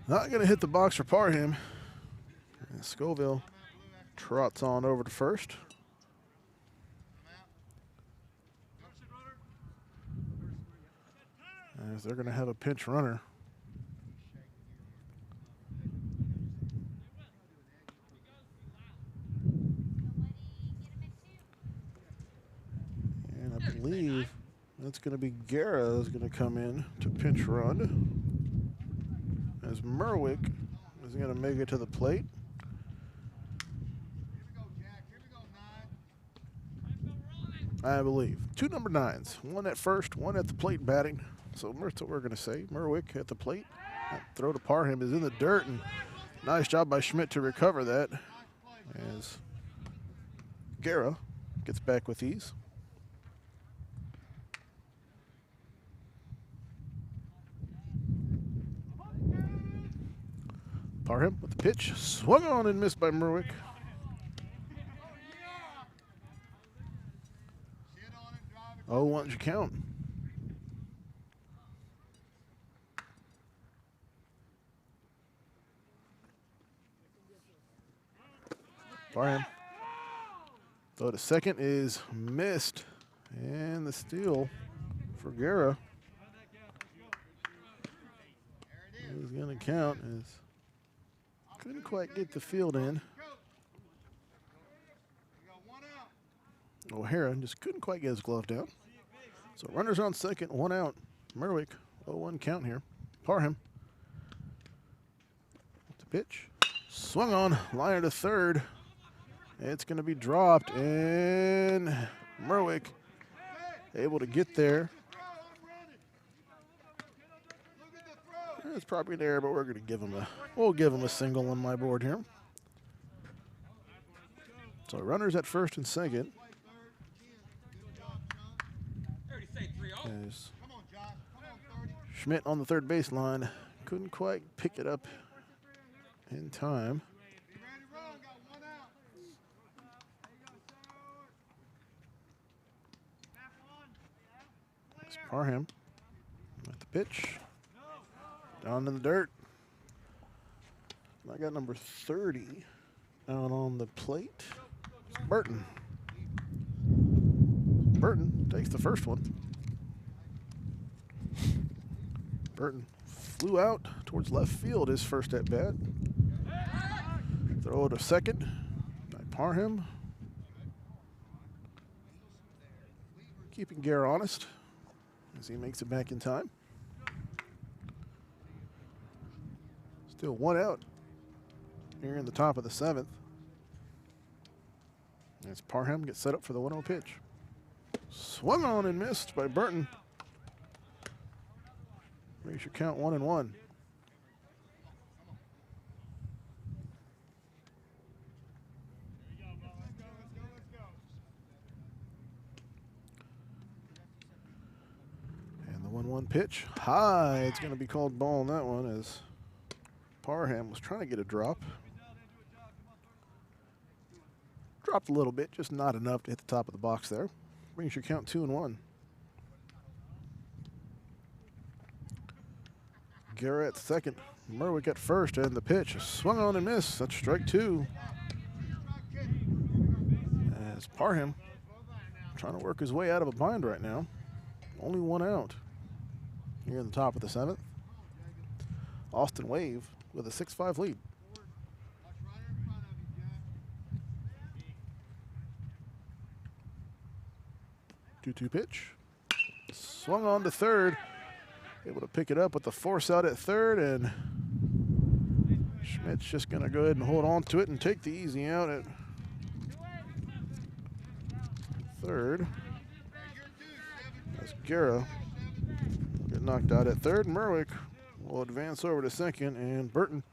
not going to hit the box for Parham. And Scoville trots on over to first. As they're going to have a pinch runner. And I believe that's going to be Guerra is going to come in to pinch run. As Merwick is going to make it to the plate. I believe. 2 number 9s. 1 at first, 1 at the plate batting. So that's what we're going to say. Merwick at the plate. That throw to Parham is in the dirt, and nice job by Schmidt to recover that. As Guerra gets back with ease. Parham with the pitch. Swung on and missed by Merwick. Oh, what's your count? Parham. Throw to second is missed. And the steal for Guerra is going to count as couldn't quite get the field in. O'Hara just couldn't quite get his glove down. So runners on second, 1 out. Merwick, 0-1 count here. Parham. The pitch. Swung on, liner to third. It's going to be dropped, and Merwick able to get there. It's probably there, but we're going to give him a single on my board here. So runners at first and second. As Schmidt on the third baseline couldn't quite pick it up in time. It's Parham at the pitch. Down in the dirt. I got number 30 out on the plate. It's Burton. Burton takes the first one. Burton flew out towards left field his first at bat. Throw to second by Parham. Keeping Guerra honest as he makes it back in time. Still 1 out here in the top of the 7th. As Parham gets set up for the 1-0 pitch. Swung on and missed by Burton. Makes your count 1-1. And the 1-1 pitch. High. It's going to be called ball on that one as Parham was trying to get a drop. Dropped a little bit, just not enough to hit the top of the box there. Brings your count 2-1. Guerra at second. Merwick at first, and the pitch swung on and missed. That's strike 2. As Parham trying to work his way out of a bind right now. Only 1 out here in the top of the 7th. Austin Wave with a 6-5 lead. Two-two pitch. Swung on to third. able to pick it up with the force out at third, and Schmidt's just going to go ahead and hold on to it and take the easy out at third. As Guerra get knocked out at third. Merwick will advance over to second, and Burton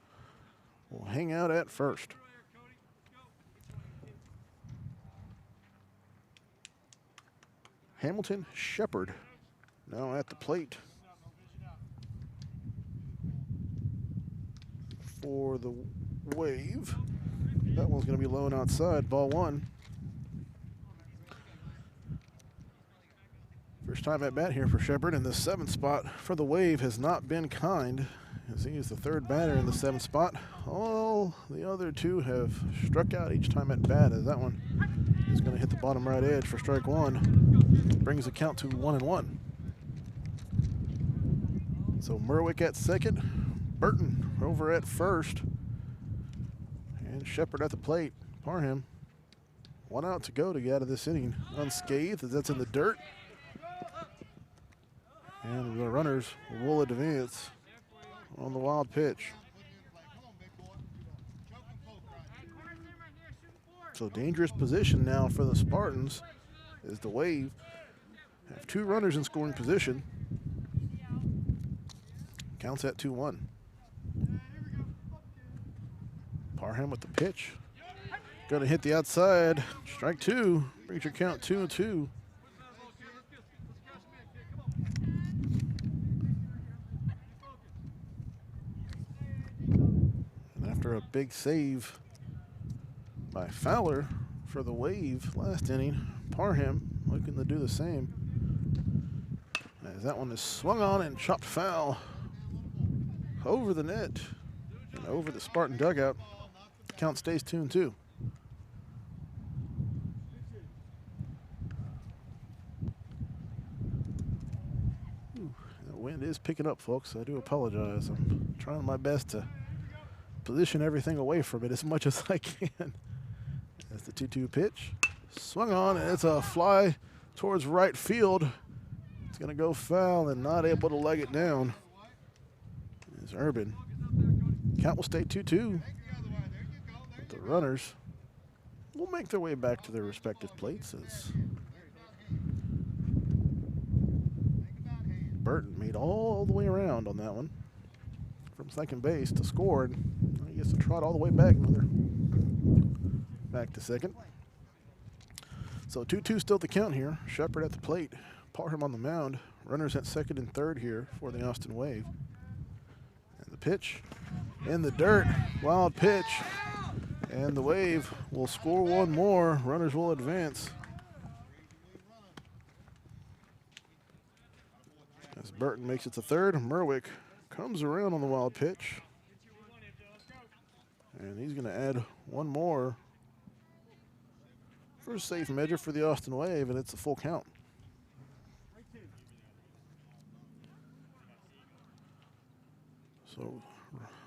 will hang out at first. Hamilton Shepard now at the plate for the Wave. That one's going to be low and outside, ball one. First time at bat here for Shepard, and the 7th spot for the Wave has not been kind, as he is the 3rd batter in the 7th spot. All the other 2 have struck out each time at bat, as that one is going to hit the bottom right edge for strike 1. Brings the count to 1-1. So Merwick at second, Burton over at first, and Shepard at the plate. Parham, 1 out to go to get out of this inning unscathed, as that's in the dirt. And the runners will advance on the wild pitch. So dangerous position now for the Spartans as the Wave have 2 runners in scoring position. Counts at 2-1. Parham with the pitch. Going to hit the outside. Strike 2. Brings your count 2-2. After a big save by Fowler for the Wave last inning, Parham looking to do the same, as that one is swung on and chopped foul over the net and over the Spartan dugout. Count stays 2-2. The wind is picking up, folks. I do apologize. I'm trying my best to position everything away from it as much as I can. That's the 2-2 pitch. Swung on, and it's a fly towards right field. It's going to go foul and not able to leg it down. It's Urban. Count will stay 2-2. The runners will make their way back to their respective plates as Burton made all the way around on that one from second base to score, and he gets to trot all the way back back to second. So 2-2 still the count here. Shepard at the plate, Parham on the mound. Runners at second and third here for the Austin Wave. And the pitch in the dirt, wild pitch, and the Wave will score one more. Runners will advance. As Burton makes it to third, Merwick comes around on the wild pitch, and he's going to add one more for a safe measure for the Austin Wave, and it's a full count. So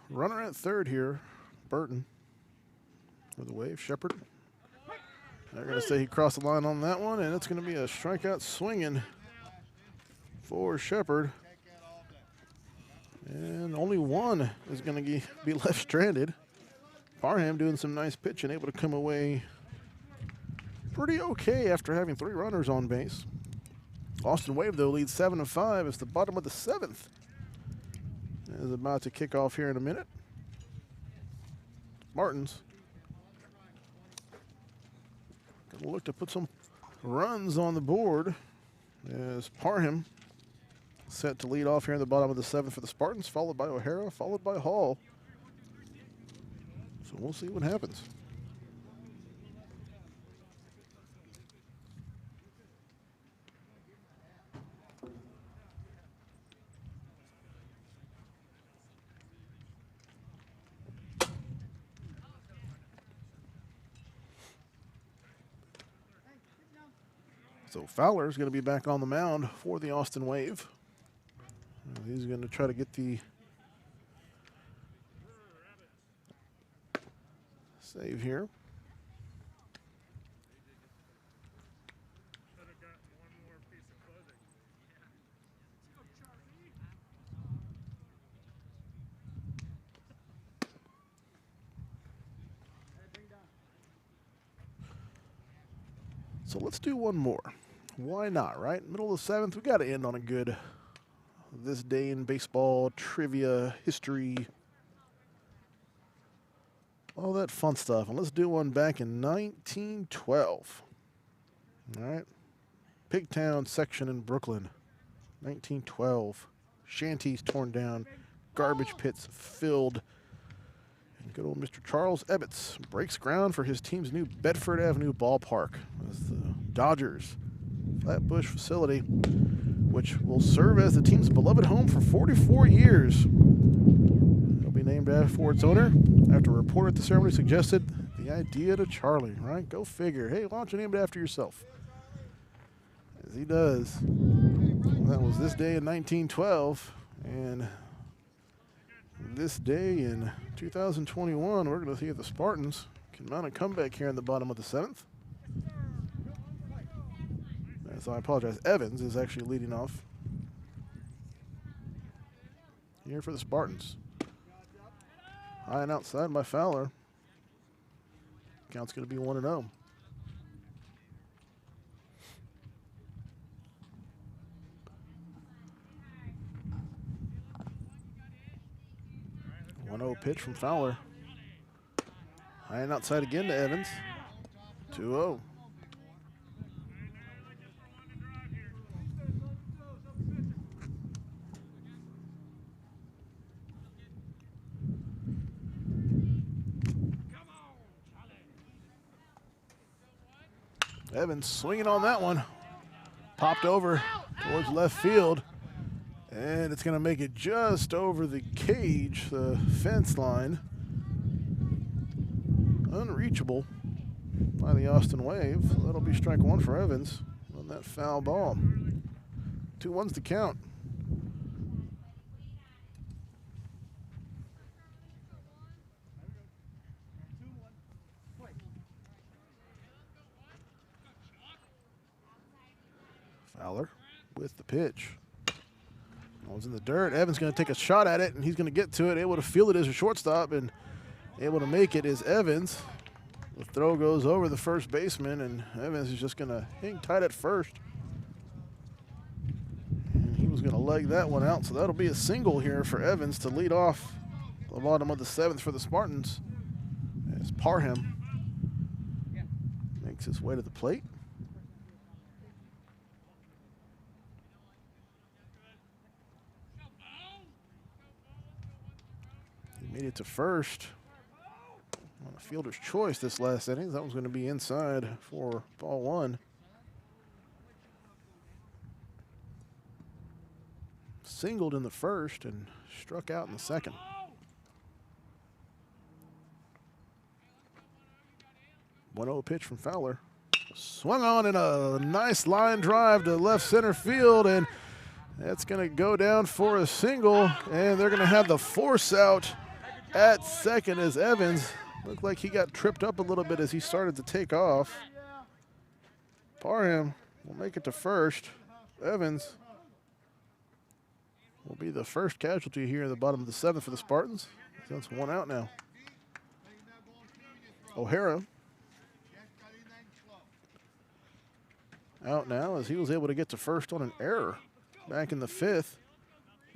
runner at third here, Burton for the Wave. Shepard, they're going to say he crossed the line on that one, and it's going to be a strikeout swinging for Shepard. And only one is going to be left stranded. Parham doing some nice pitching, able to come away pretty okay after having 3 runners on base. Austin Wave, though, leads 7-5 as the bottom of the 7th is about to kick off here in a minute. Martins going to look to put some runs on the board as Parham set to lead off here in the bottom of the 7th for the Spartans, followed by O'Hara, followed by Hall. So we'll see what happens. So Fowler's going to be back on the mound for the Austin Wave. He's going to try to get the save here. So let's do one more. Why not, right? Middle of the 7th, we got to end on a good this day in baseball, trivia, history, all that fun stuff. And let's do one back in 1912. All right. Pigtown section in Brooklyn, 1912. Shanties torn down, garbage pits filled. And good old Mr. Charles Ebbets breaks ground for his team's new Bedford Avenue ballpark as the Dodgers Flatbush facility, which will serve as the team's beloved home for 44 years. It'll be named for its owner after a reporter at the ceremony suggested the idea to Charlie, right? Go figure. Hey, why don't you name it after yourself? As he does. Well, that was this day in 1912, and this day in 2021, we're going to see if the Spartans can mount a comeback here in the bottom of the 7th. So I apologize. Evans is actually leading off here for the Spartans. High and outside by Fowler. Count's going to be 1-0. Pitch from Fowler. High and outside again to Evans. 2-0. Evans swinging on that one. Popped over towards left field. And it's going to make it just over the cage, the fence line. Unreachable by the Austin Wave. So that'll be strike one for Evans on that foul ball. 2-1's the count. Fowler with the pitch. Was in the dirt. Evans going to take a shot at it, and he's going to get to it. Able to field it as a shortstop, and able to make it is Evans. The throw goes over the first baseman, and Evans is just going to hang tight at first. And he was going to leg that one out, so that'll be a single here for Evans to lead off the bottom of the 7th for the Spartans. As Parham makes his way to the plate. Made it to first on a fielder's choice this last inning. That was going to be inside for ball one. Singled in the first and struck out in the second. One-0 pitch from Fowler. Swung on in a nice line drive to left center field, and that's going to go down for a single, and they're going to have the force out at second as Evans looked like he got tripped up a little bit as he started to take off. Parham will make it to first. Evans will be the first casualty here in the bottom of the 7th for the Spartans. That's one out now. O'Hara out now as he was able to get to first on an error back in the 5th.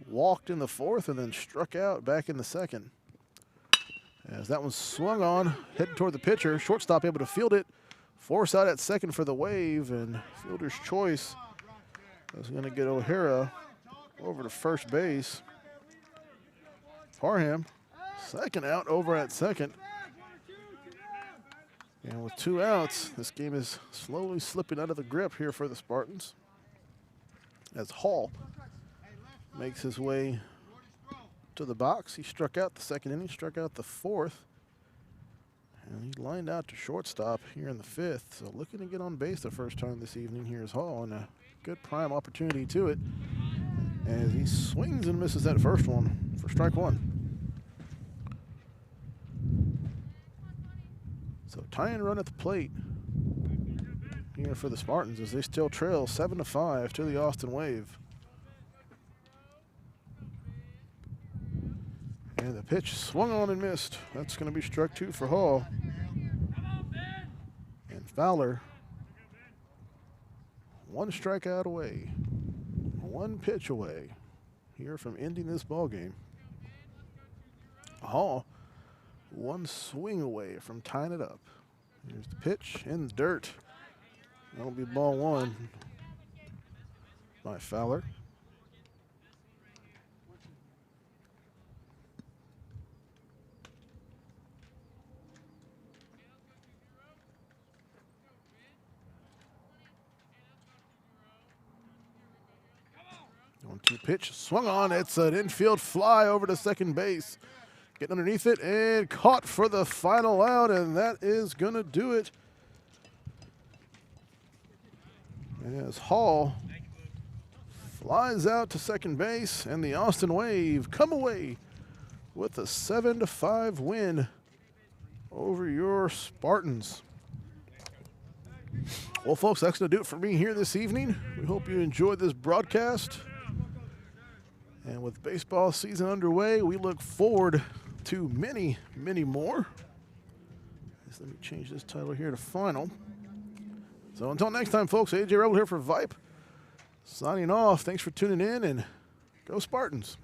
Walked in the 4th and then struck out back in the 2nd. As that one swung on, headed toward the pitcher. Shortstop able to field it. Force out at second for the Wave, and fielder's choice is going to get O'Hara over to first base. Parham, second out over at second. And with 2 outs, this game is slowly slipping out of the grip here for the Spartans. As Hall makes his way to the box. He struck out the 2nd inning, struck out the 4th. And he lined out to shortstop here in the 5th. So looking to get on base the first time this evening here is Hall, and a good prime opportunity to it as he swings and misses that first one for strike one. So tying run at the plate here for the Spartans as they still trail 7-5 to the Austin Wave. And the pitch swung on and missed. That's going to be struck 2 for Hall. And Fowler one strikeout away, one pitch away here from ending this ball game. Hall, one swing away from tying it up. Here's the pitch in the dirt. That'll be ball one by Fowler. One-two pitch, swung on. It's an infield fly over to second base. Getting underneath it and caught for the final out, and that is going to do it. As Hall flies out to second base, and the Austin Wave come away with a 7-5 win over your Spartans. Well, folks, that's going to do it for me here this evening. We hope you enjoyed this broadcast. And with baseball season underway, we look forward to many, many more. Let me change this title here to final. So until next time, folks, AJ Rebel here for Vype. Signing off. Thanks for tuning in, and go Spartans.